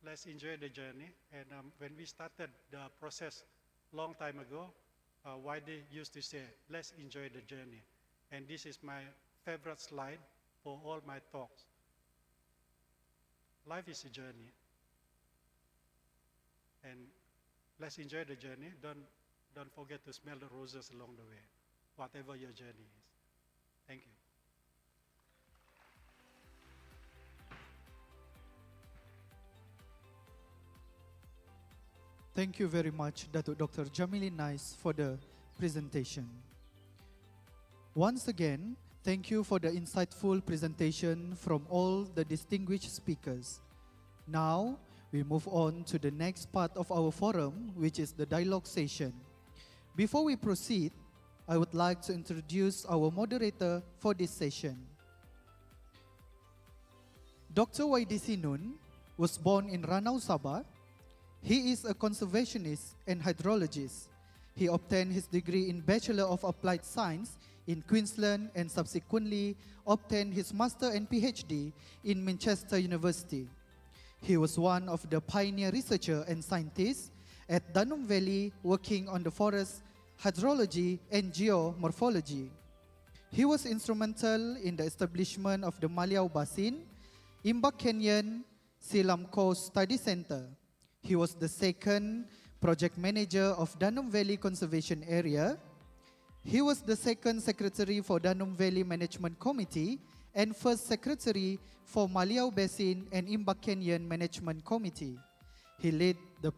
Let's enjoy the journey. And when we started the process long time ago, Wadi used to say, let's enjoy the journey. And this is my favorite slide for all my talks. Life is a journey. And let's enjoy the journey. Don't forget to smell the roses along the way, whatever your journey is. Thank you. Thank you very much, Datuk Dr. Jamili Nice, for the presentation. Once again, thank you for the insightful presentation from all the distinguished speakers. Now, we move on to the next part of our forum, which is the dialogue session. Before we proceed, I would like to introduce our moderator for this session. Dr. YDC Nun was born in Ranau, Sabah. He is a conservationist and hydrologist. He obtained his degree in Bachelor of Applied Science in Queensland and subsequently obtained his Master and PhD in Manchester University. He was one of the pioneer researchers and scientists at Danum Valley working on the forest hydrology and geomorphology. He was instrumental in the establishment of the Maliau Basin, Imbak Canyon, Silam Coast Study Center. He was the second project manager of Danum Valley Conservation Area. He was the second secretary for Danum Valley Management Committee and first secretary for Maliau Basin and Imbak Canyon Management Committee. He led the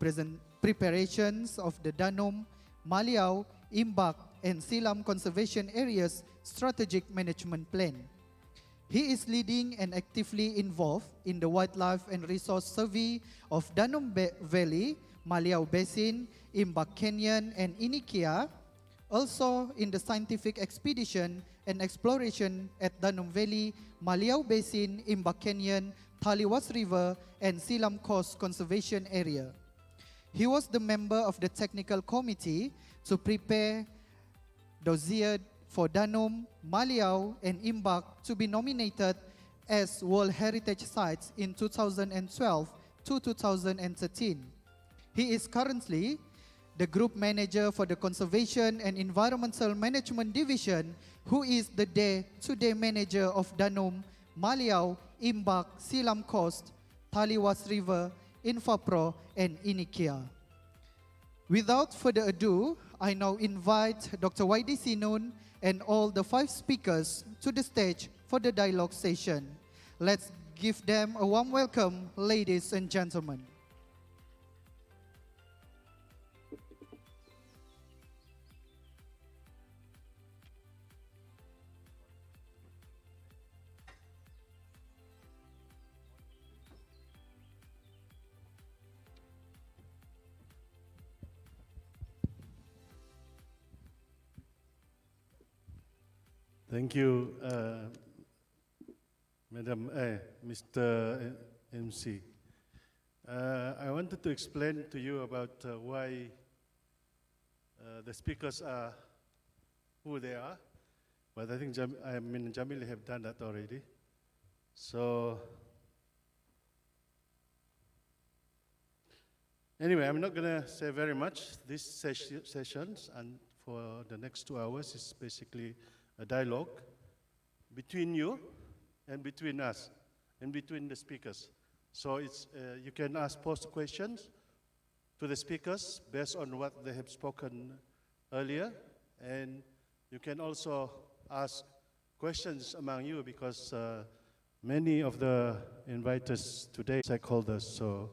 preparations of the Danum, Maliau, Imbak, and Silam Conservation Areas Strategic Management Plan. He is leading and actively involved in the Wildlife and Resource Survey of Danum Valley, Maliau Basin, Imbak Canyon, and Inikia, also in the scientific expedition and exploration at Danum Valley, Maliau Basin, Imbak Canyon, Taliwas River, and Silam Coast Conservation Area. He was the member of the technical committee to prepare dossier for Danum, Maliau, and Imbak to be nominated as World Heritage Sites in 2012 to 2013. He is currently the Group Manager for the Conservation and Environmental Management Division, who is the day-to-day manager of Danum, Maliau, Imbak, Silam Coast, Taliwas River, Infapro, and Inikia. Without further ado, I now invite Dr. Waidi Sinun and all the 5 speakers to the stage for the dialogue session. Let's give them a warm welcome, ladies and gentlemen. Thank you, Mr. MC. I wanted to explain to you about why the speakers are who they are, but I think Jamil have done that already. So, anyway, I'm not going to say very much. These sessions and for the next 2 hours is basically a dialogue between you and between us and between the speakers. So it's, you can pose questions to the speakers based on what they have spoken earlier, and you can also ask questions among you because many of the inviters today are stakeholders. So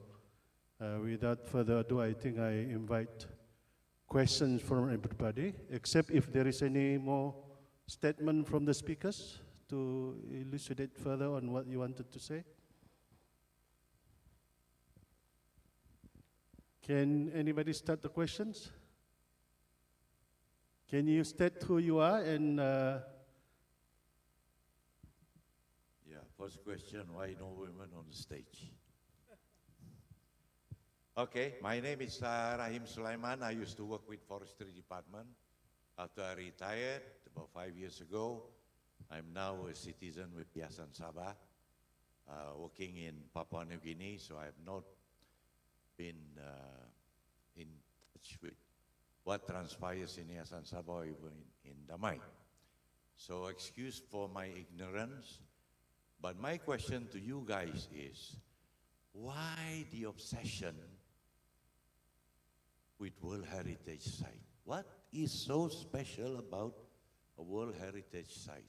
without further ado, I think I invite questions from everybody, except if there is any more statement from the speakers to elucidate further on what you wanted to say. Can anybody start the questions? Can you state who you are and Yeah, first question, why no women on the stage? Okay, my name is Rahim Sulaiman. I used to work with Forestry Department. After I retired about 5 years ago, I'm now a citizen with Yayasan SABAH, working in Papua New Guinea, so I have not been in touch with what transpires in Yayasan SABAH or even in Damai. So excuse for my ignorance, but my question to you guys is, why the obsession with World Heritage Site? What is so special about a World Heritage Site?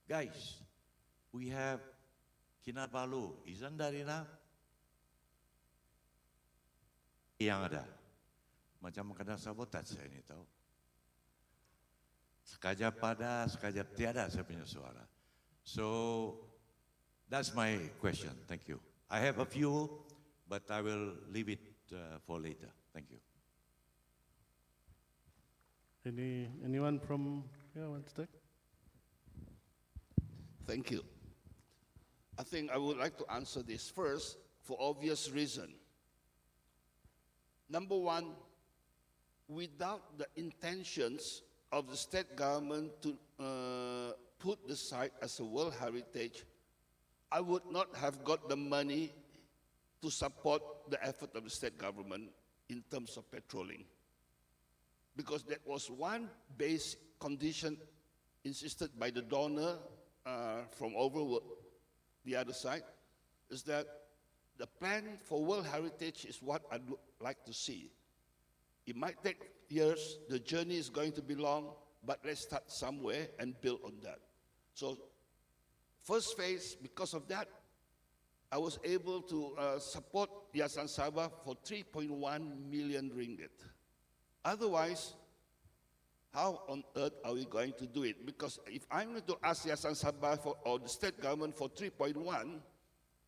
Guys, we have KINABALU. Isn't that enough? Yang ada. Macam kena sabotaj saya ini tahu. Sekajap pada, sekajap tiada saya punya suara. So, that's my question. Thank you. I have a few, but I will leave it for later. Thank you. Anyone from here want to take? Thank you. I think I would like to answer this first for obvious reason. Number one, without the intentions of the state government to put the site as a World Heritage, I would not have got the money to support the effort of the state government in terms of patrolling. Because that was one base condition insisted by the donor from over the other side, is that the plan for World Heritage is what I'd like to see. It might take years, the journey is going to be long, but let's start somewhere and build on that. So first phase, because of that, I was able to support Yayasan Sabah for 3.1 million ringgit. Otherwise, how on earth are we going to do it? Because if I'm going to ask Yayasan Sabah or the state government for 3.1,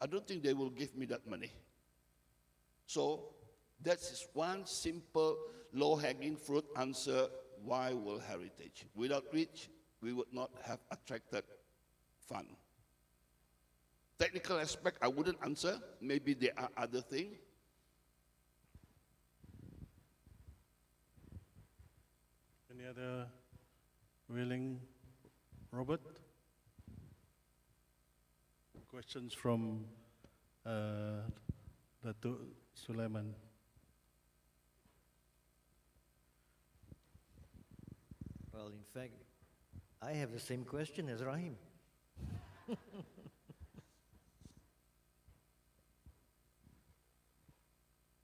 I don't think they will give me that money. So that's one simple, low-hanging fruit answer why World Heritage, without which we would not have attracted fund. Technical aspect, I wouldn't answer. Maybe there are other things. Any other willing? Robert? Questions from Datuk Sulaiman. Well, in fact, I have the same question as Rahim.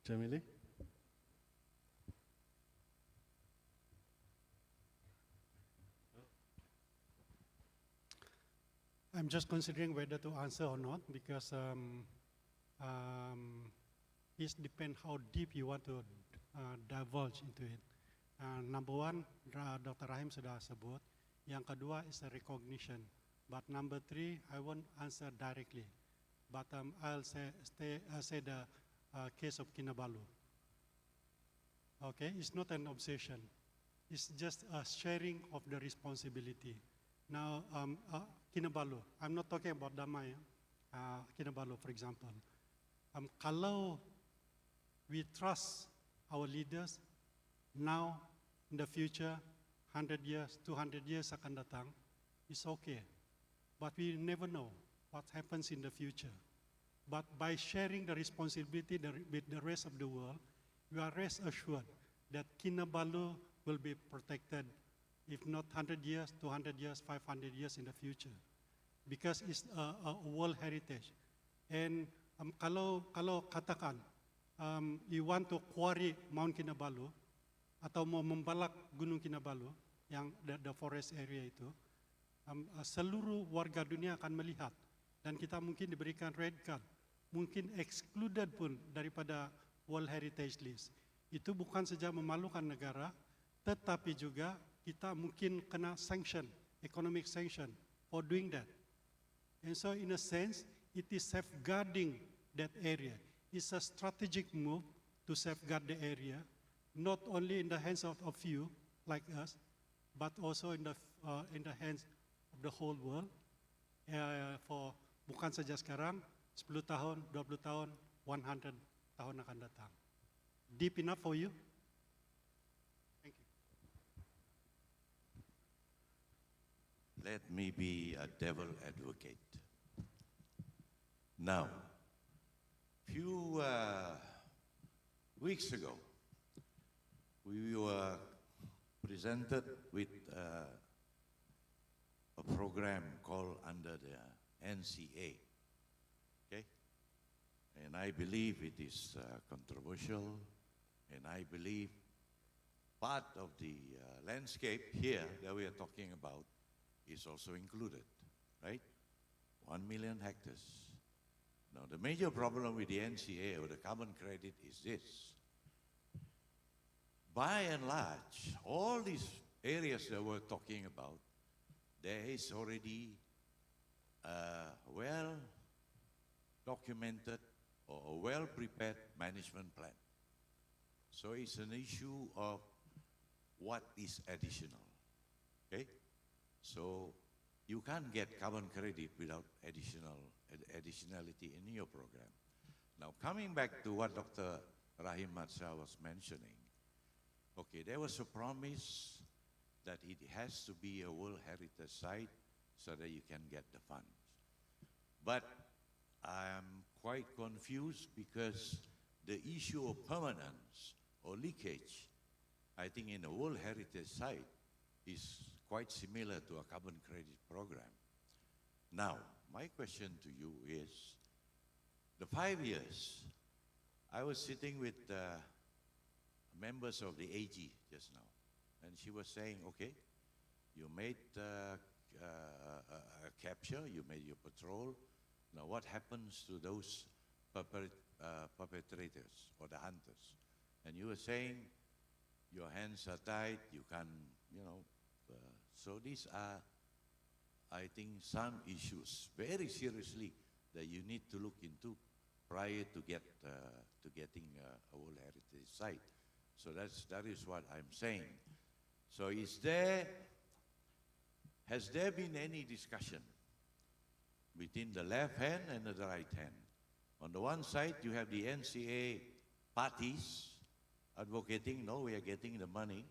Jamili? I'm just considering whether to answer or not because it depends how deep you want to divulge into it. Number one, Dr. Rahim sudah sebut. Yang kedua is a recognition. But number three, I won't answer directly. But I'll say the case of KINABALU. Okay, it's not an obsession. It's just a sharing of the responsibility. Now, KINABALU, I'm not talking about Damai, KINABALU, for example. Kalau we trust our leaders, now, in the future, 100 years, 200 years akan datang, it's okay. But we never know what happens in the future. But by sharing the responsibility with the rest of the world, you are rest assured that KINABALU will be protected, if not 100 years, 200 years, 500 years in the future. Because it's a world heritage. And kalau katakan, you want to quarry Mount KINABALU, atau mau membalak Gunung KINABALU, yang the forest area itu, seluruh warga dunia akan melihat. Dan kita mungkin diberikan red card, mungkin excluded pun daripada World Heritage List. Itu bukan saja memalukan negara, tetapi juga kita mungkin kena sanction, economic sanction for doing that. And so in a sense, it is safeguarding that area. It's a strategic move to safeguard the area, not only in the hands of few like us, but also in the hands of the whole world. For bukan saja sekarang, 10 tahun, 20 tahun, 100 tahun akan datang. Deep enough for you? Thank you. Let me be a devil advocate. Now, few weeks ago, we were presented with a program called under the NCA, okay? And I believe it is controversial, and I believe part of the landscape here that we are talking about is also included, right? 1 million hectares. Now, the major problem with the NCA or the carbon credit is this. By and large, all these areas that we're talking about, there is already a well-documented or a well-prepared management plan. So it's an issue of what is additional, okay? So you can't get carbon credit without additionality in your program. Now, coming back to what Dr. Rahim Matsah was mentioning, okay, there was a promise that it has to be a World Heritage Site so that you can get the funds. But I'm quite confused because the issue of permanence or leakage, I think in a World Heritage Site, is quite similar to a carbon credit program. Now, my question to you is, the 5 years, I was sitting with members of the AG just now, and she was saying, okay, you made a capture, you made your patrol. Now what happens to those perpetrators or the hunters? And you were saying your hands are tied, you can, so these are, I think, some issues very seriously that you need to look into prior to getting a World Heritage Site. So that is what I'm saying. So has there been any discussion between the left hand and the right hand? On the one side, you have the NCA parties advocating, no, we are getting the money,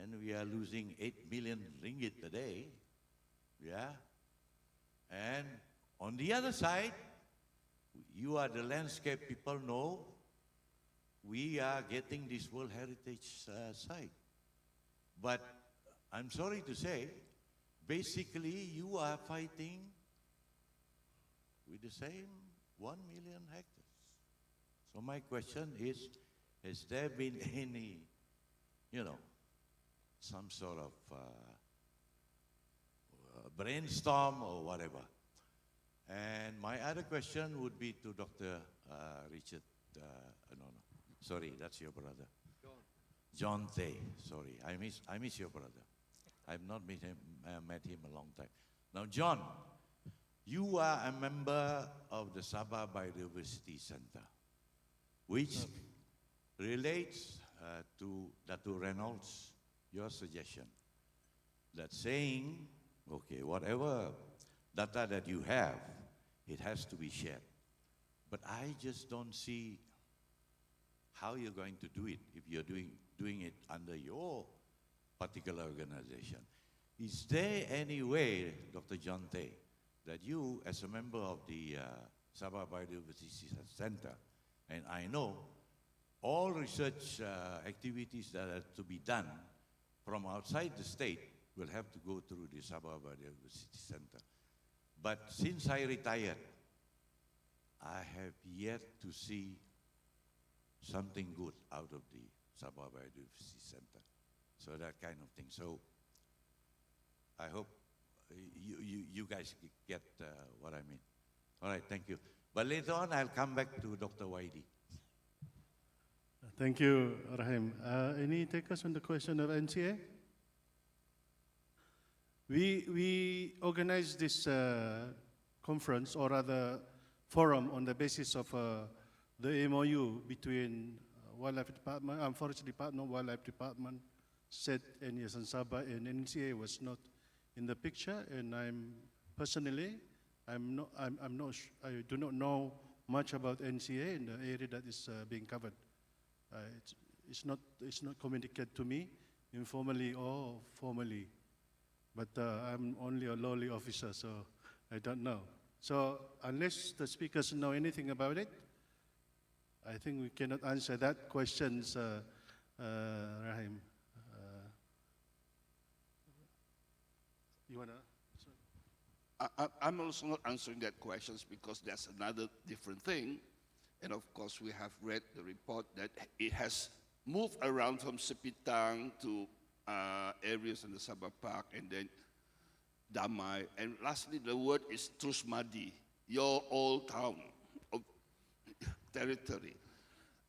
and we are losing 8 billion ringgit a day, yeah? And on the other side, you are the landscape people know, we are getting this World Heritage Site. But I'm sorry to say, basically you are fighting with the same 1 million hectares. So my question is, has there been any, some sort of brainstorm or whatever? And my other question would be to Dr. Richard, sorry, that's your brother. John Tay, sorry, I miss your brother. I've not met him a long time. Now, John, you are a member of the SABAH Biodiversity Center, which relates to Datu Reynolds, your suggestion, that saying, okay, whatever data that you have, it has to be shared. But I just don't see how you're going to do it if you're doing it under your particular organization. Is there any way, Dr. John Tay, that you, as a member of the SABAH Biodiversity Center, and I know all research activities that are to be done from outside the state will have to go through the SABAH Biodiversity Center. But since I retired, I have yet to see something good out of the SABAH Biodiversity Center. So that kind of thing. So I hope you guys get what I mean. All right, thank you. But later on, I'll come back to Dr. Waidi. Thank you, Rahim. Any takers on the question of NCA? We organized this conference, or rather forum, on the basis of the MOU between Wildlife Department, Forest Department, Wildlife Department, SET, NES and SABAH, and NCA was not in the picture. And I'm personally, I do not know much about NCA in the area that is being covered. It's not communicated to me informally or formally. But I'm only a lowly officer, so I don't know. So unless the speakers know anything about it, I think we cannot answer that question, Rahim. You wanna? I'm also not answering that question because that's another different thing. And of course, we have read the report that it has moved around from Sepitang to areas in the Sabah Park, and then Damai. And lastly, the word is Trusmadi, your old town of territory.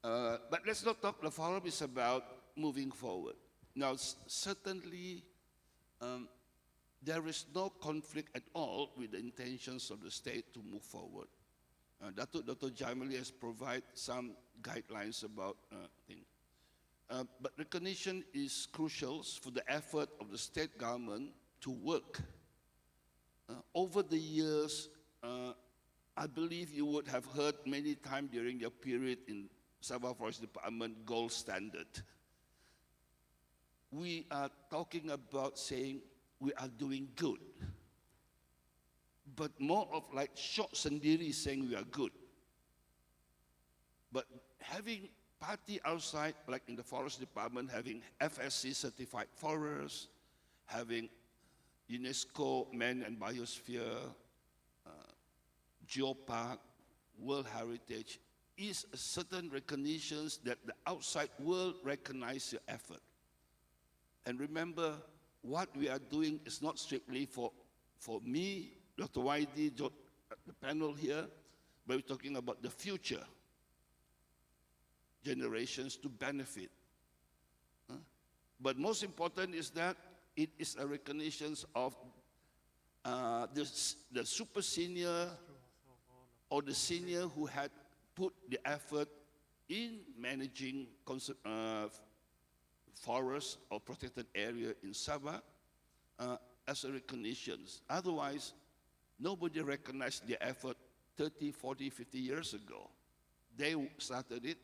But let's not talk, the forum is about moving forward. Now, certainly, there is no conflict at all with the intentions of the state to move forward. Dr. Jamali has provided some guidelines about things. But recognition is crucial for the effort of the state government to work. Over the years, I believe you would have heard many times during your period in Sabah Forest Department gold standard. We are talking about saying we are doing good, but more of like short sendiri saying we are good. But having party outside, like in the forest department, having FSC certified forests, having UNESCO Man and Biosphere, Geopark, World Heritage, is a certain recognitions that the outside world recognize your effort. And remember, what we are doing is not strictly for me, Dr. Waidi, the panel here, but we're talking about the future generations to benefit. But most important is that it is a recognition of the super senior or the senior who had put the effort in managing forests or protected area in Sabah as a recognition. Otherwise, nobody recognized the effort 30, 40, 50 years ago. They started it,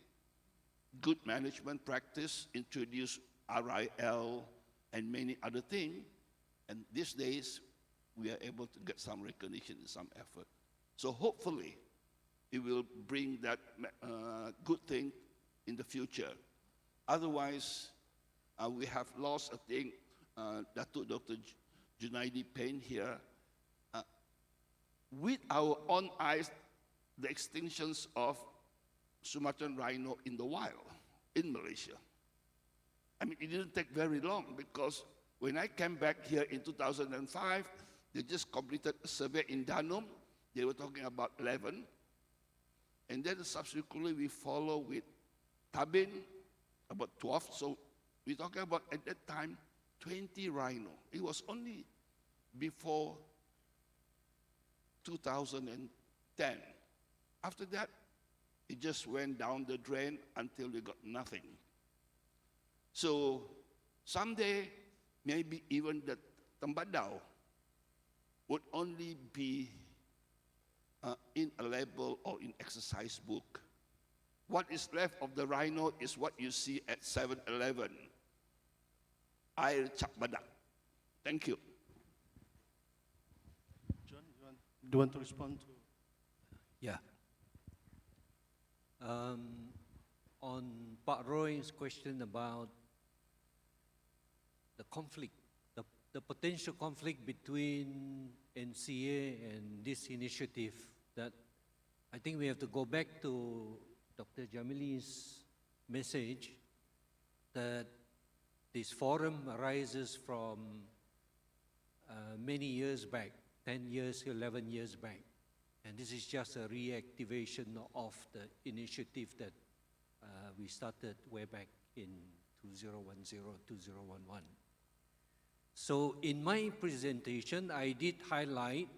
good management practice, introduced RIL and many other things, and these days we are able to get some recognition and some effort. So hopefully it will bring that good thing in the future. Otherwise, we have lost, I think, Dr. Junaidi Payne here, with our own eyes, the extinctions of Sumatran rhino in the wild in Malaysia. I mean, it didn't take very long because when I came back here in 2005, they just completed a survey in Danum. They were talking about 11. And then subsequently we follow with Tabin, about 12. So we're talking about, at that time, 20 rhino. It was only before 2010. After that, it just went down the drain until we got nothing. So someday, maybe even the Tambadao would only be in a label or in exercise book. What is left of the rhino is what you see at 7-Eleven. Air Cap Badak. Thank you. John, do you want to respond to? Yeah. On Pak Roy's question about the conflict, the potential conflict between NCA and this initiative, that I think we have to go back to Dr. Jamili's message that this forum arises from many years back, 10 years, 11 years back. And this is just a reactivation of the initiative that we started way back in 2010, 2011. So in my presentation, I did highlight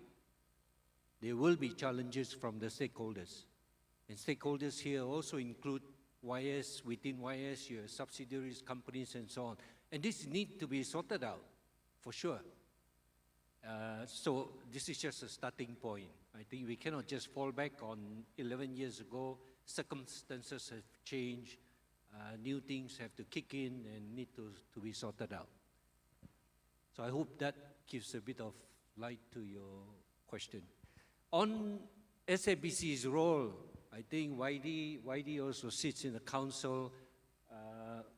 there will be challenges from the stakeholders. And stakeholders here also include YS, within YS, your subsidiaries, companies, and so on. And this needs to be sorted out, for sure. So this is just a starting point. I think we cannot just fall back on 11 years ago. Circumstances have changed. New things have to kick in and need to be sorted out. So I hope that gives a bit of light to your question. On SABC's role, I think Waidi also sits in the council.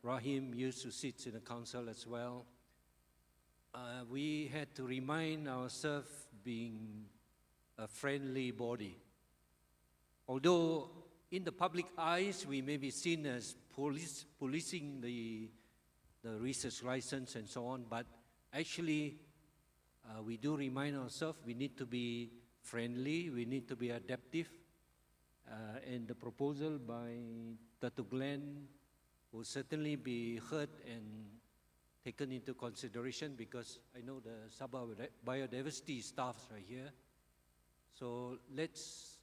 Rahim used to sit in the council as well. We had to remind ourselves being a friendly body. Although in the public eyes, we may be seen as policing the research license and so on, but actually, we do remind ourselves we need to be friendly, we need to be adaptive, and the proposal by Dr. Glenn will certainly be heard and taken into consideration because I know the SABAH biodiversity staffs are here. So let's,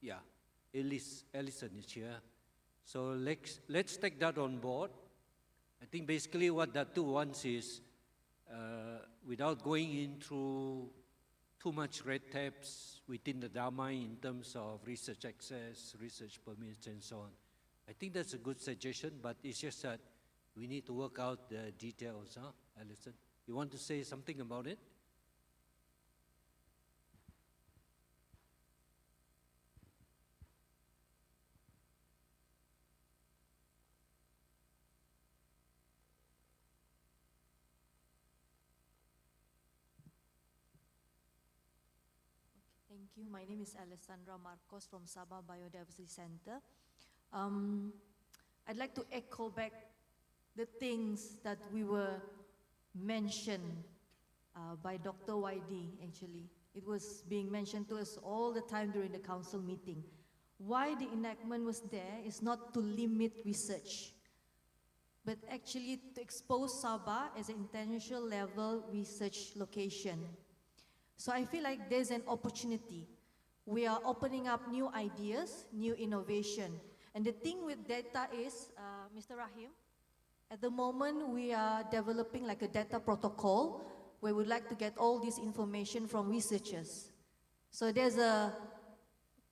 yeah, Ellison is here. So let's take that on board. I think basically what Datu wants is, without going into too much red tapes within the Damai in terms of research access, research permits, and so on. I think that's a good suggestion, but it's just that we need to work out the details, huh, Alison? You want to say something about it? Thank you. My name is Alessandra Marcos from SABAH Biodiversity Center. I'd like to echo back the things that we were mentioned by Dr. YD, actually. It was being mentioned to us all the time during the council meeting. Why the enactment was there is not to limit research, but actually to expose SABAH as an international level research location. So I feel like there's an opportunity. We are opening up new ideas, new innovation. And the thing with data is, Mr. Rahim, at the moment we are developing like a data protocol where we'd like to get all this information from researchers. So there's a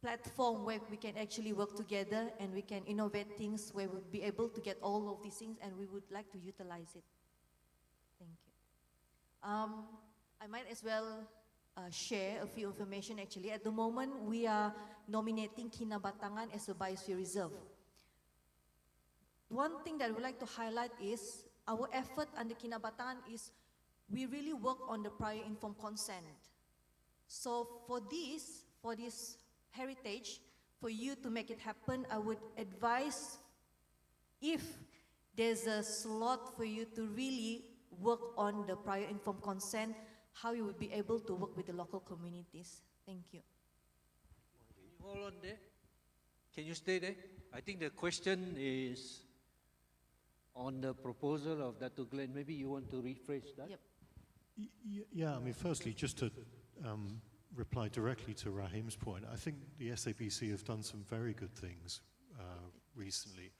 platform where we can actually work together and we can innovate things where we'll be able to get all of these things and we would like to utilize it. Thank you. I might as well share a few information actually. At the moment, we are nominating Kinabatangan as a biosphere reserve. One thing that I would like to highlight is our effort under Kinabatangan is we really work on the prior informed consent. So for this heritage, for you to make it happen, I would advise if there's a slot for you to really work on the prior informed consent, how you would be able to work with the local communities. Thank you. Can you hold on there? Can you stay there? I think the question is on the proposal of Dr. Glenn. Maybe you want to rephrase that? Yep. Yeah, I mean, firstly, just to reply directly to Rahim's point, I think the SABC have done some very good things recently.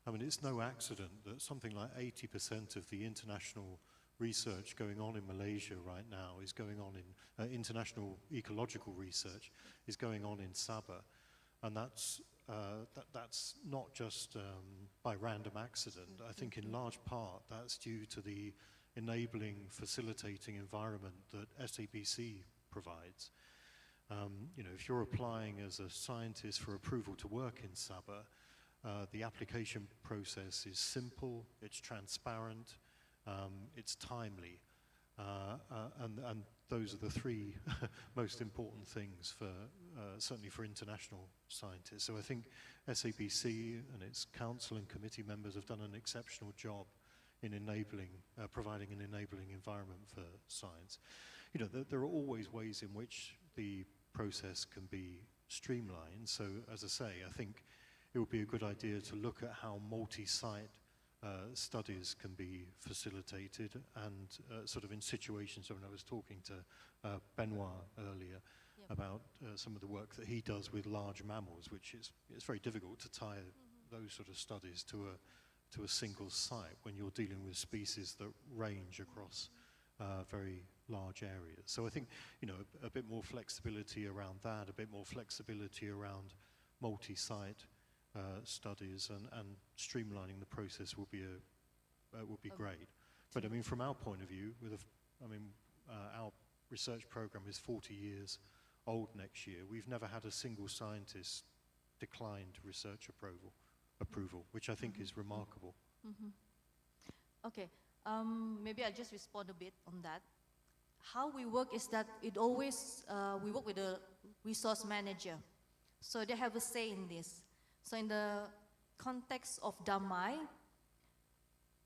I mean, it's no accident that something like 80% of the international research going on in Malaysia right now is going on in international ecological research is going on in Sabah, and that's not just by random accident. I think in large part that's due to the enabling, facilitating environment that SABC provides. You know, if you're applying as a scientist for approval to work in Sabah, the application process is simple, it's transparent, it's timely, and those are the three most important things for certainly for international scientists. So I think SABC and its council and committee members have done an exceptional job in enabling, providing an enabling environment for science. You know, there are always ways in which the process can be streamlined. So as I say, I think it would be a good idea to look at how multi-site studies can be facilitated and sort of in situations, when I was talking to Benoit earlier about some of the work that he does with large mammals, which is it's very difficult to tie those sort of studies to a single site when you're dealing with species that range across very large areas. So I think, you know, a bit more flexibility around that, a bit more flexibility around multi-site studies and streamlining the process would be great. But I mean, from our point of view, our research program is 40 years old next year. We've never had a single scientist declined research approval, which I think is remarkable. Okay, maybe I'll just respond a bit on that. How we work is that it always, we work with a resource manager. So they have a say in this. So in the context of Damai,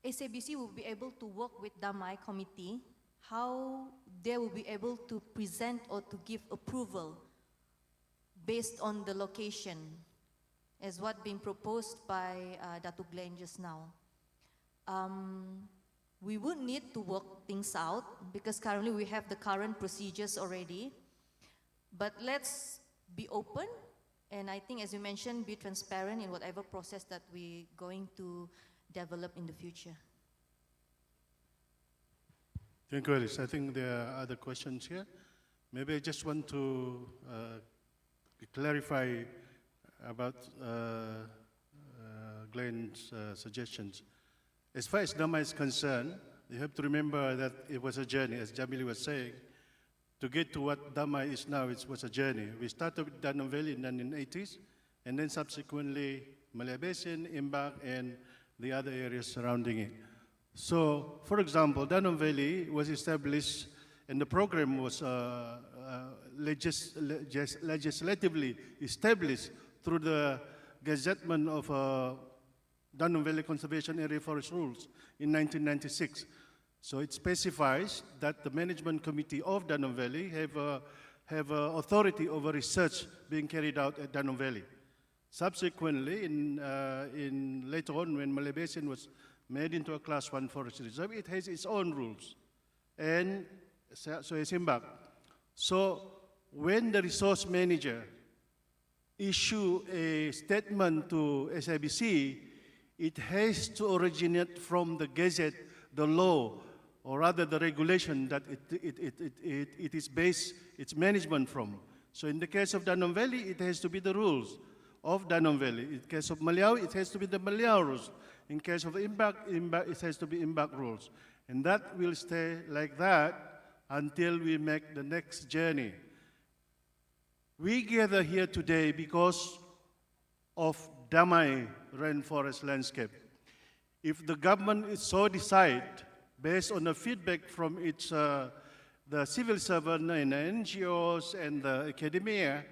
SABC will be able to work with Damai committee, how they will be able to present or to give approval based on the location, as what being proposed by Datuk Glenn just now. We would need to work things out because currently we have the current procedures already, but let's be open. And I think, as you mentioned, be transparent in whatever process that we're going to develop in the future. Thank you, Alice. I think there are other questions here. Maybe I just want to clarify about Glenn's suggestions. As far as Damai is concerned, you have to remember that it was a journey, as Jamili was saying. To get to what Damai is now, it was a journey. We started with Danang Valley in the 1980s, and then subsequently Malaya Basin, Imbak, and the other areas surrounding it. So, for example, Danang Valley was established, and the program was legislatively established through the gazettement of Danum Valley Conservation Area Forest Rules in 1996. So it specifies that the management committee of Danum Valley have authority over research being carried out at Danum Valley. Subsequently, in later on, when Malay Basin was made into a Class 1 forest reserve, it has its own rules, and so it's embarked. So when the resource manager issue a statement to SABC, it has to originate from the Gazette, the law, or rather the regulation that it is based its management from. So in the case of Danum Valley, it has to be the rules of Danum Valley. In the case of Maliau, it has to be the Maliau rules. In case of impact, it has to be impact rules. And that will stay like that until we make the next journey. We gather here today because of Damai rainforest landscape. If the government is so decide, based on the feedback from its the civil servant and the NGOs and the academia,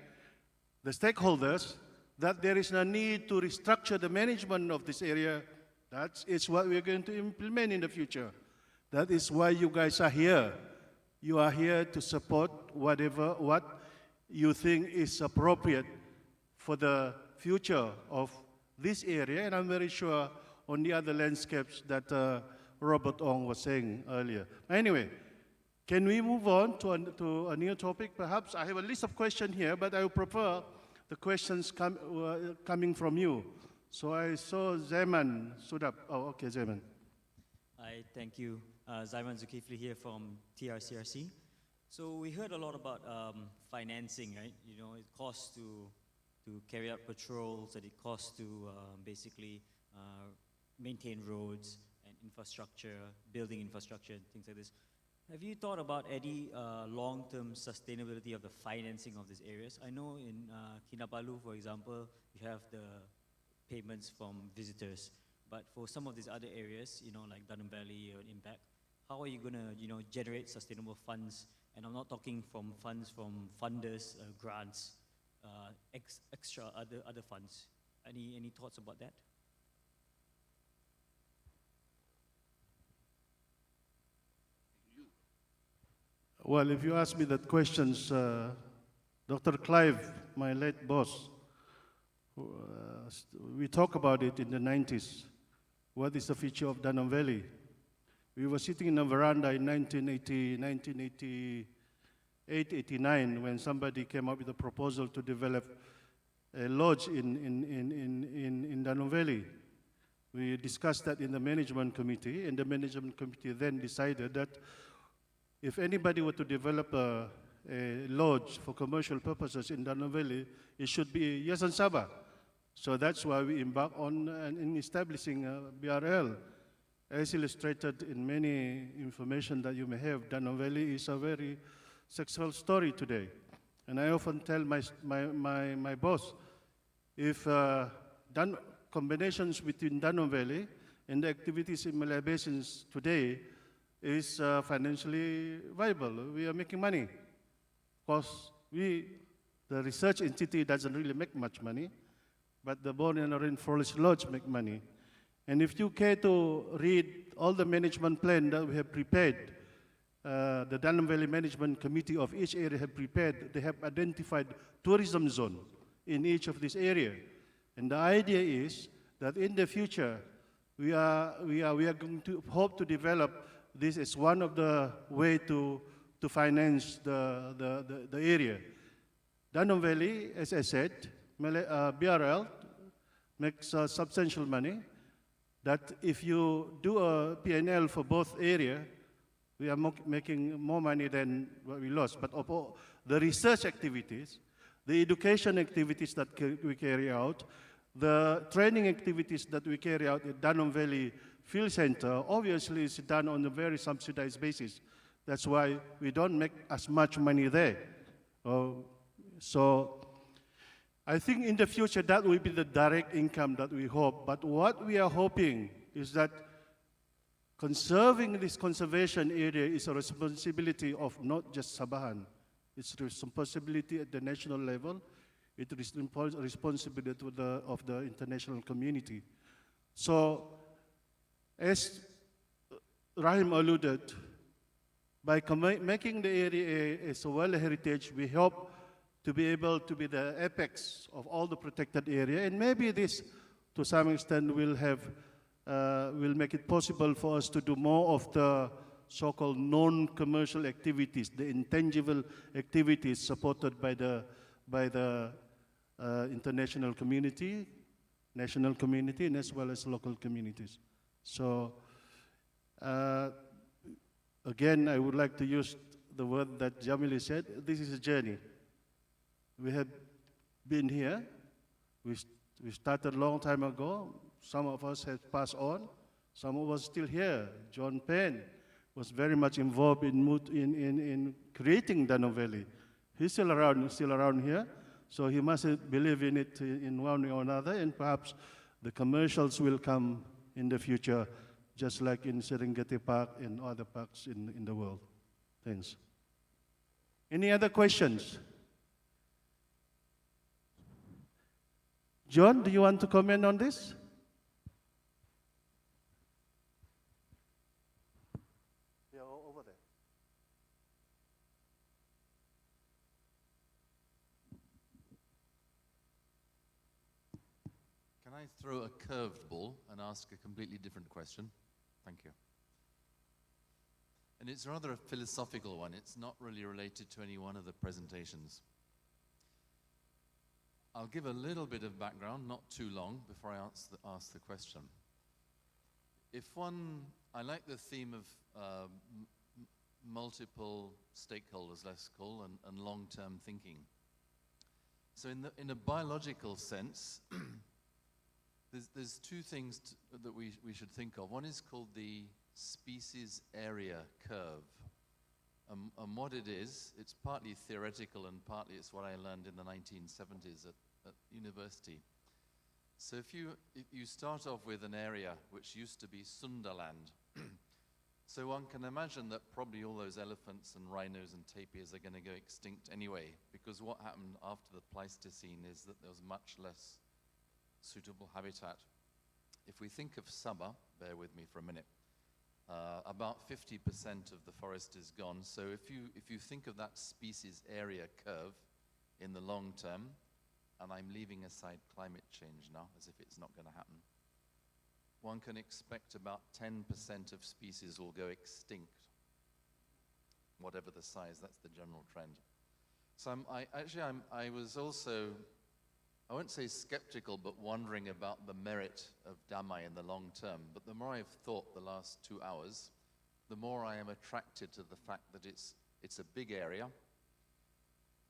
the stakeholders, that there is a need to restructure the management of this area, that is what we're going to implement in the future. That is why you guys are here. You are here to support what you think is appropriate for the future of this area, and I'm very sure on the other landscapes that Robert Ong was saying earlier. Anyway, can we move on to a new topic perhaps? I have a list of questions here, but I would prefer the questions coming from you. So I saw Zeman stood up. Oh, okay, Zeman. Hi, thank you. Zaiman Zulkifli here from TRCRC. So we heard a lot about financing, right? You know, it costs to carry out patrols, and it costs to basically maintain roads and infrastructure, building infrastructure, and things like this. Have you thought about any long-term sustainability of the financing of these areas? I know in KINABALU, for example, you have the payments from visitors. But for some of these other areas, you know, like Danum Valley or Impact, how are you going to, you know, generate sustainable funds? And I'm not talking from funds from funders, grants, extra other funds. Any thoughts about that? Well, if you ask me that questions, Dr. Clive, my late boss, we talked about it in the 90s. What is the future of Danum Valley? We were sitting in a veranda in 1988, 89, when somebody came up with a proposal to develop a lodge in Danum Valley. We discussed that in the management committee, and the management committee then decided that if anybody were to develop a lodge for commercial purposes in Danum Valley, it should be Yayasan SABAH. So that's why we embarked on in establishing BRL. As illustrated in many information that you may have, Danum Valley is a very successful story today. And I often tell my boss, if combinations between Danum Valley and the activities in Malay Basins today is financially viable, we are making money. Because the research entity doesn't really make much money, but the Born and Rainforest Lodge make money. And if you care to read all the management plan that we have prepared, the Danum Valley Management Committee of each area have prepared, they have identified tourism zone in each of this area. And the idea is that in the future, we are going to hope to develop this as one of the way to finance the area. Danum Valley, as I said, BRL makes substantial money. That if you do a P&L for both areas, we are making more money than what we lost. But of all the research activities, the education activities that we carry out, the training activities that we carry out at Danum Valley Field Center, obviously is done on a very subsidized basis. That's why we don't make as much money there. So I think in the future that will be the direct income that we hope. But what we are hoping is that conserving this conservation area is a responsibility of not just Sabahan, It's responsibility at the national level. It is responsibility of the international community. So, as Rahim alluded, by making the area as a world heritage, we hope to be able to be the apex of all the protected area, and maybe this, to some extent, will make it possible for us to do more of the so-called non-commercial activities, the intangible activities supported by the international community, national community, and as well as local communities. So, again, I would like to use the word that Jamili said. This is a journey. We have been here. We started a long time ago. Some of us have passed on. Some of us still here. John Penn was very much involved in creating Danau Valley. He's still around here. So he must believe in it in one way or another, and perhaps the commercials will come in the future, just like in Serengeti Park and other parks in the world. Thanks. Any other questions? John, do you want to comment on this? Yeah, over there. Can I throw a curved ball and ask a completely different question? Thank you. And it's rather a philosophical one. It's not really related to any one of the presentations. I'll give a little bit of background, not too long, before I ask the question. I like the theme of multiple stakeholders, let's call, and long-term thinking. So in a biological sense, there's two things that we should think of. One is called the species area curve. And what it is, it's partly theoretical and partly it's what I learned in the 1970s at university. So if you start off with an area which used to be Sundaland, so one can imagine that probably all those elephants and rhinos and tapirs are going to go extinct anyway, because what happened after the Pleistocene is that there was much less suitable habitat. If we think of SABAH, bear with me for a minute, about 50% of the forest is gone. So if you think of that species area curve in the long term, and I'm leaving aside climate change now, as if it's not going to happen, one can expect about 10% of species will go extinct, whatever the size. That's the general trend. So I was also, I won't say skeptical, but wondering about the merit of Damai in the long term. But the more I've thought the last 2 hours, the more I am attracted to the fact that it's a big area.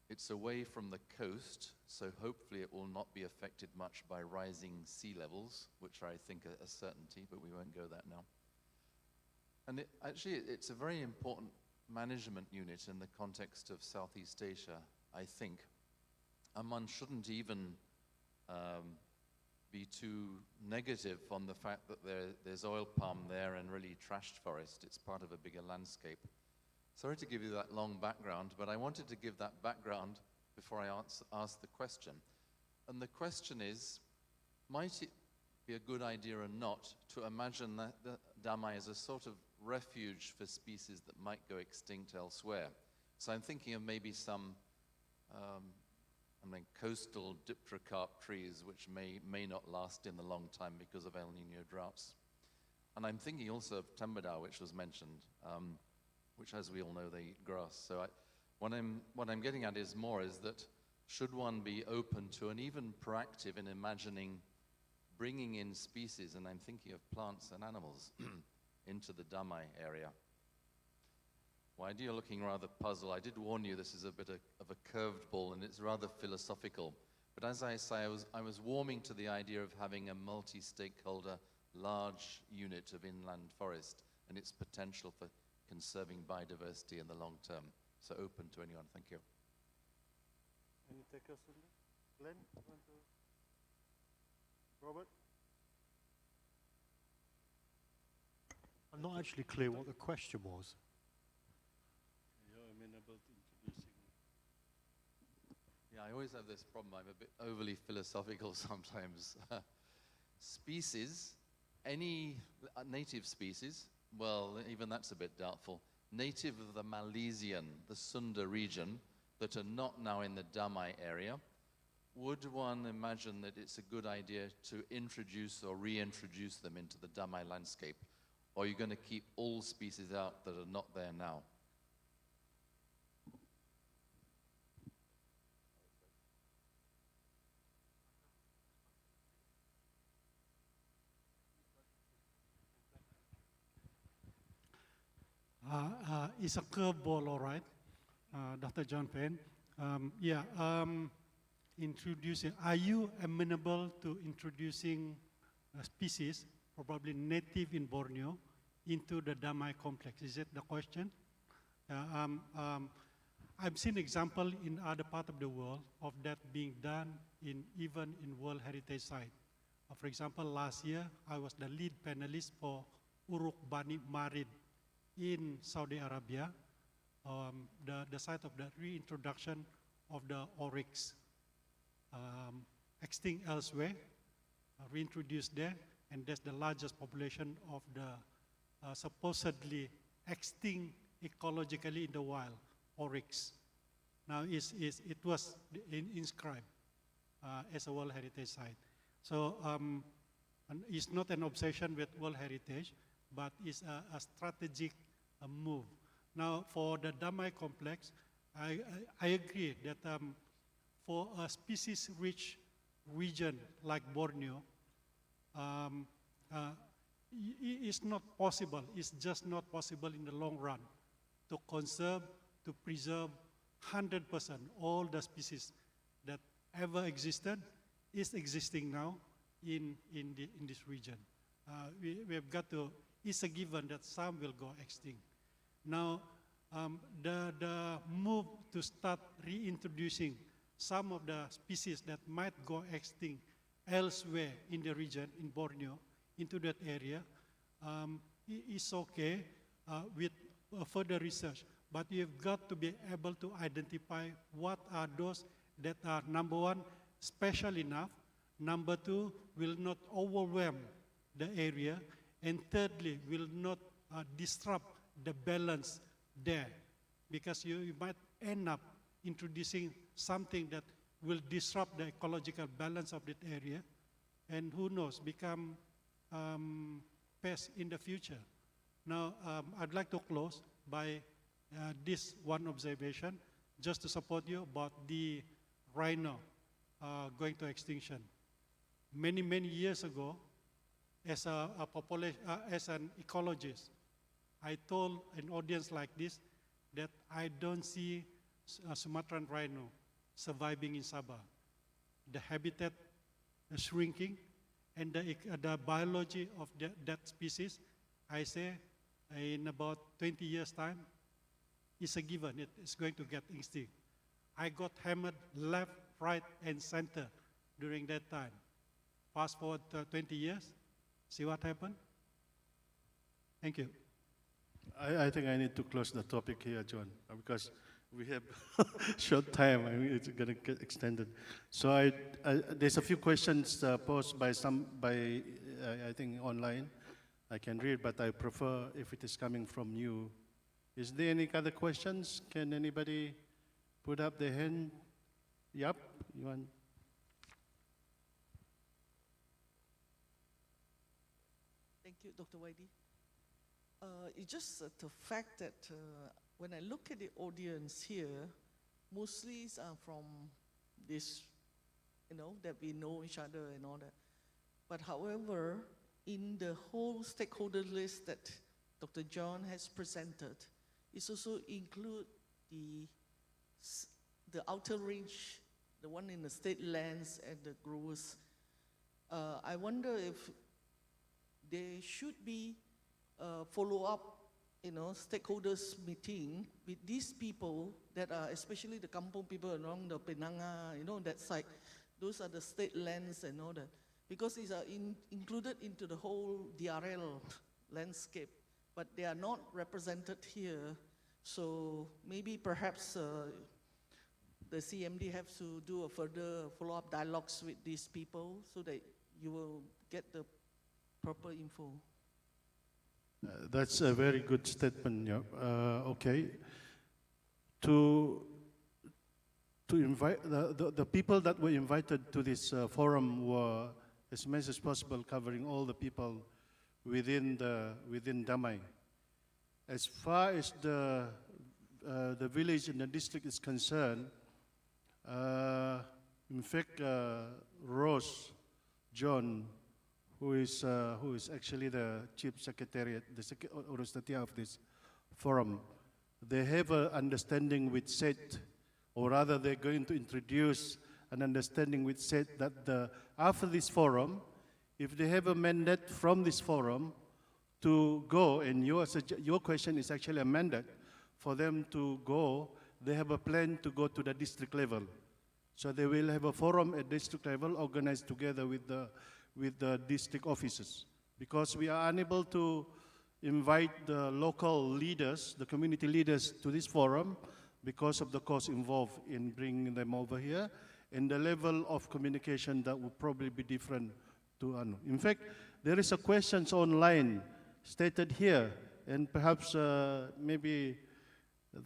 It's away from the coast, so hopefully it will not be affected much by rising sea levels, which I think are a certainty, but we won't go that now. And it's a very important management unit in the context of Southeast Asia, I think. And one shouldn't even be too negative on the fact that there's oil palm there and really trashed forest. It's part of a bigger landscape. Sorry to give you that long background, but I wanted to give that background before I ask the question. And the question is, might it be a good idea or not to imagine that Damai is a sort of refuge for species that might go extinct elsewhere? So I'm thinking of maybe some coastal dipterocarp trees which may not last in the long time because of El Nino droughts. And I'm thinking also of Tembadau, which was mentioned, which, as we all know, they eat grass. So what I'm getting at is that should one be open to and even proactive in imagining bringing in species, and I'm thinking of plants and animals, into the Damai area? Why do you looking rather puzzled? I did warn you this is a bit of a curved ball and it's rather philosophical. But as I say, I was warming to the idea of having a multi-stakeholder, large unit of inland forest and its potential for conserving biodiversity in the long term. So open to anyone. Thank you. Any takers on this? Glenn? Robert? I'm not actually clear what the question was. You're amenable to introducing I always have this problem. I'm a bit overly philosophical sometimes. Species, any native species, well, even that's a bit doubtful. Native of the Malaysian, the Sunda region, that are not now in the Damai area, would one imagine that it's a good idea to introduce or reintroduce them into the Damai landscape? Or are you going to keep all species out that are not there now? It's a curveball, all right, Dr. John Penn. Are you amenable to introducing a species, probably native in Borneo, into the Damai complex? Is that the question? I've seen example in other part of the world of that being done even in World Heritage Site. For example, last year, I was the lead panelist for Uruk Bani Marid in Saudi Arabia, the site of the reintroduction of the oryx, extinct elsewhere, reintroduced there, and that's the largest population of the supposedly extinct ecologically in the wild, oryx. Now it was inscribed as a World Heritage Site. So it's not an obsession with World Heritage, but it's a strategic move. Now, for the Damai complex, I agree that for a species-rich region like Borneo, it's not possible, it's just not possible in the long run to conserve, to preserve 100% all the species that ever existed, is existing now in this region. We have got to, it's a given that some will go extinct. Now, the move to start reintroducing some of the species that might go extinct elsewhere in the region, in Borneo, into that area, is okay with further research. But you've got to be able to identify what are those that are, number one, special enough, number two, will not overwhelm the area, and thirdly, will not disrupt the balance there, because you might end up introducing something that will disrupt the ecological balance of that area, and who knows, become pest in the future. Now, I'd like to close by this one observation, just to support you about the rhino going to extinction. Many years ago, as as an ecologist, I told an audience like this that I don't see a Sumatran rhino surviving in Sabah. The habitat is shrinking, and the biology of that species, I say, in about 20 years' time, is a given. It's going to get extinct. I got hammered left, right, and center during that time. Fast forward 20 years, see what happened? Thank you. I think I need to close the topic here, John, because we have short time. I mean, it's going to get extended. So there's a few questions posed by I think online. I can read, but I prefer if it is coming from you. Is there any other questions? Can anybody put up their hand? Yep, you want? Thank you, Dr. Waidi. It's just the fact that when I look at the audience here, mostly are from this, that we know each other and all that. But however, in the whole stakeholder list that Dr. John has presented, it also include the outer range, the one in the state lands and the growers. I wonder if there should be follow-up, stakeholders meeting with these people that are, especially the kampong people along the Penanga, that side. Those are the state lands and all that. Because these are included into the whole DRL landscape, but they are not represented here. So maybe perhaps the CMD have to do a further follow-up dialogues with these people so that you will get the proper info. That's a very good statement. Yeah. Okay. To invite the people that were invited to this forum were as much as possible covering all the people within Damai. As far as the village and the district is concerned, in fact, Rose John, who is actually the chief secretariat, or of this forum, they have an understanding with SET, or rather they're going to introduce an understanding with SET that after this forum, if they have a mandate from this forum to go, and your question is actually a mandate for them to go, they have a plan to go to the district level. So they will have a forum at district level organized together with the district officers. Because we are unable to invite the local leaders, the community leaders to this forum because of the cost involved in bringing them over here and the level of communication that will probably be different to Anu. In fact, there is a questions online stated here, and perhaps maybe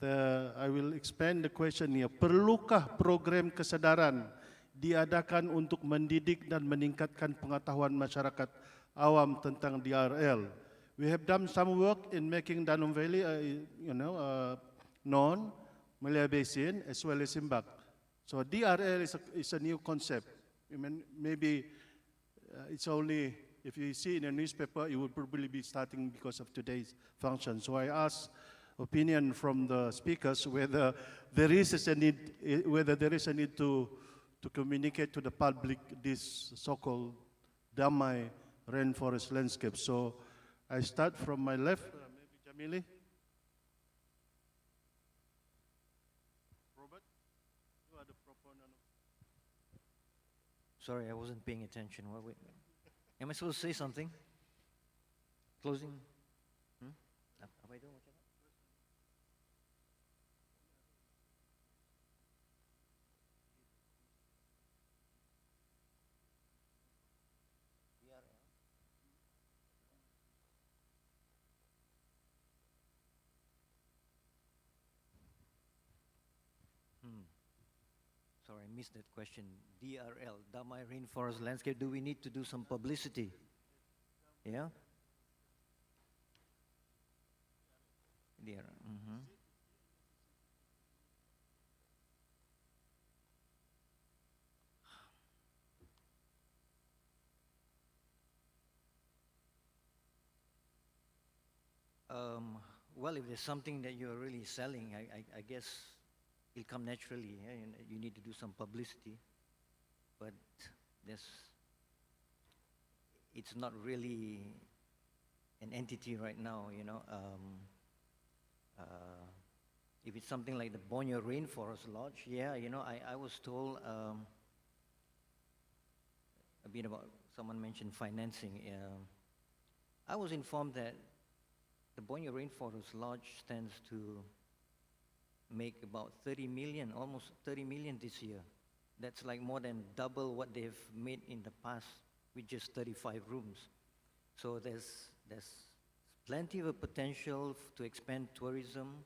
I will expand the question here. Perlukah program kesadaran diadakan untuk mendidik dan meningkatkan pengetahuan masyarakat awam tentang DRL? We have done some work in making Danum Valley, known, Malaya Basin, as well as Simbak. So DRL is a new concept. I mean, maybe it's only, if you see in a newspaper, it will probably be starting because of today's function. So I ask opinion from the speakers whether there is a need to communicate to the public this so-called Damai rainforest landscape. So I start from my left, maybe Jamili. Robert, you are the proponent. Sorry, I wasn't paying attention. Am I supposed to say something? Closing? Apa itu macam? Sorry, I missed that question. DRL, Damai Rainforest Landscape, do we need to do some publicity? Yeah? DRL, Well, if there's something that you're really selling, I guess it'll come naturally. Yeah? You need to do some publicity, but it's not really an entity right now. If it's something like the Borneo Rainforest Lodge, yeah, I was told a bit about, someone mentioned financing. I was informed that the Borneo Rainforest Lodge stands to make about 30 million, almost 30 million this year. That's like more than double what they've made in the past with just 35 rooms. So there's plenty of potential to expand tourism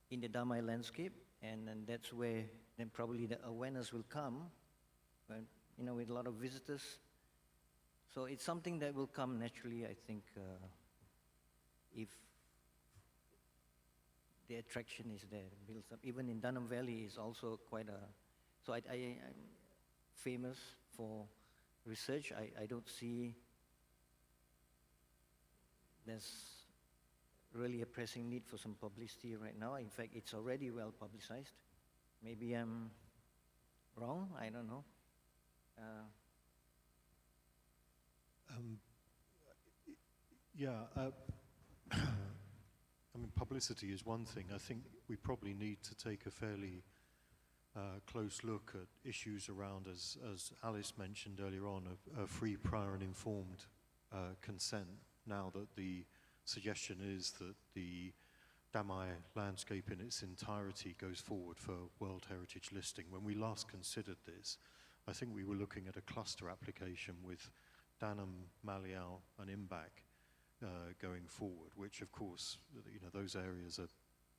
in the Damai landscape, and that's where then probably the awareness will come, with a lot of visitors. So it's something that will come naturally, I think, if the attraction is there, builds up. Even in Danam Valley is also quite so I'm famous for research. I don't see there's really a pressing need for some publicity right now. In fact, it's already well publicized. Maybe I'm wrong, I don't know. I mean, publicity is one thing. I think we probably need to take a fairly close look at issues around, as Alice mentioned earlier on, a free, prior and informed consent. Now that the suggestion is that the Damai landscape in its entirety goes forward for World Heritage listing. When we last considered this, I think we were looking at a cluster application with Danam, Maliau and Imbak going forward, which of course, those areas are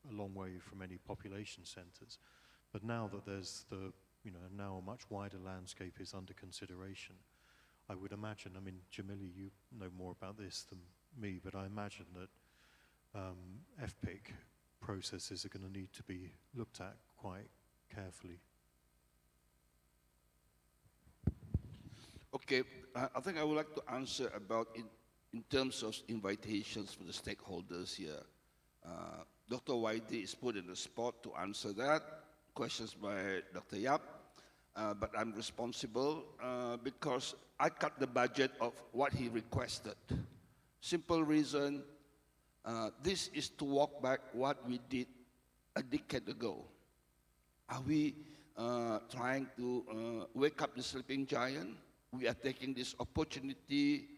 a long way from any population centres. But now that there's now a much wider landscape is under consideration, I would imagine, Jamili, you know more about this than me, but I imagine that FPIC processes are going to need to be looked at quite carefully. Okay, I think I would like to answer about in terms of invitations for the stakeholders here. Dr. Waidi is put in the spot to answer that. Questions by Dr. Yap. But I'm responsible because I cut the budget of what he requested. Simple reason, this is to walk back what we did a decade ago. Are we trying to wake up the sleeping giant? We are taking this opportunity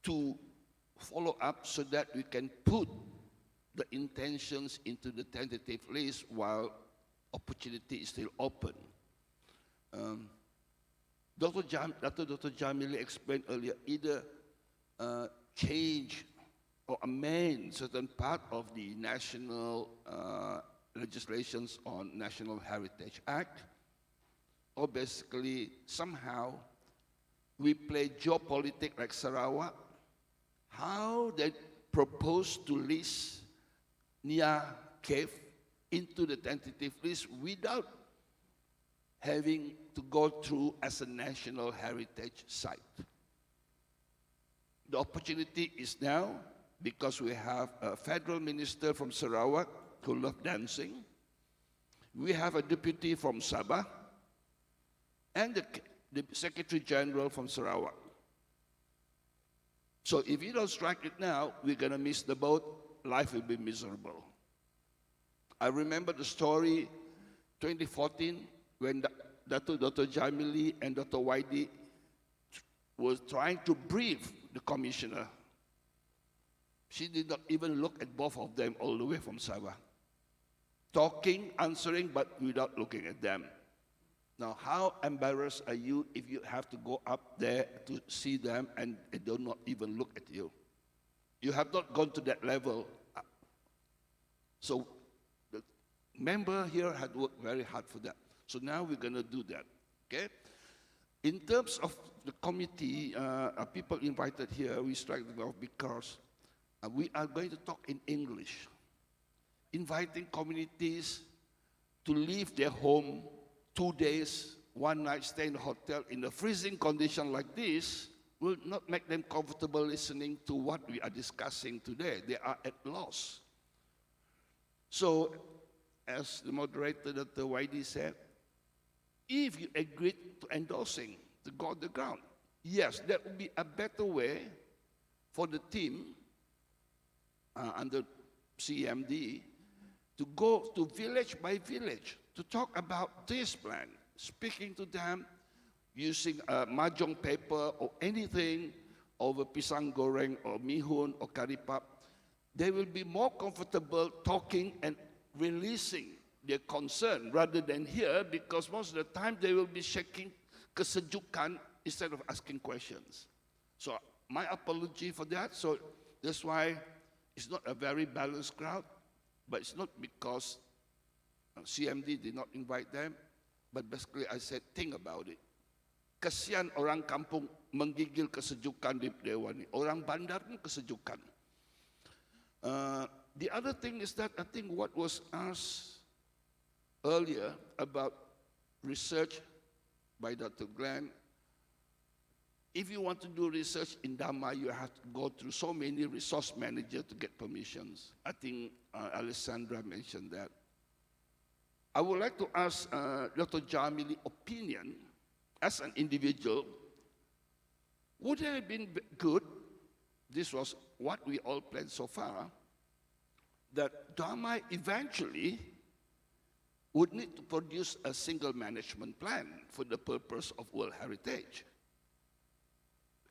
to follow up so that we can put the intentions into the tentative list while opportunity is still open. Dr. Jamili explained earlier, either change or amend certain part of the national legislations on National Heritage Act, or basically somehow we play geopolitics like Sarawak, how they propose to list Nia Cave into the tentative list without having to go through as a national heritage site. The opportunity is now because we have a federal minister from Sarawak who loves dancing. We have a deputy from SABAH and the Secretary General from Sarawak. So if you don't strike it now, we're going to miss the boat. Life will be miserable. I remember the story 2014 when Dr. Jamili and Dr. Waidi was trying to brief the commissioner. She did not even look at both of them all the way from Sabah. Talking, answering, but without looking at them. Now, how embarrassed are you if you have to go up there to see them and they do not even look at you? You have not gone to that level. So the member here had worked very hard for that. So now we're going to do that, okay? In terms of the committee, people invited here, we strike the off because we are going to talk in English, inviting communities to leave their home 2 days, 1 night stay in a hotel in a freezing condition like this will not make them comfortable listening to what we are discussing today. They are at loss. So, as the moderator, Dr. Waidi said, if you agree to endorsing to go on the ground, yes, that would be a better way for the team under CMD to go to village by village to talk about this plan, speaking to them using mahjong paper or anything over pisang goreng or mihun or karipap. They will be more comfortable talking and releasing their concern rather than here, because most of the time they will be shaking kesejukan instead of asking questions. So my apology for that. So that's why it's not a very balanced crowd, but it's not because CMD did not invite them, but basically I said, think about it. Kasihan orang kampung menggigil kesejukan di Dewan. Orang bandar pun kesejukan. The other thing is that I think what was asked earlier about research by Dr. Glenn, if you want to do research in Damai, you have to go through so many resource managers to get permissions. I think Alessandra mentioned that. I would like to ask Dr. Jamili's opinion as an individual. Would it have been good, this was what we all planned so far, that Damai eventually would need to produce a single management plan for the purpose of World Heritage.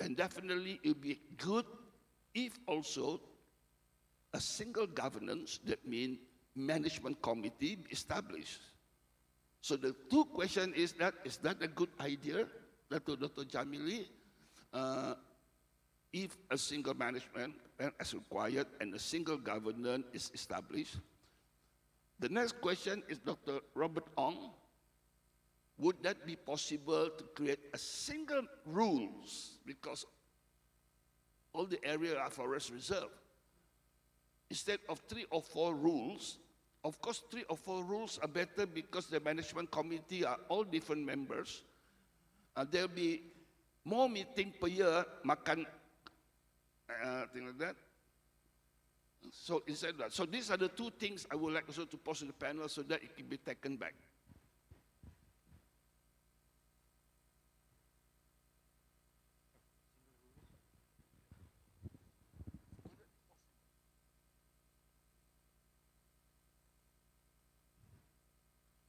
And definitely it would be good if also a single governance, that means management committee be established. So the two question is that a good idea, Dr. Jamili? If a single management is required and a single governance is established. The next question is Dr. Robert Ong. Would that be possible to create a single rules, because all the area are forest reserve? Instead of 3 or 4 rules, of course 3 or 4 rules are better because the management committee are all different members. There'll be more meeting per year, makan, thing like that. So instead of that, so these are the 2 things I would like also to pose to the panel so that it can be taken back.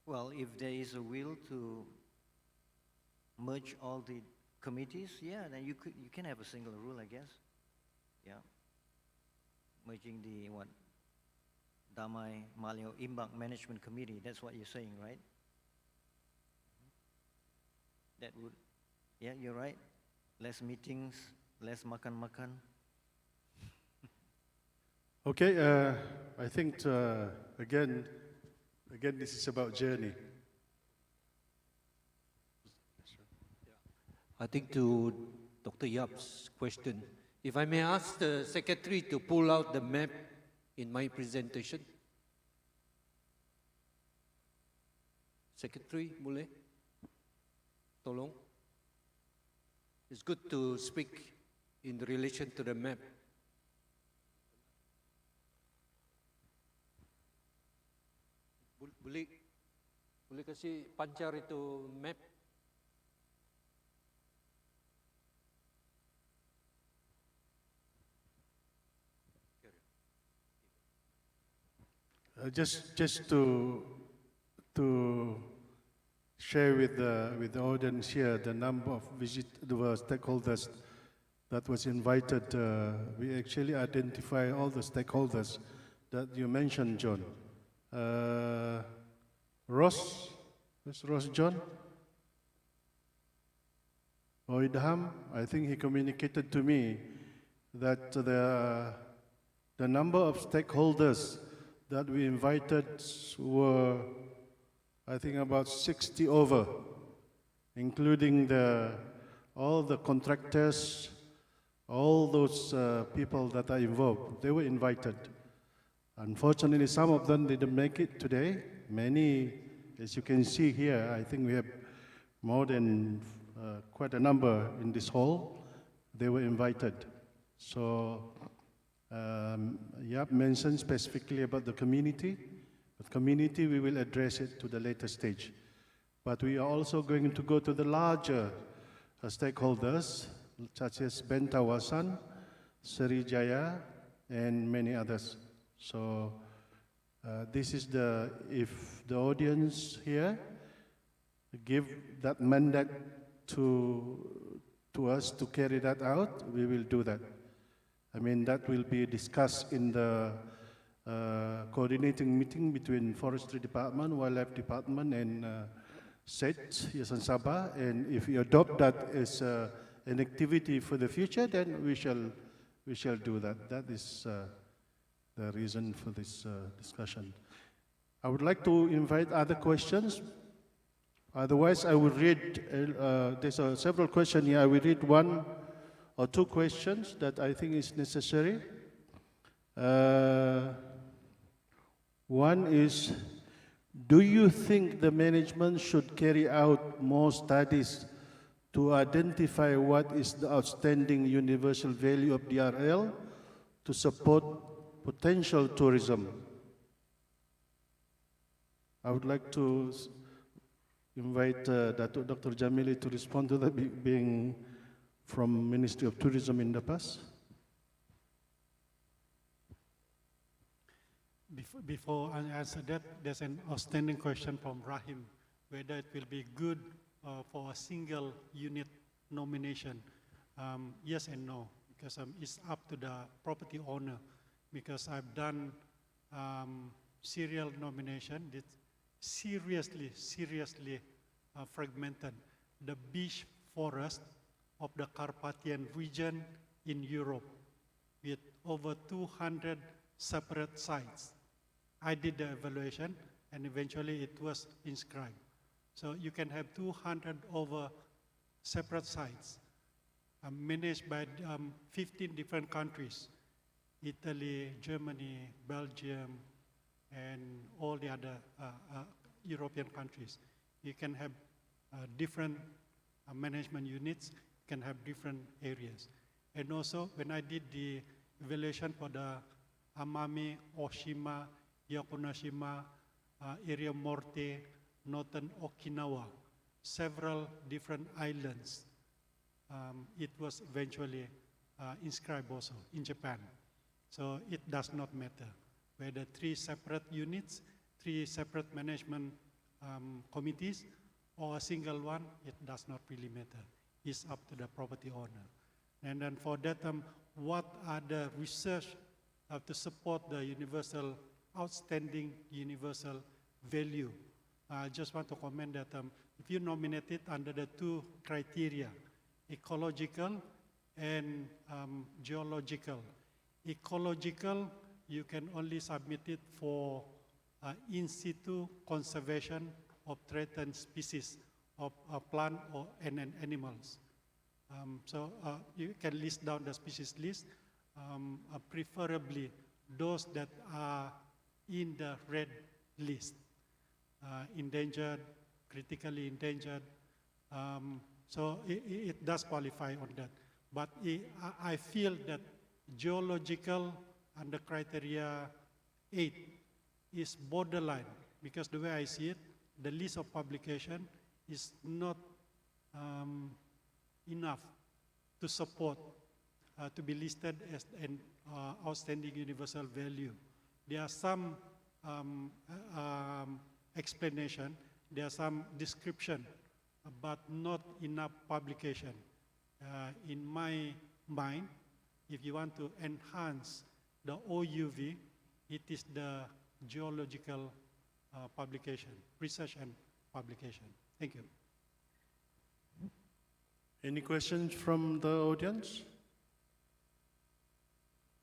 Well, if there is a will to merge all the committees, yeah, then you can have a single rule, I guess. Yeah. Merging the Damai, Malio, Imbang Management Committee, that's what you're saying, right? That would, yeah, you're right. Less meetings, less makan-makan. Okay, I think, again, this is about journey. I think to Dr. Yap's question, if I may ask the secretary to pull out the map in my presentation. Secretary, boleh? Tolong. It's good to speak in relation to the map. Boleh kasih pancar itu map? Just to share with the audience here the number of stakeholders that was invited. We actually identify all the stakeholders that you mentioned, John. Ross, where's Ross John? Or Idham, I think he communicated to me that the number of stakeholders that we invited were, I think, about 60 over, including all the contractors, all those people that are involved. They were invited. Unfortunately, some of them didn't make it today. Many, as you can see here, I think we have more than quite a number in this hall. They were invited. So, Yap mentioned specifically about the community. But community, we will address it to the later stage. But we are also going to go to the larger stakeholders, such as Bentawasan, Sriwijaya, and many others. So this is if the audience here give that mandate to us to carry that out, we will do that. I mean, that will be discussed in the coordinating meeting between Forestry Department, Wildlife Department, and SET, Yayasan Sabah. And if you adopt that as an activity for the future, then we shall do that. That is the reason for this discussion. I would like to invite other questions. Otherwise, I will read, there's several questions here. I will read 1 or 2 questions that I think is necessary. One is, do you think the management should carry out more studies to identify what is the outstanding universal value of DRL to support potential tourism? I would like to invite Dr. Jamili to respond to that, being from Ministry of Tourism in the past. Before I answer that, there's an outstanding question from Rahim, whether it will be good for a single unit nomination. Yes and no, because it's up to the property owner. because I've done serial nomination. It's seriously fragmented. The beech forest of the Carpathian region in Europe with over 200 separate sites. I did the evaluation and eventually it was inscribed. So you can have 200 over separate sites managed by 15 different countries: Italy, Germany, Belgium, and all the other European countries. You can have different management units, can have different areas. And also, when I did the evaluation for the Amami, Oshima, Yakunashima, area Morte, Northern Okinawa, several different islands, it was eventually inscribed also in Japan. So it does not matter whether 3 separate units, 3 separate management committees, or a single one, it does not really matter. It's up to the property owner. And then for that, what are the research to support the universal, outstanding universal value? I just want to comment that if you nominate it under the 2 criteria, ecological and geological. Ecological, you can only submit it for in situ conservation of threatened species of plant or and animals. So you can list down the species list, preferably those that are in the red list, endangered, critically endangered. So it does qualify on that. But I feel that geological under criteria 8 is borderline, because the way I see it, the list of publication is not enough to support, to be listed as an outstanding universal value. There are some explanation, there are some description, but not enough publication. In my mind, if you want to enhance the OUV, it is the geological publication, research and publication. Thank you. Any questions from the audience?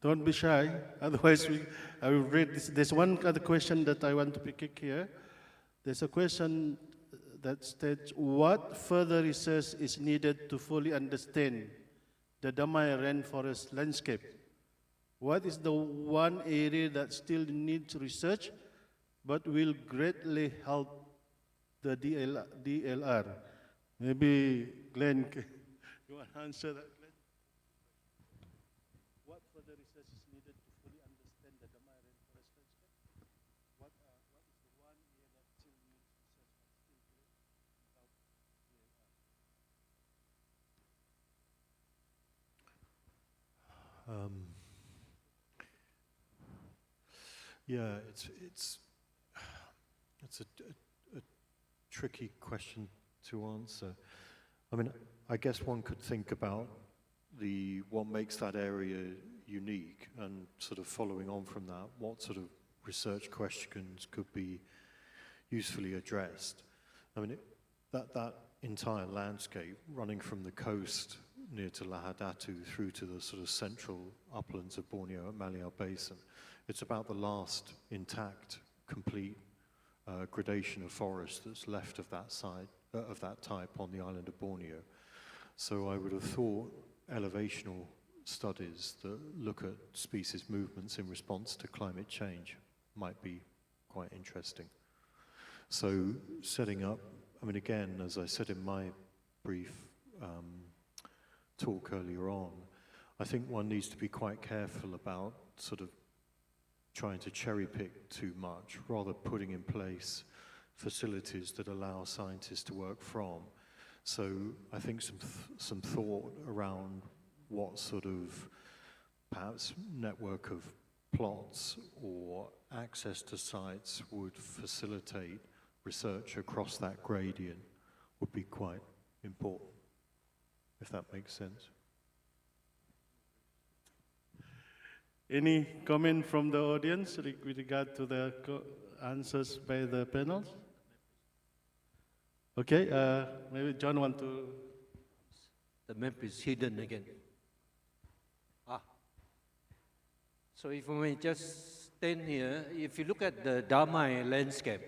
Don't be shy, otherwise I will read this. There's one other question that I want to pick here. There's a question that states, what further research is needed to fully understand the Damai rainforest landscape? What is the one area that still needs research but will greatly help the DLR? Maybe Glenn, you want to answer that, Glenn? What further research is needed to fully understand the Damai rainforest landscape? What is the one area that still needs research but still greatly help DLR? Yeah, it's a tricky question to answer. I mean, I guess one could think about what makes that area unique, and sort of following on from that, what sort of research questions could be usefully addressed. I mean, that entire landscape running from the coast near to Lahadatu through to the sort of central uplands of Borneo at Malaya Basin, it's about the last intact, complete gradation of forest that's left of that of that type on the island of Borneo. So I would have thought elevational studies that look at species movements in response to climate change might be quite interesting. So setting up, I mean, again, as I said in my brief talk earlier on, I think one needs to be quite careful about sort of trying to cherry pick too much, rather putting in place facilities that allow scientists to work from. So I think some thought around what sort of perhaps network of plots or access to sites would facilitate research across that gradient would be quite important, if that makes sense. Any comment from the audience with regard to the answers by the panels? Okay, maybe John want to... The map is hidden again. So if we may just stand here, if you look at the Damai landscape,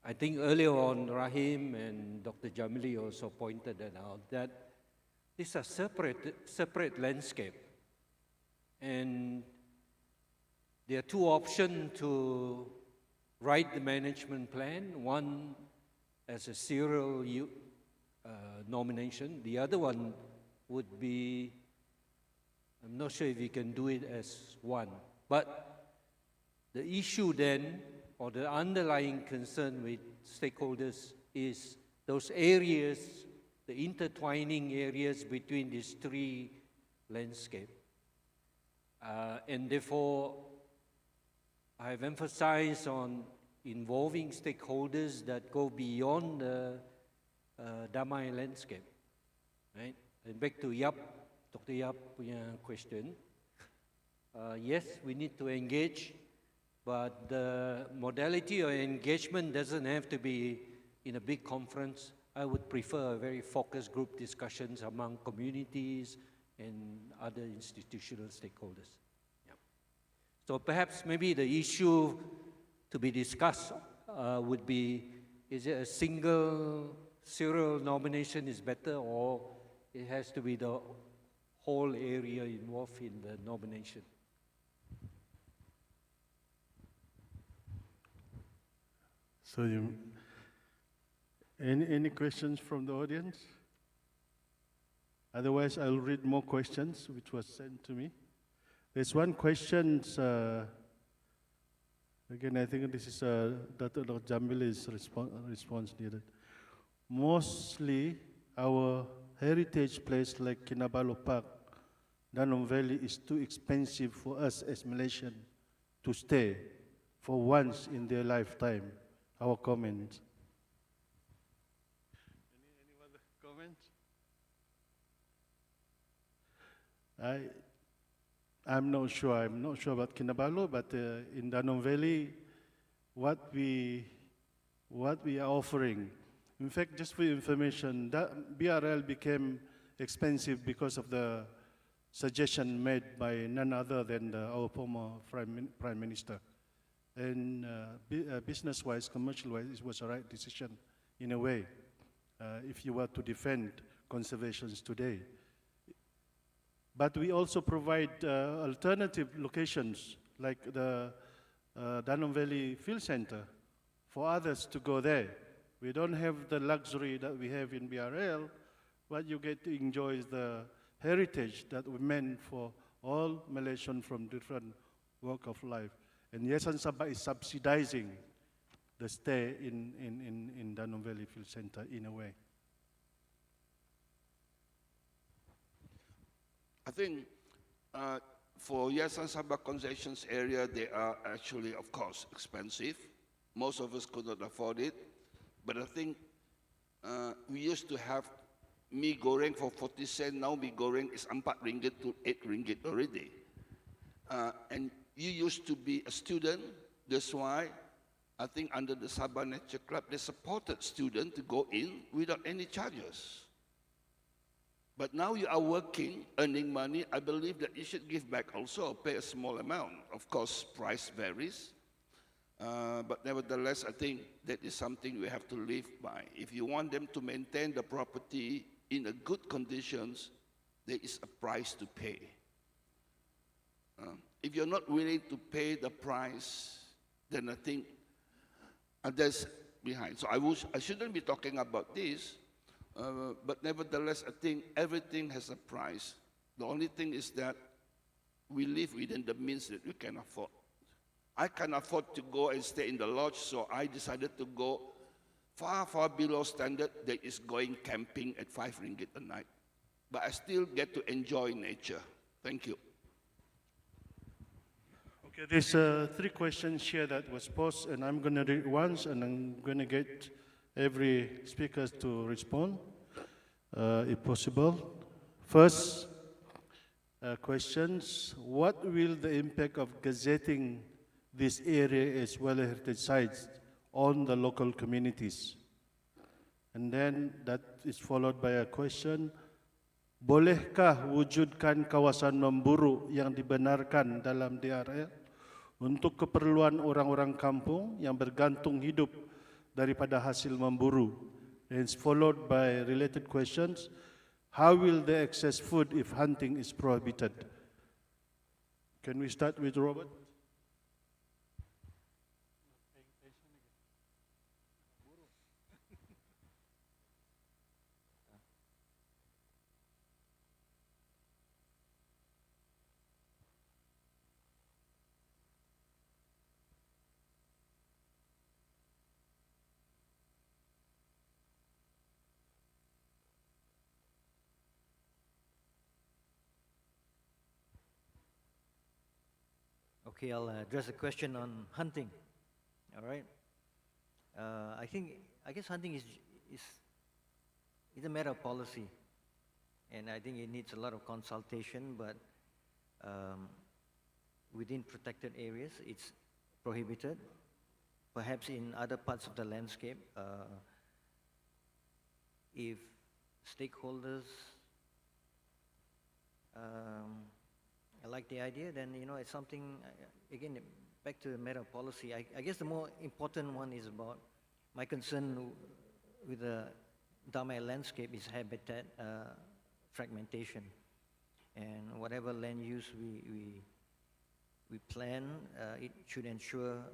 I think earlier on Rahim and Dr. Jamili also pointed that out, that these are separate landscape. And there are two options to write the management plan. One as a serial nomination. The other one would be, I'm not sure if you can do it as one. But the issue then, or the underlying concern with stakeholders is those areas, the intertwining areas between these three landscapes. And therefore, I have emphasized on involving stakeholders that go beyond the Damai landscape, right? And back to Dr. Yap punya question. Yes, we need to engage, but the modality of engagement doesn't have to be in a big conference. I would prefer a very focused group discussions among communities and other institutional stakeholders. Yeah. So perhaps maybe the issue to be discussed would be, is it a single serial nomination is better, or it has to be the whole area involved in the nomination? So any questions from the audience? Otherwise, I'll read more questions which was sent to me. There's one question, again, I think this is Dr. Jambili's response needed. Mostly, our heritage place like KINABALU Park, Danum Valley is too expensive for us as Malaysians to stay for once in their lifetime. Our comments. Any other comments? I'm not sure. I'm not sure about KINABALU, but in Danum Valley, what we are offering. In fact, just for your information, that BRL became expensive because of the suggestion made by none other than our former Prime Minister. And business-wise, commercial-wise, it was a right decision in a way, if you were to defend conservations today. But we also provide alternative locations, like the Danum Valley Field Center, for others to go there. We don't have the luxury that we have in BRL. What you get to enjoy is the heritage that we meant for all Malaysians from different walk of life. And Yayasan SABAH is subsidizing the stay in Danum Valley Field Center in a way. I think for Yayasan SABAH concessions area, they are actually, of course, expensive. Most of us could not afford it. But I think we used to have mee goreng for 40 cents. Now mee goreng is 4 ringgit to 8 ringgit already. And you used to be a student. That's why I think under the Sabah Nature Club, they supported students to go in without any charges. But now you are working, earning money. I believe that you should give back also, pay a small amount. Of course, price varies. But nevertheless, I think that is something we have to live by. If you want them to maintain the property in a good conditions, there is a price to pay. If you're not willing to pay the price, then I think that's behind. So I shouldn't be talking about this, but nevertheless, I think everything has a price. The only thing is that we live within the means that we can afford. I can afford to go and stay in the lodge, so I decided to go far, far below standard that is going camping at 5 ringgit a night. But I still get to enjoy nature. Thank you. Okay, there's 3 questions here that was posed, and I'm going to read once, and I'm going to get every speaker to respond, if possible. First, questions. What will the impact of gazetting this area as well as heritage sites on the local communities? And then that is followed by a question, bolehkah wujudkan kawasan memburu yang dibenarkan dalam DRL untuk keperluan orang-orang kampung yang bergantung hidup daripada hasil memburu? And it's followed by related questions, how will they access food if hunting is prohibited? Can we start with Robert? Okay, I'll address the question on hunting. All right. I guess hunting is a matter of policy, and I think it needs a lot of consultation. But within protected areas, it's prohibited. Perhaps in other parts of the landscape, if stakeholders I like the idea, then it's something, again, back to the matter of policy. I guess the more important one is about my concern with the Damai landscape is habitat fragmentation. And whatever land use we plan, it should ensure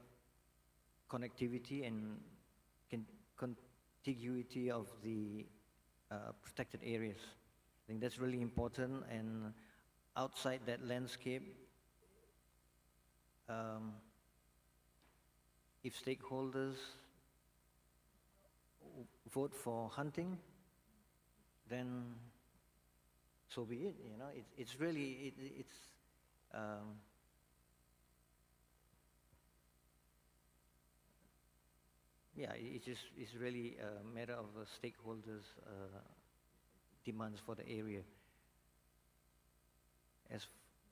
connectivity and contiguity of the protected areas. I think that's really important, and outside that landscape, if stakeholders vote for hunting, then so be it. It's really it's really a matter of stakeholders' demands for the area. As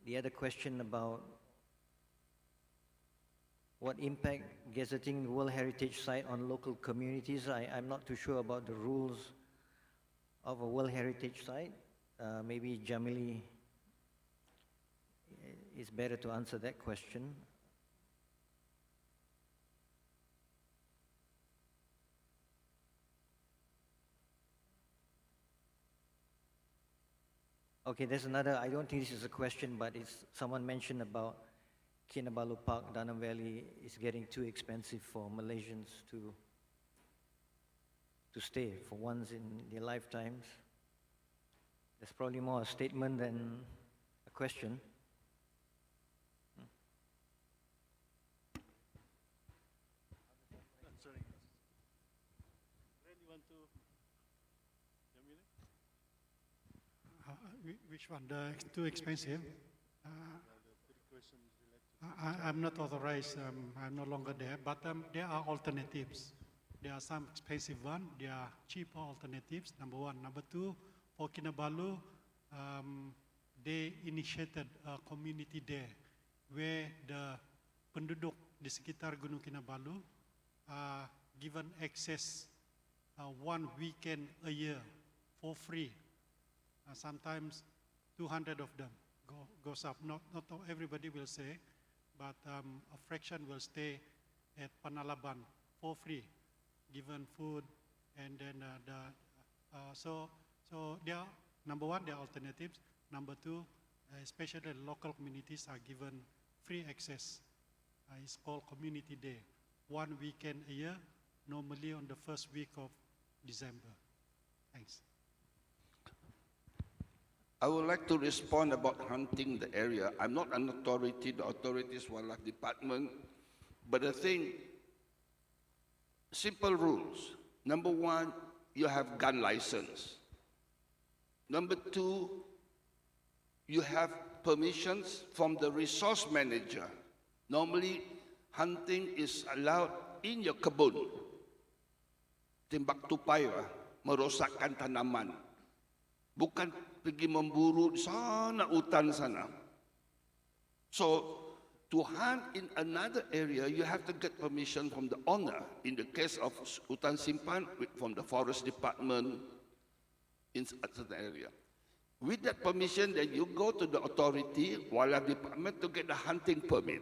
the other question about what impact gazetting World Heritage Site on local communities, I'm not too sure about the rules of a World Heritage Site. Maybe Jamili is better to answer that question. Okay, there's another, I don't think this is a question, but it's someone mentioned about KINABALU Park, Danam Valley is getting too expensive for Malaysians to stay for once in their lifetimes. That's probably more a statement than a question. Which one? The too expensive? I'm not authorized. I'm no longer there. But there are alternatives. There are some expensive ones. There are cheaper alternatives. Number one. Number two, for KINABALU, they initiated a community there where the penduduk di sekitar Gunung Kinabalu are given access 1 weekend a year for free. Sometimes 200 of them goes up. Not everybody will say, but a fraction will stay at Panalaban for free, given food, and then so there are, number one, there are alternatives. Number two, especially the local communities are given free access. It's called Community Day, 1 weekend a year, normally on the first week of December. Thanks. I would like to respond about hunting the area. I'm not an authority, the authorities wildlife department, but I think simple rules. Number one, you have gun license. Number two, you have permissions from the resource manager. Normally, hunting is allowed in your kebun. Timbak tupai, merosakkan tanaman. bukan pergi memburu di sana, hutan sana. So, to hunt in another area, you have to get permission from the owner. In the case of Hutan Simpan, from the forest department in a certain area. With that permission, then you go to the authority, wildlife department, to get the hunting permit.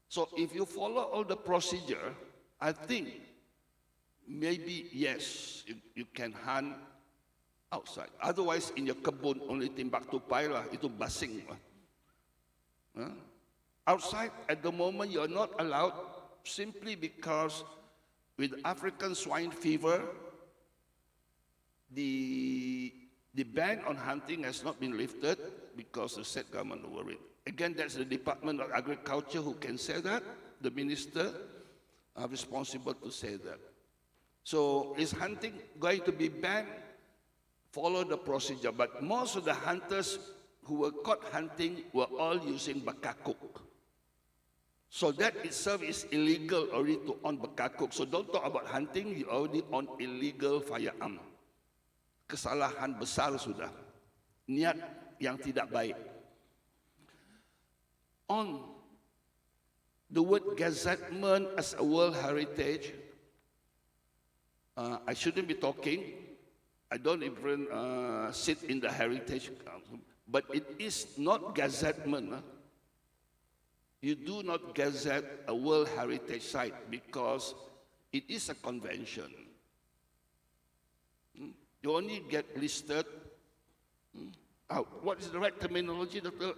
So if you follow all the procedure, I think maybe yes, you can hunt outside. Otherwise, in your kebun, only timbak tupai lah, itu basing lah. Huh? Outside, at the moment, you're not allowed simply because with African swine fever, the ban on hunting has not been lifted because the state government are worried. Again, that's the Department of Agriculture who can say that. The minister are responsible to say that. So is hunting going to be banned? Follow the procedure. But most of the hunters who were caught hunting were all using bakakuk. So that itself is illegal already to own bakakuk. So don't talk about hunting, you already own illegal firearm. Kesalahan besar sudah. Niat yang tidak baik. On the word gazettement as a world heritage, I shouldn't be talking. I don't even sit in the heritage council. But it is not gazettement. You do not gazette a world heritage site because it is a convention. You only get listed. What is the right terminology, Dr.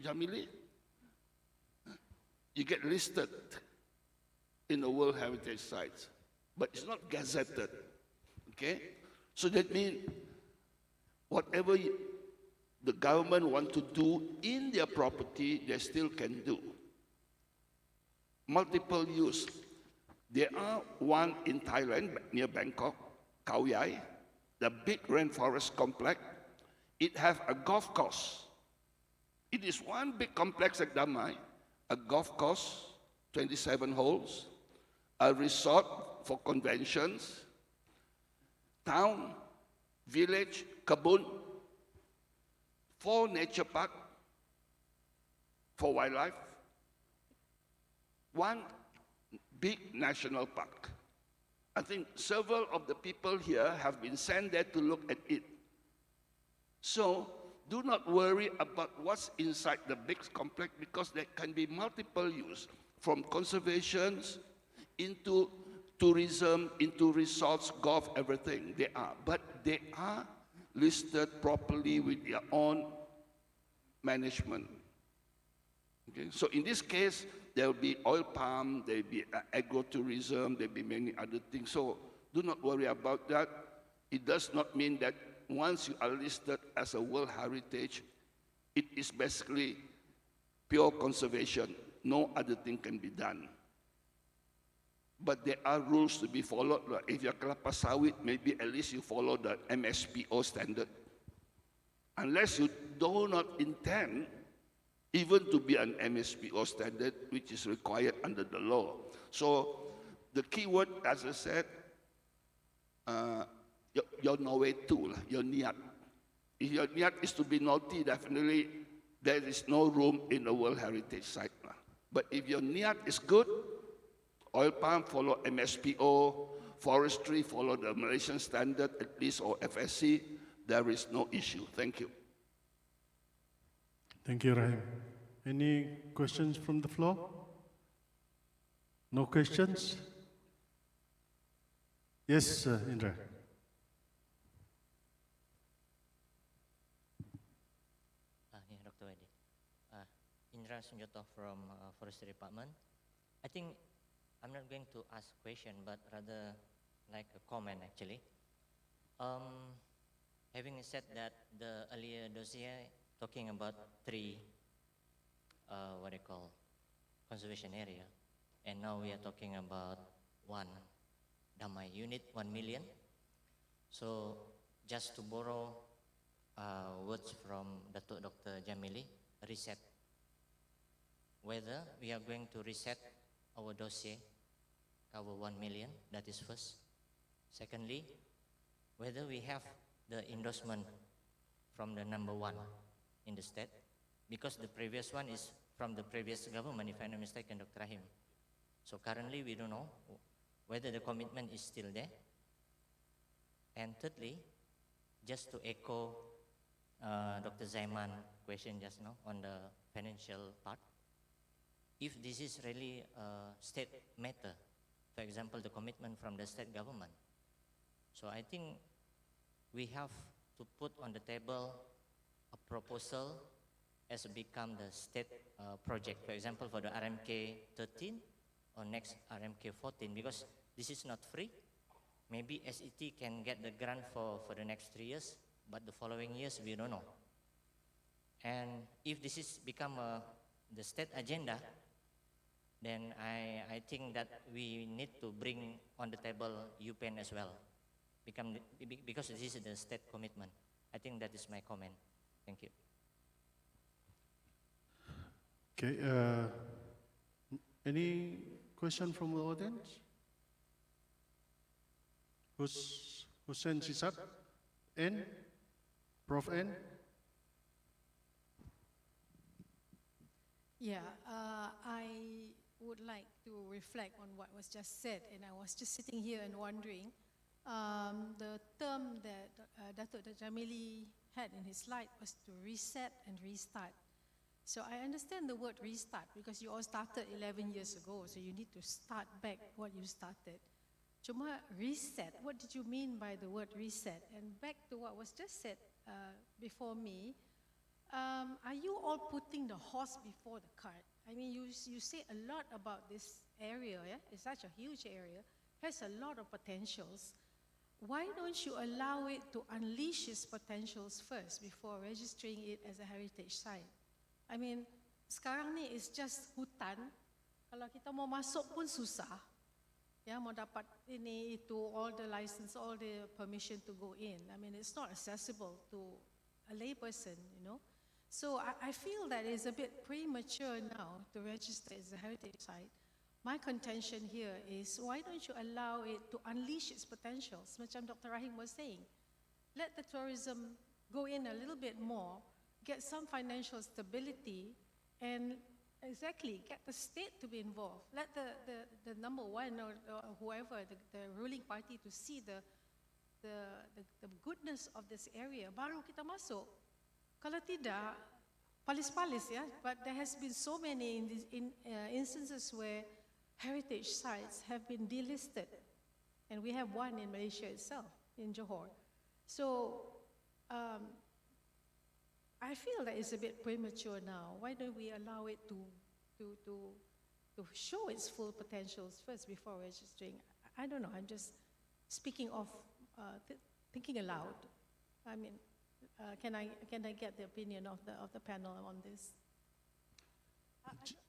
Jamili? You get listed in the World Heritage Sites, but it's not gazetted. Okay? So that means whatever the government want to do in their property, they still can do. Multiple use. There are one in Thailand, near Bangkok, Khao Yai, the big rainforest complex. It has a golf course. It is one big complex at Damai, a golf course, 27 holes, a resort for conventions, town, village, kebun, 4 nature park for wildlife, 1 big national park. I think several of the people here have been sent there to look at it. So do not worry about what's inside the big complex because there can be multiple use, from conservation into tourism, into resorts, golf, everything. They are, but they are listed properly with their own management. Okay? So in this case, there will be oil palm, there will be agro-tourism, there will be many other things. So do not worry about that. It does not mean that once you are listed as a World Heritage, it is basically pure conservation. No other thing can be done. But there are rules to be followed. If you're kelapa sawit, maybe at least you follow the MSPO standard. Unless you do not intend even to be an MSPO standard, which is required under the law. So the key word, as I said, your nawe tu, your niat. If your niat is to be naughty, definitely there is no room in the World Heritage Site. But if your niat is good, oil palm follow MSPO, forestry follow the Malaysian standard at least, or FSC, there is no issue. Thank you. Thank you, Rahim. Any questions from the floor? No questions? Yes, Indra. Dr. Wadi. Indra Sunjoto from Forestry Department. I think I'm not going to ask a question, but rather like a comment actually. Having said that, the earlier dossier talking about 3, what they call, conservation area, and now we are talking about 1 Damai unit, 1 million. So just to borrow words from Dr. Jamili, reset. Whether we are going to reset our dossier, cover 1 million, that is first. Secondly, whether we have the endorsement from the number one in the state, because the previous one is from the previous government, if I'm not mistaken, Dr. Rahim. So currently we don't know whether the commitment is still there. And thirdly, just to echo Dr. Zaiman's question just now on the financial part, if this is really a state matter, for example, the commitment from the state government, so I think we have to put on the table a proposal as become the state project, for example, for the RMK 13 or next RMK 14, because this is not free. Maybe SET can get the grant for the next 3 years, but the following years, we don't know. And if this is become the state agenda, then I think that we need to bring on the table UPenn as well, because this is the state commitment. I think that is my comment. Thank you. Okay, any question from the audience? Whose hand is up? N? Prof. N? Yeah, I would like to reflect on what was just said, and I was just sitting here and wondering, the term that Datuk Jamili had in his slide was to reset and restart. So I understand the word restart because you all started 11 years ago, so you need to start back what you started. Cuma reset, what did you mean by the word reset? And back to what was just said before me, are you all putting the horse before the cart? I mean, you say a lot about this area, yeah? It's such a huge area, has a lot of potentials. Why don't you allow it to unleash its potentials first before registering it as a heritage site? I mean, sekarang ni is just hutan. Kalau kita mau masuk pun susah. Ya, mau dapat ini, itu, all the license, all the permission to go in. I mean, it's not accessible to a lay person, you know. So I feel that it's a bit premature now to register as a heritage site. My contention here is, why don't you allow it to unleash its potentials, macam Dr. Rahim was saying. Let the tourism go in a little bit more, get some financial stability, and exactly, get the state to be involved. Let the number one or whoever, the ruling party, to see the goodness of this area. Baru kita masuk. Kalau tidak, palis-palis ya. But there has been so many instances where heritage sites have been delisted. And we have one in Malaysia itself, in Johor. So, I feel that it's a bit premature now. Why don't we allow it to show its full potentials first before registering? I don't know, I'm just speaking of, thinking aloud. I mean, can I get the opinion of the panel on this?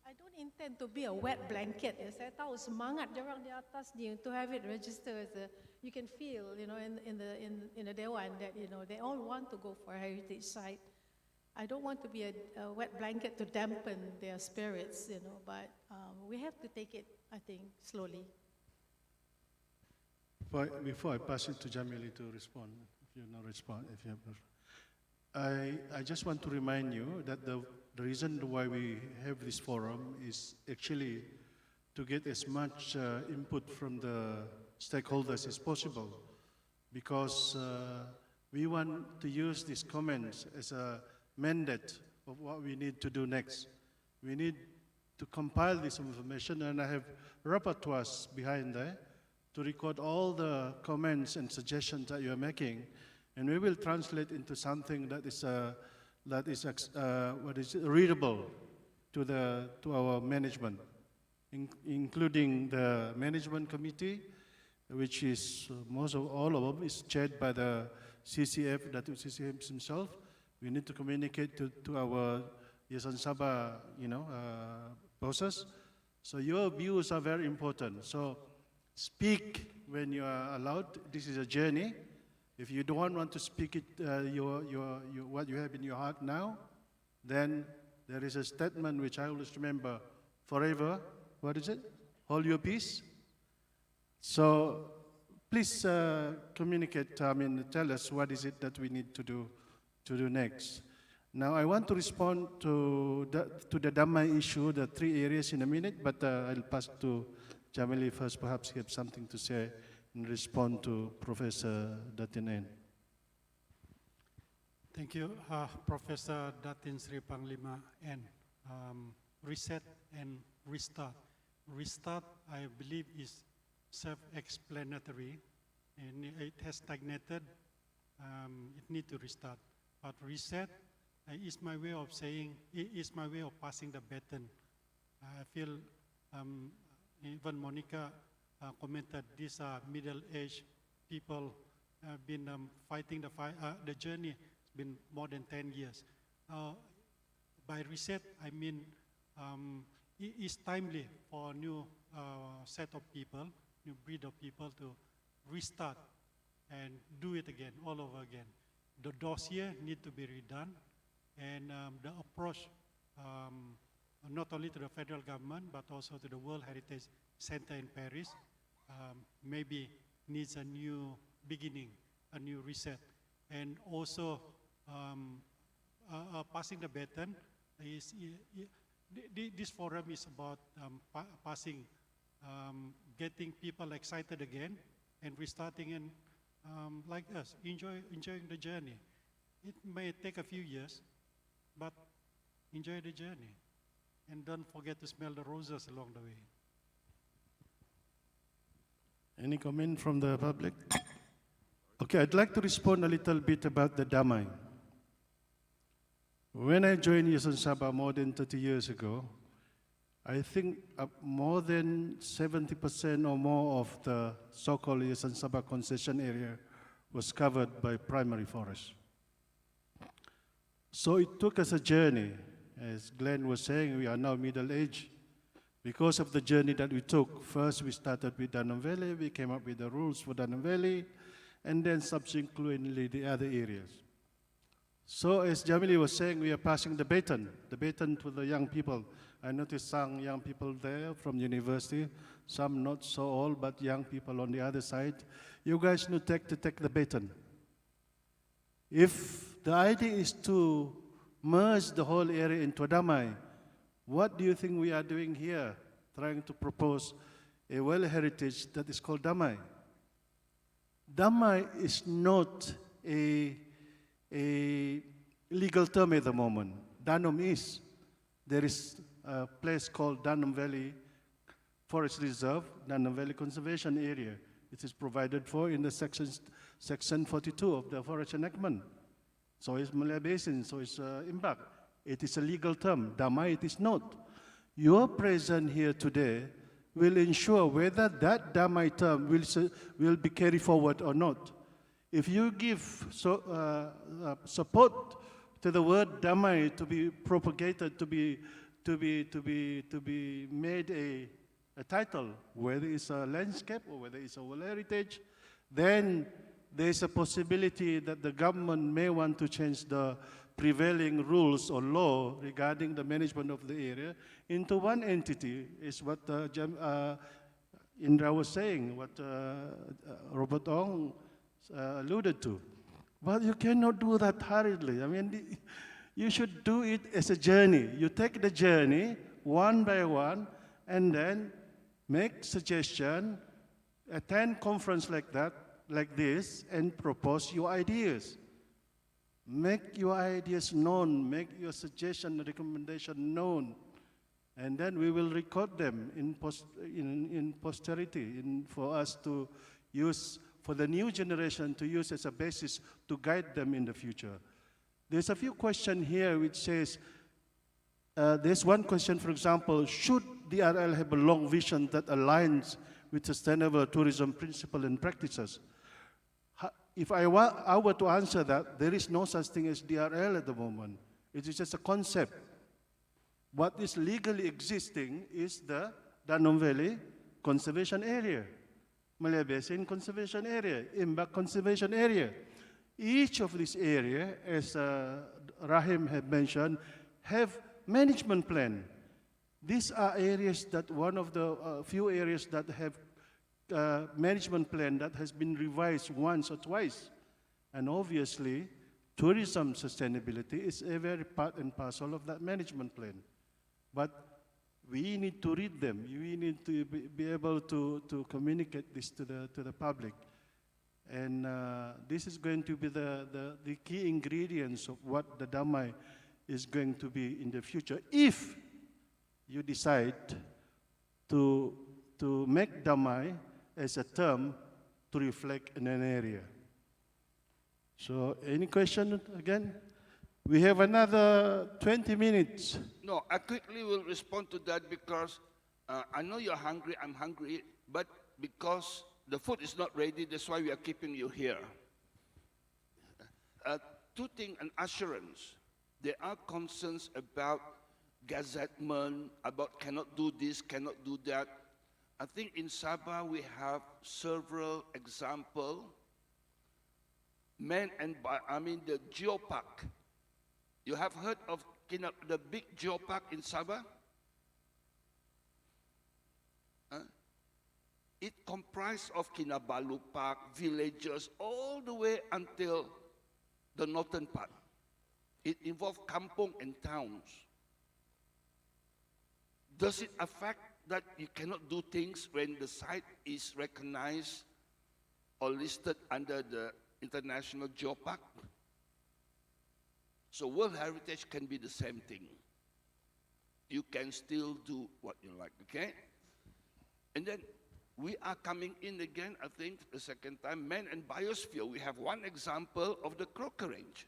I don't intend to be a wet blanket. Saya tahu semangat dia orang di atas ni to have it registered as a, you can feel, you know, in the DEWAN that, you know, they all want to go for a heritage site. I don't want to be a wet blanket to dampen their spirits, you know, but we have to take it, I think, slowly. Before I pass it to Jamili to respond, if you have no respond, if you have no, I just want to remind you that the reason why we have this forum is actually to get as much input from the stakeholders as possible, because we want to use these comments as a mandate of what we need to do next. We need to compile this information, and I have repertoires behind there to record all the comments and suggestions that you are making, and we will translate into something that is readable to our management, including the management committee, which is all of them is chaired by the CCF, Datuk CCF himself. We need to communicate to our Yayasan SABAH, you know, process. So your views are very important. So speak when you are allowed. This is a journey. If you don't want to speak it, what you have in your heart now, then there is a statement which I always remember forever. What is it? Hold your peace. So please communicate, tell us what is it that we need to do next. Now, I want to respond to the Damai issue, the 3 areas in a minute, but I'll pass to Jamili first. Perhaps he has something to say in response to Professor Datin N. Thank you, Professor Datin Sri Panglima N. Reset and restart. Restart, I believe, is self-explanatory, and it has stagnated. It needs to restart. But reset is my way of saying, is my way of passing the baton. I feel even Monica commented these are middle-aged people been fighting the journey. It's been more than 10 years. By reset, I mean it is timely for a new set of people, new breed of people to restart and do it again, all over again. The dossier need to be redone, and the approach not only to the federal government but also to the World Heritage Center in Paris maybe needs a new beginning, a new reset. And also passing the baton is, this forum is about passing, getting people excited again and restarting and like us, enjoying the journey. It may take a few years, but enjoy the journey. And don't forget to smell the roses along the way. Any comment from the public? Okay, I'd like to respond a little bit about the Damai. When I joined Yayasan SABAH more than 30 years ago, I think more than 70% or more of the so-called Yayasan SABAH concession area was covered by primary forest. So it took us a journey. As Glenn was saying, we are now middle-aged. Because of the journey that we took, first we started with Danam Valley, we came up with the rules for Danam Valley, and then subsequently the other areas. So as Jamili was saying, we are passing the baton to the young people. I noticed some young people there from university, some not so old, but young people on the other side. You guys need to take the baton. If the idea is to merge the whole area into Damai, what do you think we are doing here, trying to propose a world heritage that is called Damai? Damai is not a legal term at the moment. Danum is. There is a place called Danum Valley Forest Reserve, Danum Valley Conservation Area. It is provided for in the section 42 of the Forest Enactment. So is Malay Basin, so is Imbak. It is a legal term. Damai, it is not. Your presence here today will ensure whether that Damai term will be carried forward or not. If you give support to the word Damai to be propagated, to be made a title, whether it's a landscape or whether it's a world heritage, then there's a possibility that the government may want to change the prevailing rules or law regarding the management of the area into one entity, is what Indra was saying, what Robert Ong alluded to. But you cannot do that hurriedly. I mean, you should do it as a journey. You take the journey one by one and then make suggestion, attend conference like that, like this, and propose your ideas. Make your ideas known, make your suggestion, recommendation known, and then we will record them in posterity for us to use, for the new generation to use as a basis to guide them in the future. There's a few questions here which says, there's one question, for example, should DRL have a long vision that aligns with sustainable tourism principles and practices? If I were to answer that, there is no such thing as DRL at the moment. It is just a concept. What is legally existing is the Danum Valley Conservation Area, Malay Basin Conservation Area, Imbak Conservation Area. Each of these areas, as Rahim had mentioned, have management plan. These are areas that one of the few areas that have management plan that has been revised once or twice. And obviously, tourism sustainability is a very part and parcel of that management plan. But we need to read them. We need to be able to communicate this to the public. And this is going to be the key ingredients of what the Damai is going to be in the future, if you decide to make Damai as a term to reflect in an area. So, any question again? We have another 20 minutes. No, I quickly will respond to that because I know you're hungry, I'm hungry, but because the food is not ready, that's why we are keeping you here. Two things, an assurance. There are concerns about gazettement, about cannot do this, cannot do that. I think in Sabah we have several examples. The geopark. You have heard of the big geopark in Sabah? It comprised of KINABALU Park, villages, all the way until the northern part. It involved kampong and towns. Does it affect that you cannot do things when the site is recognized or listed under the International Geopark? So World Heritage can be the same thing. You can still do what you like, okay? And then we are coming in again, I think, the second time, man and biosphere. We have one example of the Crocker Range.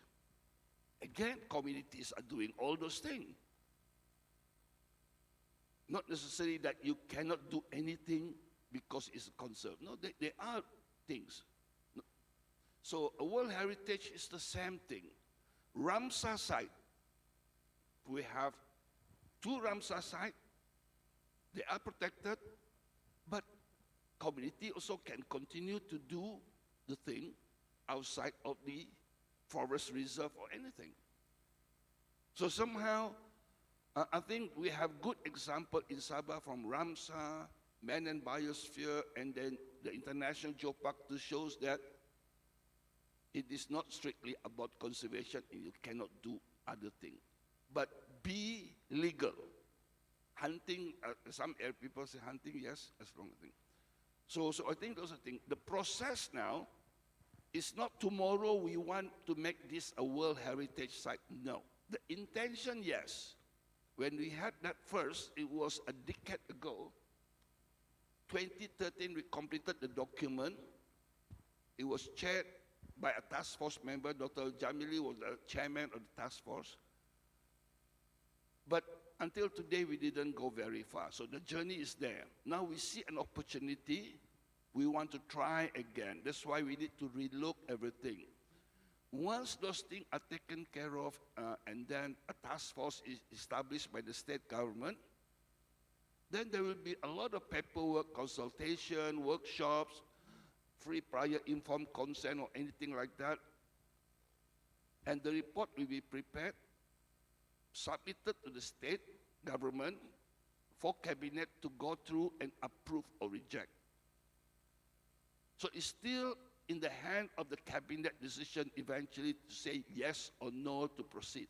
Again, communities are doing all those things. Not necessarily that you cannot do anything because it's conserved. No, there are things. No. So a World Heritage is the same thing. Ramsar site, we have 2 Ramsar sites. They are protected, but community also can continue to do the thing outside of the forest reserve or anything. So somehow, I think we have good example in Sabah from Ramsar, Man and Biosphere, and then the International Geopark to show that it is not strictly about conservation and you cannot do other things. But be legal. Hunting, some people say hunting, yes, that's wrong thing. So I think those are things. The process now is not tomorrow we want to make this a World Heritage Site. No. The intention, yes. When we had that first, it was a decade ago. 2013, we completed the document. It was chaired by a task force member. Dr. Jamili was the chairman of the task force. But until today, we didn't go very far. So the journey is there. Now we see an opportunity. We want to try again. That's why we need to relook everything. Once those things are taken care of, and then a task force is established by the state government, then there will be a lot of paperwork, consultation, workshops, free prior informed consent or anything like that. And the report will be prepared, submitted to the state government for cabinet to go through and approve or reject. So it's still in the hand of the cabinet decision eventually to say yes or no to proceed.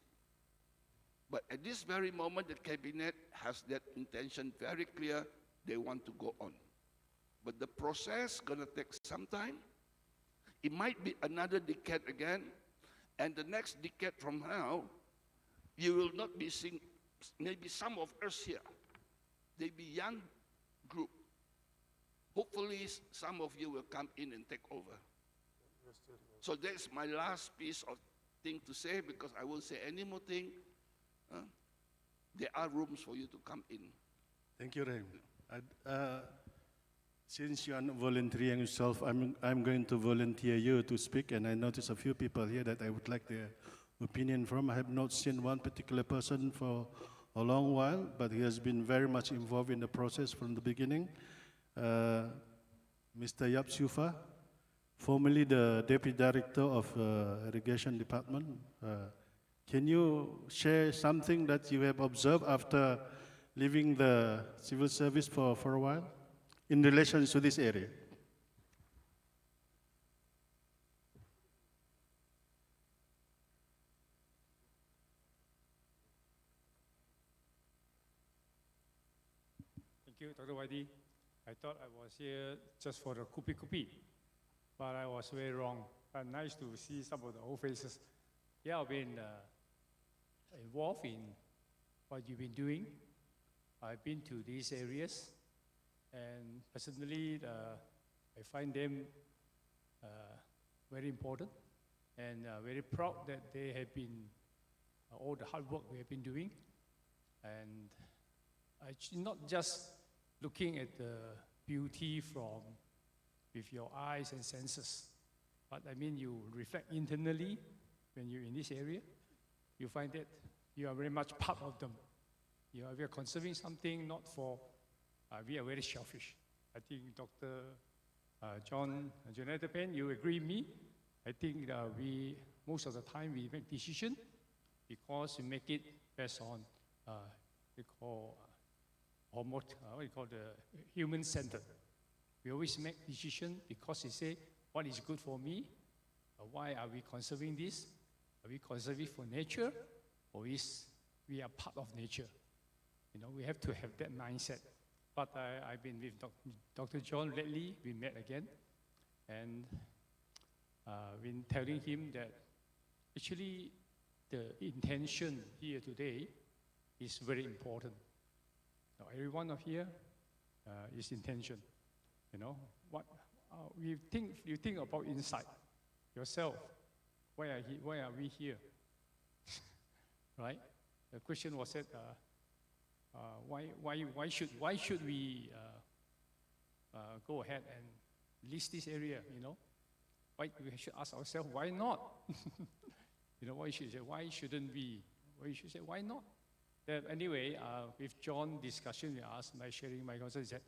But at this very moment, the cabinet has that intention very clear, they want to go on. But the process is going to take some time. It might be another decade again, and the next decade from now, you will not be seeing, maybe some of us here, they be young group. Hopefully, some of you will come in and take over. So that's my last piece of thing to say, because I won't say any more thing. There are rooms for you to come in. Thank you, Rahim. Since you are not volunteering yourself, I'm going to volunteer you to speak, and I notice a few people here that I would like their opinion from. I have not seen one particular person for a long while, but he has been very much involved in the process from the beginning. Mr. Yap Sufa, formerly the Deputy Director of Irrigation Department. Can you share something that you have observed after leaving the civil service for a while? in relation to this area? Thank you, Dr. Wadi. I thought I was here just for the kupi, but I was very wrong. But nice to see some of the old faces. Yeah, I've been involved in what you've been doing. I've been to these areas, and personally, I find them very important, and very proud that they have been, all the hard work we have been doing. And not just looking at the beauty from with your eyes and senses, but I mean you reflect internally when you're in this area. You find that you are very much part of them. We are conserving something not for, we are very selfish. I think Dr. Jonathan Penn, you agree with me? I think most of the time we make decision because we make it based on, what you call the human centered. We always make decision because we say, what is good for me? Why are we conserving this? Are we conserving for nature? Or is we are part of nature? We have to have that mindset. But I've been with Dr. John lately, we met again, and been telling him that actually the intention here today is very important. Now, every one of here is intention. What you think about inside yourself. Why are we here? Right? The question was said, why should we go ahead and list this area? Why we should ask ourselves, why not? Why shouldn't we? Why should say, why not? Anyway, with John's discussion with us, by sharing my concern, is that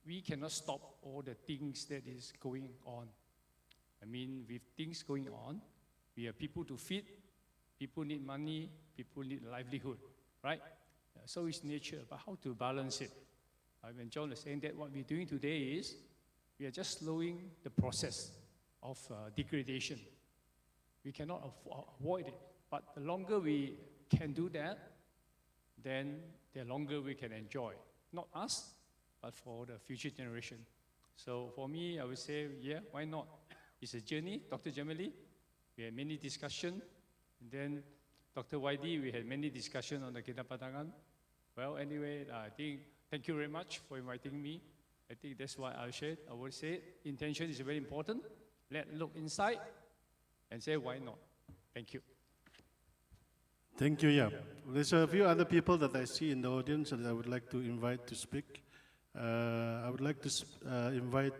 we cannot stop all the things that is going on. I mean, with things going on, we have people to feed, people need money, people need livelihood, right? So is nature, but how to balance it? When John is saying that what we're doing today is, we are just slowing the process of degradation. We cannot avoid it, but the longer we can do that, then the longer we can enjoy. Not us, but for the future generation. So for me, I would say, yeah, why not? It's a journey. Dr. Jamali, we had many discussions. And then Dr. YD, we had many discussions on the KINABALU. Well, anyway, I think, thank you very much for inviting me. I think that's why I'll share. I would say intention is very important. Let's look inside and say, why not? Thank you. Thank you, yeah. There's a few other people that I see in the audience that I would like to invite to speak. I would like to invite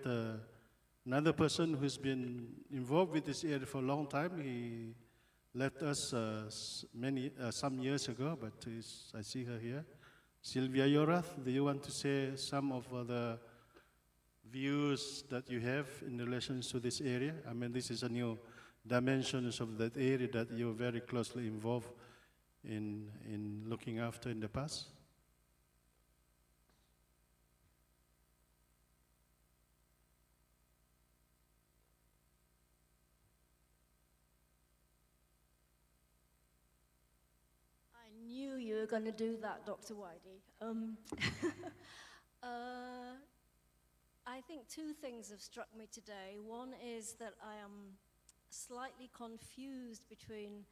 another person who's been involved with this area for a long time. He left us some years ago, but I see her here. Sylvia Yorath, do you want to say some of the views that you have in relation to this area? I mean, this is a new dimensions of that area that you're very closely involved in looking after in the past. I knew you were going to do that, Dr. Whitey. I think two things have struck me today. One is that I am slightly confused between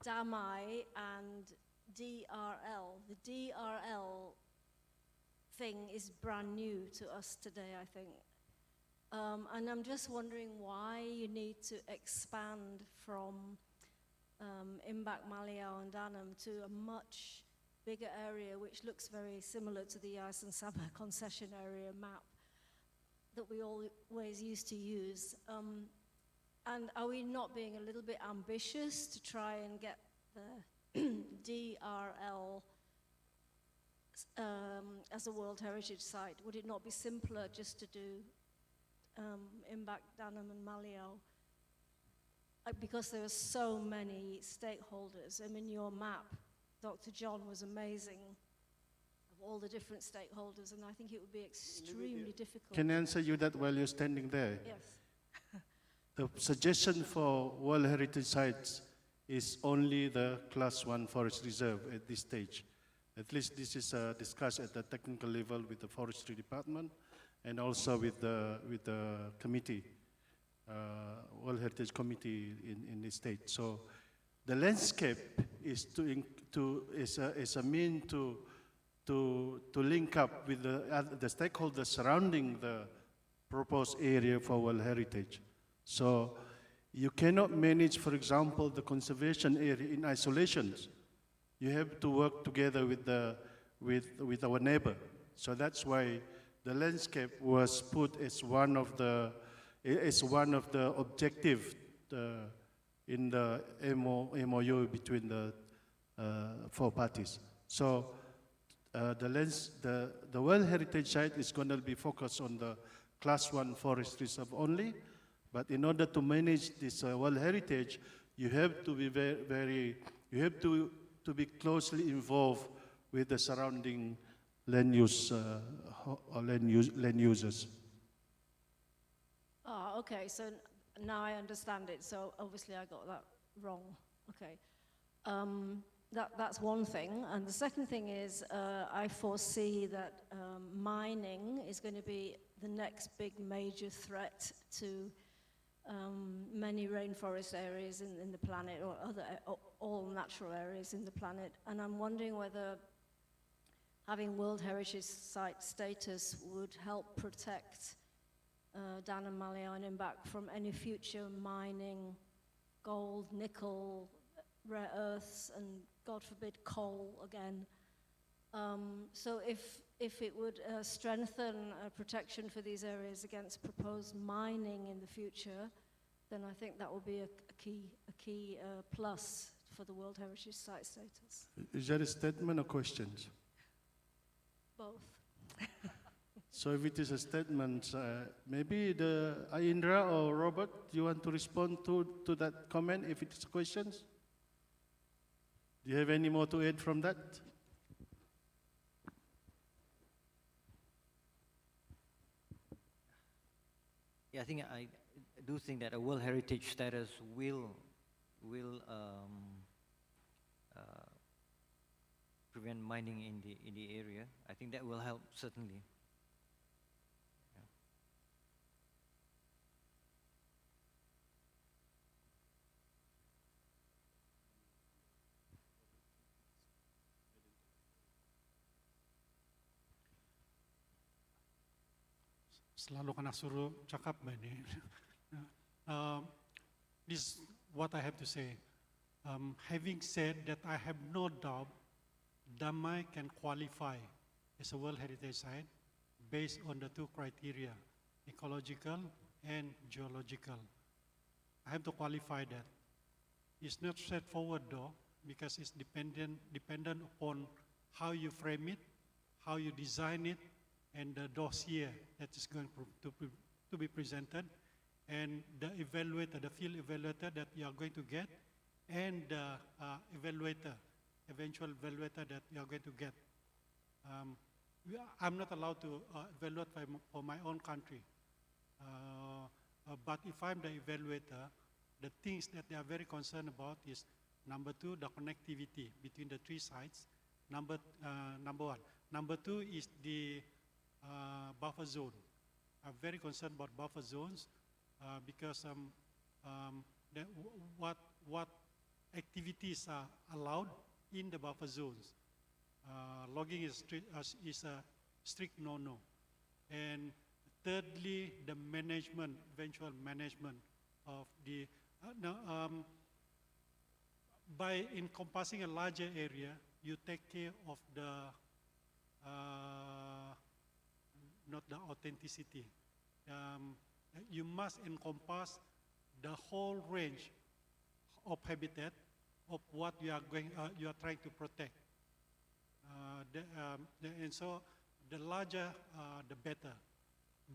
Damai and DRL. The DRL thing is brand new to us today, I think. And I'm just wondering why you need to expand from Imbak, Maliau and Danam to a much bigger area which looks very similar to the Yayasan SABAH concession area map that we always used to use. And are we not being a little bit ambitious to try and get the DRL as a World Heritage Site? Would it not be simpler just to do Imbak, Danam and Maliau? Because there are so many stakeholders. I mean, your map, Dr. John, was amazing. Of all the different stakeholders, and I think it would be extremely difficult. Can I answer you that while you're standing there? Yes. The suggestion for World Heritage Sites is only the Class 1 Forest Reserve at this stage. At least this is discussed at the technical level with the Forestry Department and also with the committee, World Heritage Committee in the state. So the landscape is a mean to link up with the stakeholders surrounding the proposed area for World Heritage. So you cannot manage, for example, the conservation area in isolation. You have to work together with our neighbor. So that's why the landscape was put as one of the objectives in the MOU between the four parties. So the World Heritage Site is going to be focused on the Class 1 Forest Reserve only. But in order to manage this World Heritage, you have to be to be closely involved with the surrounding land use or land users. Ah, okay. So now I understand it. So obviously I got that wrong. Okay. That's one thing. And the second thing is I foresee that mining is going to be the next big major threat to many rainforest areas in the planet, or all natural areas in the planet. And I'm wondering whether having World Heritage Site status would help protect Dan and Malayalam from any future mining, gold, nickel, rare earths, and God forbid coal again. So if it would strengthen protection for these areas against proposed mining in the future, then I think that will be a key plus for the World Heritage Site status. Is that a statement or questions? Both. So if it is a statement, maybe Indra or Robert, do you want to respond to that comment if it is questions? Do you have any more to add from that? Yeah, I do think that a World Heritage status will prevent mining in the area. I think that will help certainly. Selalu kena suruh cakap begini. This is what I have to say. Having said that, I have no doubt Damai can qualify as a World Heritage Site based on the two criteria, ecological and geological. I have to qualify that. It's not straightforward though, because it's dependent upon how you frame it, how you design it, and the dossier that is going to be presented, and the evaluator, the field evaluator that you are going to get, and the eventual evaluator that you are going to get. I'm not allowed to evaluate for my own country, but if I'm the evaluator, the things that they are very concerned about is, number two, the connectivity between the three sites, number one. Number two is the buffer zone. I'm very concerned about buffer zones because what activities are allowed in the buffer zones. Logging is a strict no-no. And thirdly, the management, eventual management of the, by encompassing a larger area, you take care of the not the authenticity. You must encompass the whole range of habitat of what you are trying to protect. And so the larger, the better.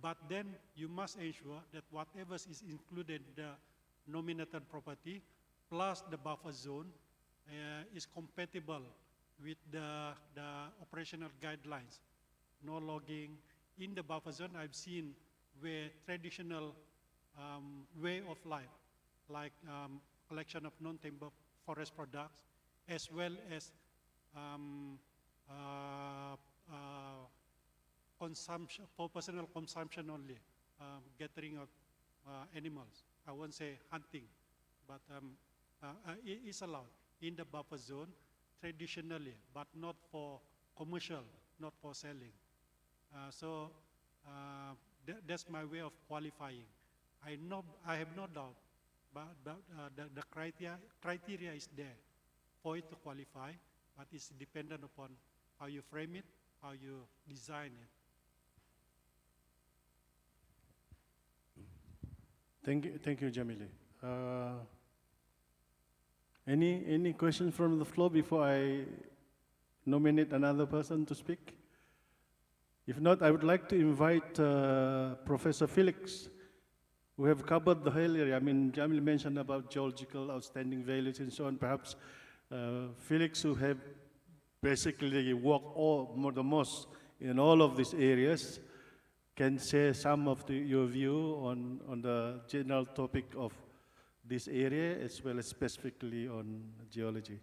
But then you must ensure that whatever is included in the nominated property plus the buffer zone is compatible with the operational guidelines. No logging. In the buffer zone, I've seen where traditional way of life, like collection of non-timber forest products, as well as consumption, for personal consumption only, gathering of animals. I won't say hunting, but it is allowed in the buffer zone traditionally, but not for commercial, not for selling. That's my way of qualifying. I have no doubt, but the criteria is there for it to qualify, but it's dependent upon how you frame it, how you design it. Thank you, Jamili. Any questions from the floor before I nominate another person to speak? If not, I would like to invite Professor Felix, who have covered the whole area. I mean, Jamil mentioned about geological outstanding values and so on. Perhaps Felix, who have basically walked the most in all of these areas, can share some of your view on the general topic of this area, as well as specifically on geology.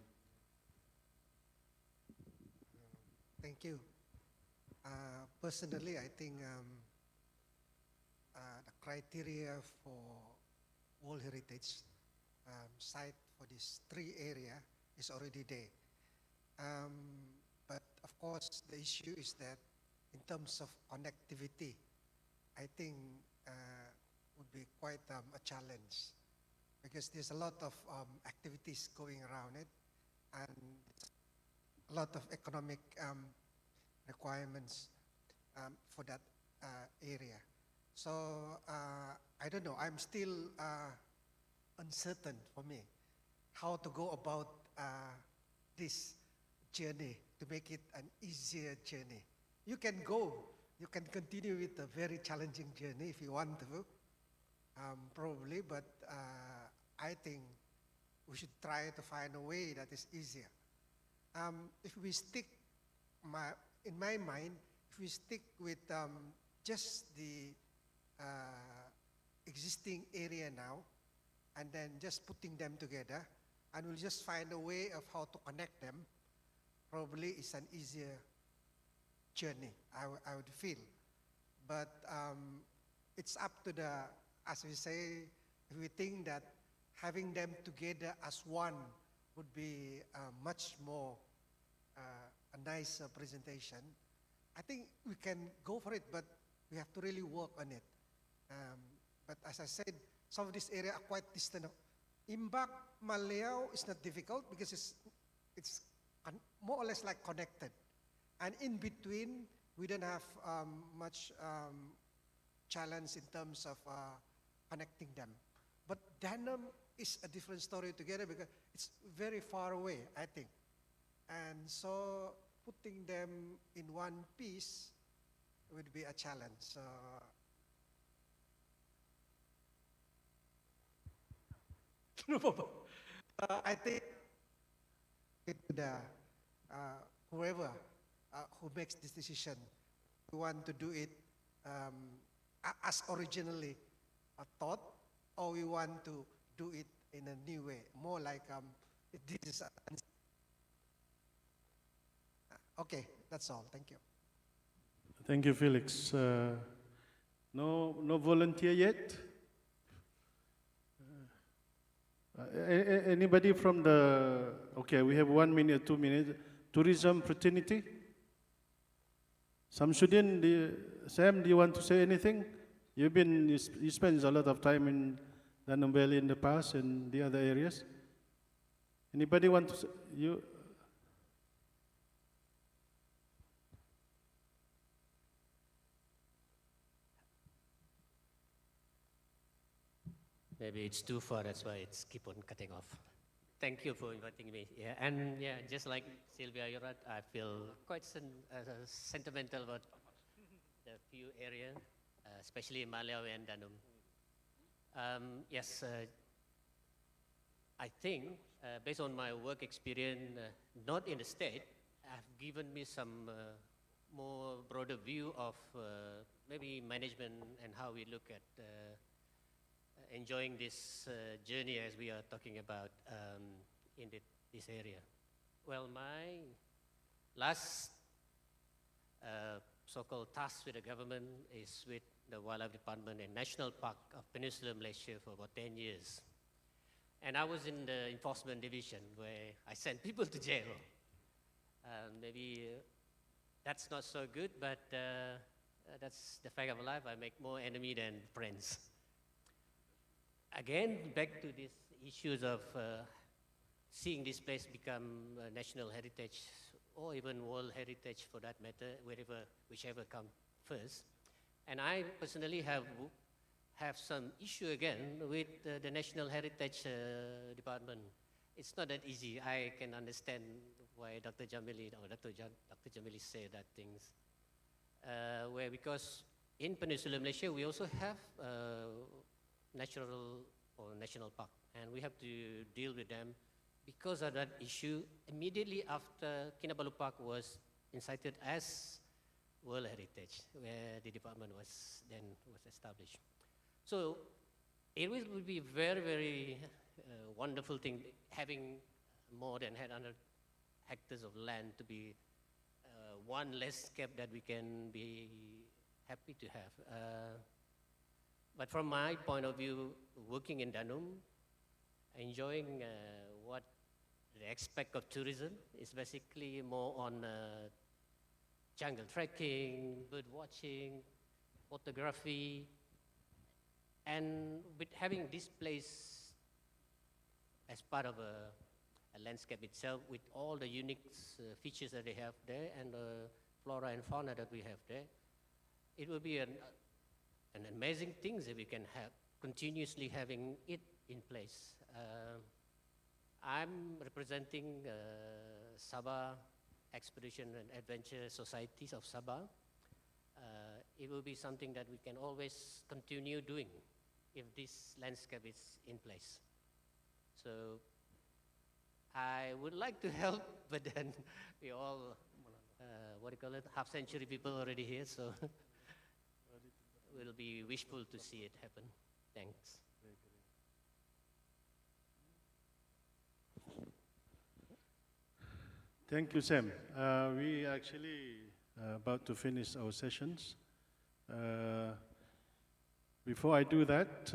Thank you. Personally, I think the criteria for World Heritage site for this 3 area is already there. But of course, the issue is that in terms of connectivity, I think would be quite a challenge, because there's a lot of activities going around it, and a lot of economic requirements for that area. So I don't know, I'm still uncertain for me how to go about this journey to make it an easier journey. You can continue with a very challenging journey if you want to, probably, but I think we should try to find a way that is easier. If we stick, in my mind, if we stick with just the existing area now, and then just putting them together, and we'll just find a way of how to connect them, probably it's an easier journey, I would feel. But it's up to as we say, if we think that having them together as one would be much more a nice presentation, I think we can go for it, but we have to really work on it. But as I said, some of these areas are quite distant. Imbak, Maleao is not difficult because it's more or less like connected. And in between, we don't have much challenge in terms of connecting them. But Danam is a different story together because it's very far away, I think. And so putting them in one piece would be a challenge. So I think whoever who makes this decision, we want to do it as originally thought, or we want to do it in a new way, more like this is okay, that's all. Thank you. Thank you, Felix. No volunteer yet? Anybody from the, okay, we have 1 minute, 2 minutes. Tourism fraternity? Samsudin, Sam, do you want to say anything? You spent a lot of time in Danam Valley in the past and the other areas. Anybody want to say, Maybe it's too far, that's why it's keep on cutting off. Thank you for inviting me. Yeah, and yeah, just like Sylvia, you're right, I feel quite sentimental about the few areas, especially Maleao and Danum. Yes, I think based on my work experience, not in the state, have given me some more broader view of maybe management and how we look at enjoying this journey as we are talking about in this area. Well, my last so-called task with the government is with the Wildlife Department and National Park of Peninsular Malaysia for about 10 years. And I was in the enforcement division where I sent people to jail. Maybe that's not so good, but that's the fact of life. I make more enemy than friends. Again, back to these issues of seeing this place become national heritage or even world heritage for that matter, whichever comes first. And I personally have some issue again with the National Heritage Department. It's not that easy. I can understand why Dr. Jamili or Dr. Jamili say that things. Because in Peninsular Malaysia, we also have natural or national park, and we have to deal with them because of that issue immediately after KINABALU Park was incited as World Heritage, where the department was established. So it will be a very, very wonderful thing having more than 100 hectares of land to be one landscape that we can be happy to have. But from my point of view, working in Danum, enjoying what the aspect of tourism is basically more on jungle trekking, bird watching, photography, and with having this place as part of a landscape itself with all the unique features that they have there and the flora and fauna that we have there, it will be an amazing thing that we can have, continuously having it in place. I'm representing SABAH Expedition and Adventure Societies of SABAH. It will be something that we can always continue doing if this landscape is in place. So I would like to help, but then we all, half-century people already here, so we'll be wishful to see it happen. Thanks. Thank you, Sam. We actually about to finish our sessions. Before I do that,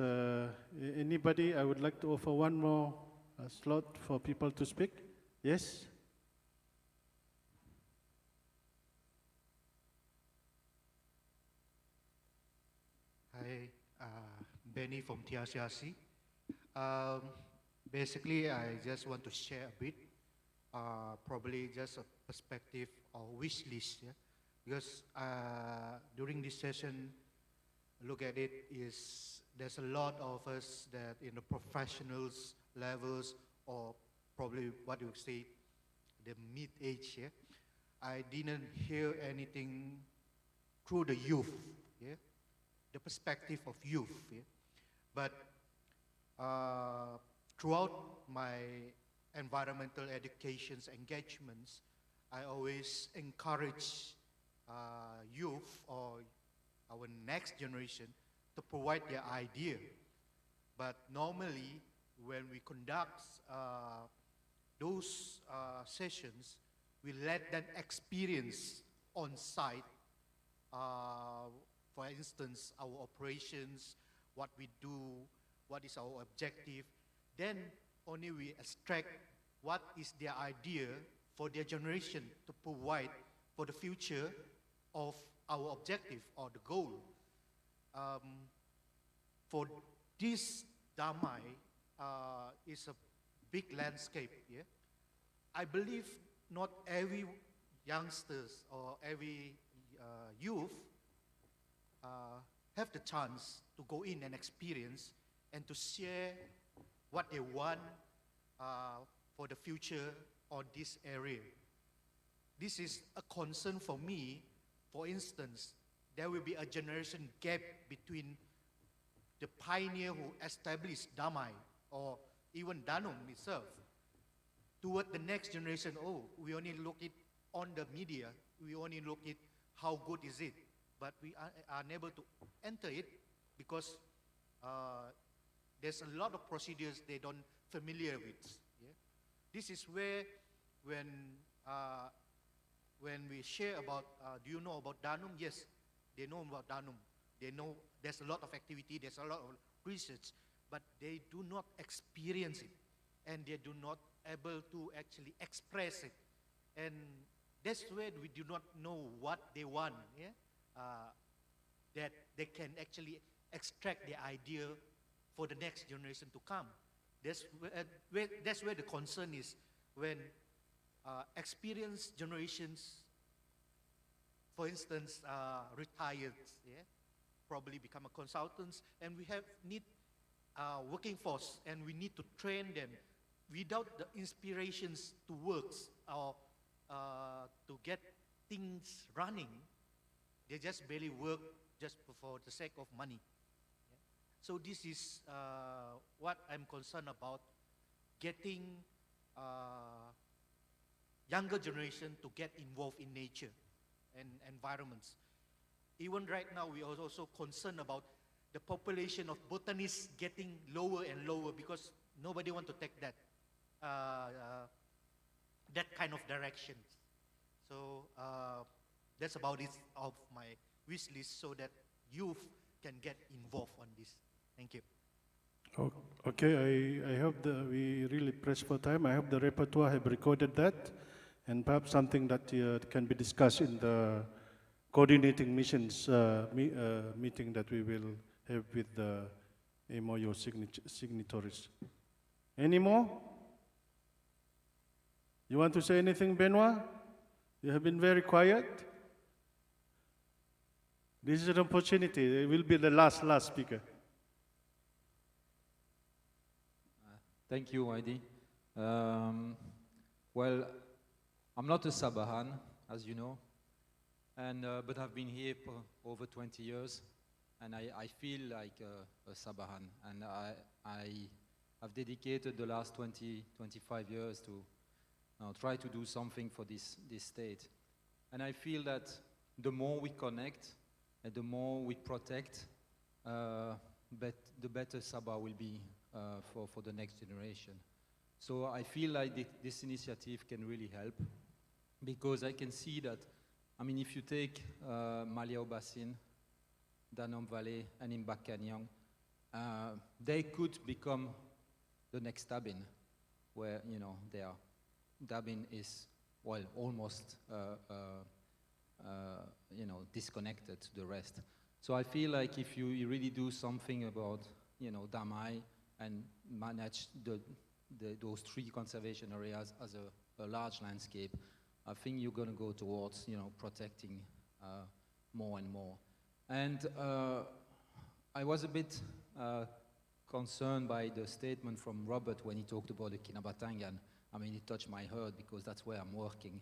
anybody, I would like to offer one more slot for people to speak. Yes? Hi, Benny from TRCRC. Basically, I just want to share a bit, probably just a perspective or wish list. Yeah? Because during this session, look at it, there's a lot of us that in the professionals levels or probably what you would say, the mid-age. Yeah? I didn't hear anything through the youth. Yeah? The perspective of youth. Yeah? But throughout my environmental education's engagements, I always encourage youth or our next generation to provide their idea. But normally, when we conduct those sessions, we let them experience on site. For instance, our operations, what we do, what is our objective. Then only we extract what is their idea for their generation to provide for the future of our objective or the goal. For this Damai is a big landscape. Yeah? I believe not every youngsters or every youth have the chance to go in and experience and to share what they want for the future on this area. This is a concern for me. For instance, there will be a generation gap between the pioneer who established Damai or even Danum itself toward the next generation. Oh, we only look it on the media, we only look at how good is it, but we are unable to enter it because there's a lot of procedures they don't familiar with. Yeah? This is where when we share about, do you know about Danum? Yes, they know about Danum. They know there's a lot of activity, there's a lot of research, but they do not experience it, and they do not able to actually express it. And that's where we do not know what they want, yeah? That they can actually extract the idea for the next generation to come. That's where the concern is, when experienced generations, for instance, retired, yeah, probably become a consultants, and we need working force, and we need to train them. Without the inspirations to work or to get things running, they just barely work just for the sake of money. Yeah? So this is what I'm concerned about, getting younger generation to get involved in nature and environments. Even right now, we are also concerned about the population of botanists getting lower and lower because nobody wants to take that kind of direction. So that's about it of my wish list, so that youth can get involved on this. Thank you. Okay, I hope that we really press for time. I hope the repertoire have recorded that, and perhaps something that can be discussed in the coordinating missions meeting that we will have with the MOU signatories. Any more? You want to say anything, Benoit? You have been very quiet. This is an opportunity. It will be the last speaker. Thank you, Heidi. Well, I'm not a SABAHan, as you know, but I've been here for over 20 years, and I feel like a SABAHan, and I've dedicated the last 25 years to try to do something for this state. And I feel that the more we connect and the more we protect, the better Sabah will be for the next generation. So I feel like this initiative can really help, because I can see that, I mean, if you take Maliao Basin, Danam Valley, and Imbak Canyon, they could become the next Dabin, where, you know, they are. Dabin is, well, almost, you know, disconnected to the rest. So I feel like if you really do something about, you know, Damai and manage those 3 conservation areas as a large landscape, I think you're going to go towards, you know, protecting more and more. And I was a bit concerned by the statement from Robert when he talked about the Kinabatangan. I mean, it touched my heart because that's where I'm working.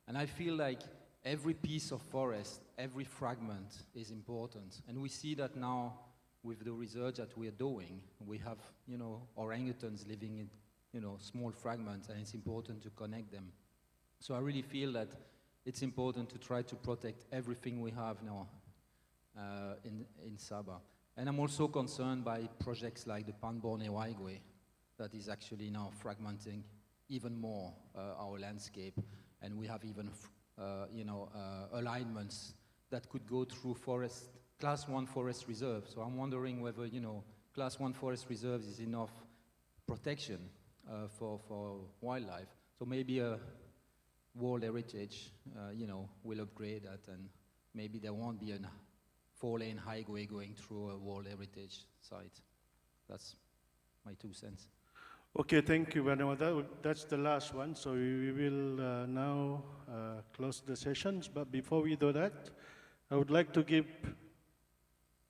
And I feel like every piece of forest, every fragment is important. And we see that now with the research that we are doing. We have, you know, orangutans living in, you know, small fragments, and it's important to connect them. So I really feel that it's important to try to protect everything we have now in Sabah. And I'm also concerned by projects like the Panborne Waigwe that is actually now fragmenting even more our landscape, and we have even, you know, alignments that could go through forest, Class 1 forest reserve. So I'm wondering whether, you know, Class 1 forest reserves is enough protection for wildlife. So maybe a World Heritage, you know, will upgrade that, and maybe there won't be a 4-lane highway going through a World Heritage site. That's my 2 cents. Okay, thank you, Benoit. That's the last one, so we will now close the sessions. But before we do that, I would like to give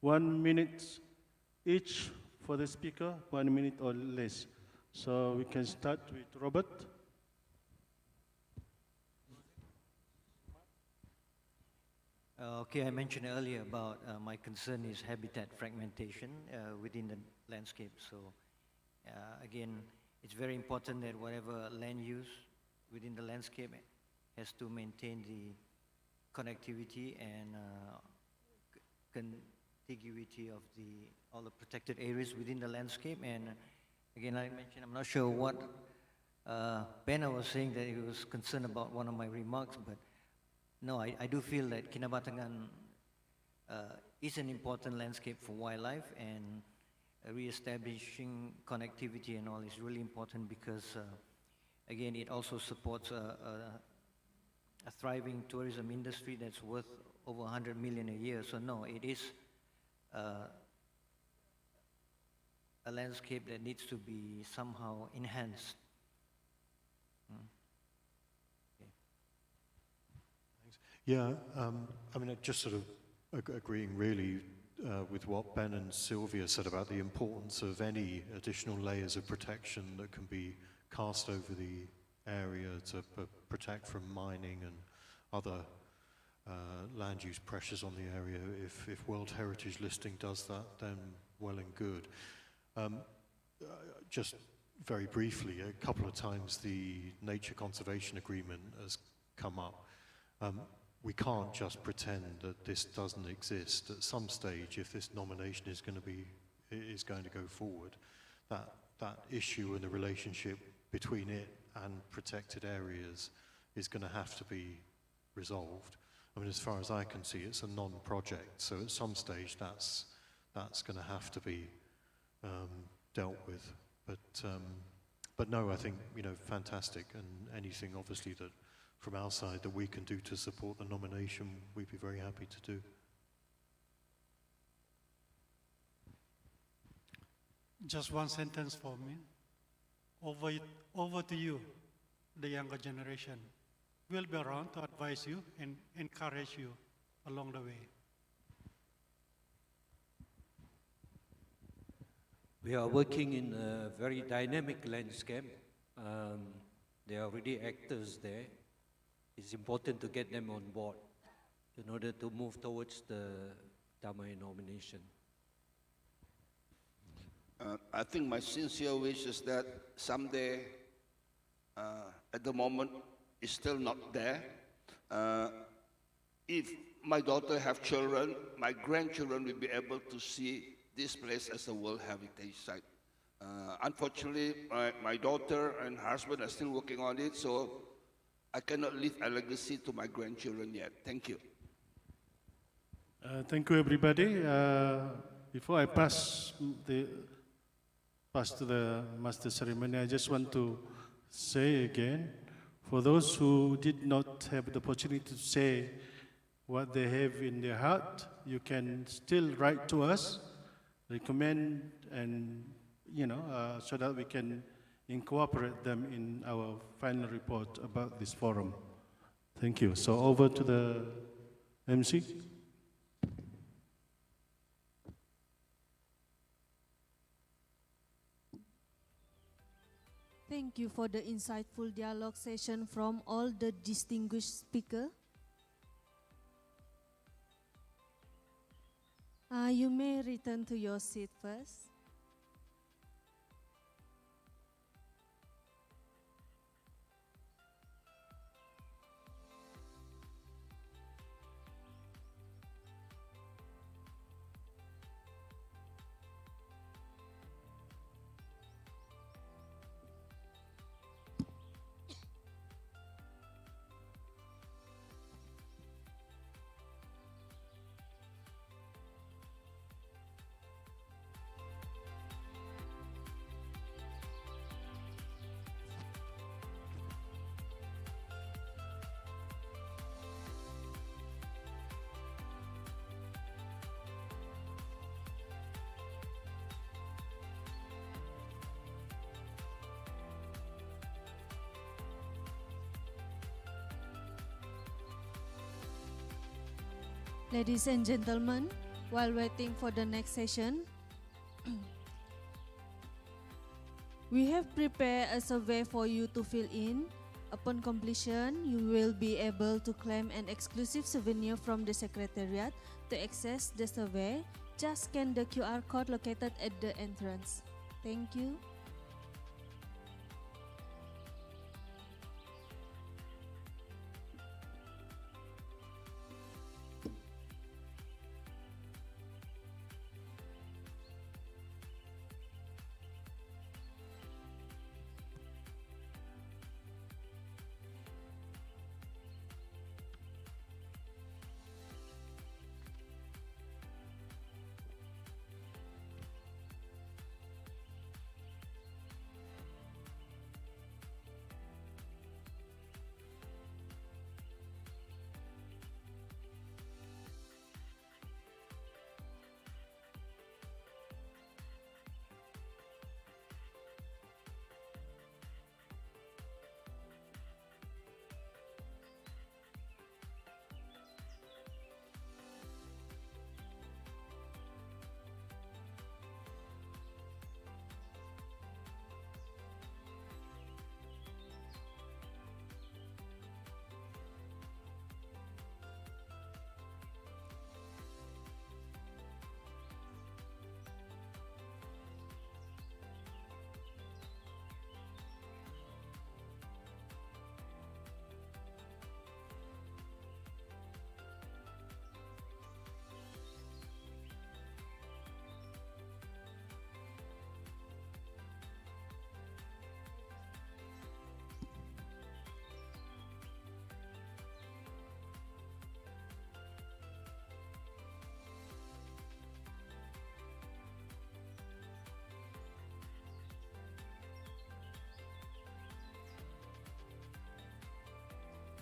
1 minute each for the speaker, 1 minute or less. So we can start with Robert. Okay, I mentioned earlier about my concern is habitat fragmentation within the landscape. So again, it's very important that whatever land use within the landscape has to maintain the connectivity and contiguity of all the protected areas within the landscape. And again, like I mentioned, I'm not sure what Ben was saying, that he was concerned about one of my remarks, but no, I do feel that Kinabatangan is an important landscape for wildlife, and re-establishing connectivity and all is really important because, again, it also supports a thriving tourism industry that's worth over 100 million a year. So no, it is a landscape that needs to be somehow enhanced. Yeah, I mean, just sort of agreeing really with what Ben and Sylvia said about the importance of any additional layers of protection that can be cast over the area to protect from mining and other land use pressures on the area. If World Heritage Listing does that, then well and good. Just very briefly, a couple of times the Nature Conservation Agreement has come up. We can't just pretend that this doesn't exist. At some stage, if this nomination is going to go forward, that issue and the relationship between it and protected areas is going to have to be resolved. I mean, as far as I can see, it's a non-project, so at some stage that's going to have to be dealt with. But no, I think, you know, fantastic, and anything obviously that from our side that we can do to support the nomination, we'd be very happy to do. Just one sentence for me. Over to you, the younger generation. We'll be around to advise you and encourage you along the way. We are working in a very dynamic landscape. There are already actors there. It's important to get them on board in order to move towards the Damai nomination. I think my sincere wish is that someday, at the moment, it's still not there. If my daughter have children, my grandchildren will be able to see this place as a World Heritage Site. Unfortunately, my daughter and husband are still working on it, so I cannot leave a legacy to my grandchildren yet. Thank you. Thank you, everybody. Before I pass to the master ceremony, I just want to say again, for those who did not have the opportunity to say what they have in their heart, you can still write to us, recommend, and so that we can incorporate them in our final report about this forum. Thank you. So over to the MC. Thank you for the insightful dialogue session from all the distinguished speakers. You may return to your seat first. Ladies and gentlemen, while waiting for the next session, we have prepared a survey for you to fill in. Upon completion, you will be able to claim an exclusive souvenir from the Secretariat. To access the survey, just scan the QR code located at the entrance. Thank you.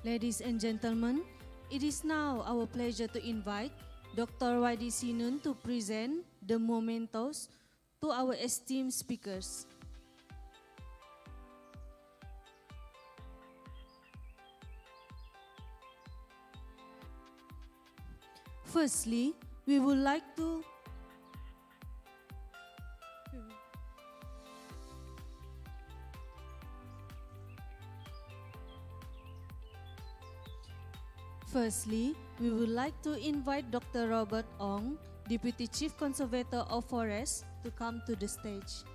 Ladies and gentlemen, it is now our pleasure to invite Dr. Y.D. Sinun to present the mementos to our esteemed speakers. Firstly, we would like to invite Dr. Robert Ong, Deputy Chief Conservator of Forests, to come to the stage.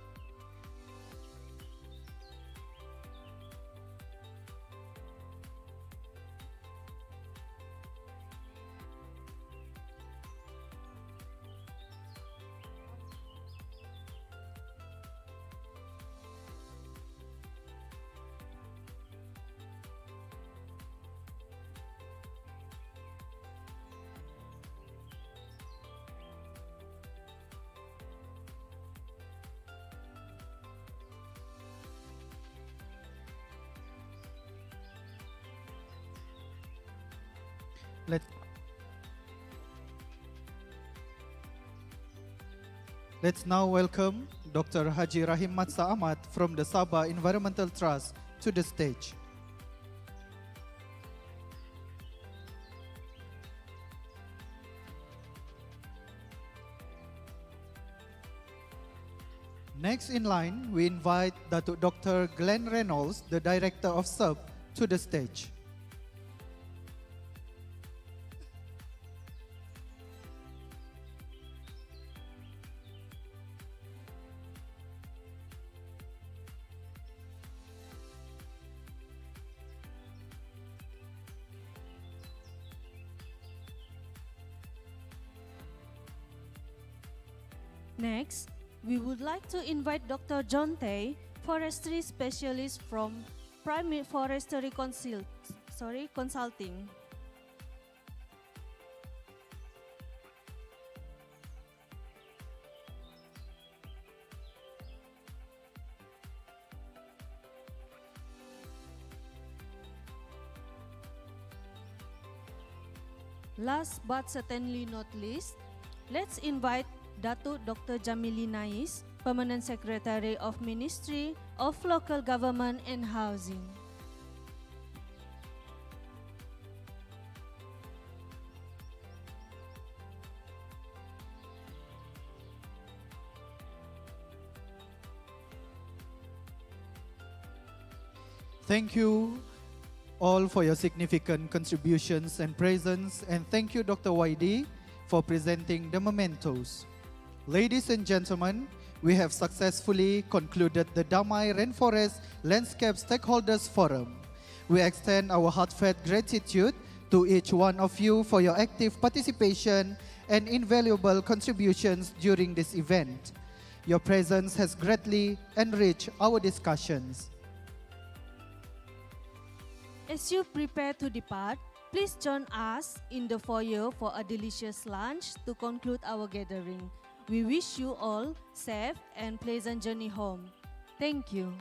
Let's now welcome Dr. Haji Rahim Matsa Ahmad from the SABAH Environmental Trust to the stage. Next in line, we invite Dr. Glenn Reynolds, the Director of SERB, to the stage. Next, we would like to invite Dr. John Tay, Forestry Specialist from Prime Forestry Consulting. Last but certainly not least, let's invite Datuk Dr. Jamili Nais, Permanent Secretary of Ministry of Local Government and Housing. Thank you all for your significant contributions and presence, and thank you, Dr. Y.D., for presenting the mementos. Ladies and gentlemen, we have successfully concluded the Damai Rainforest Landscape Stakeholders Forum. We extend our heartfelt gratitude to each one of you for your active participation and invaluable contributions during this event. Your presence has greatly enriched our discussions. As you prepare to depart, please join us in the foyer for a delicious lunch to conclude our gathering. We wish you all safe and pleasant journey home. Thank you.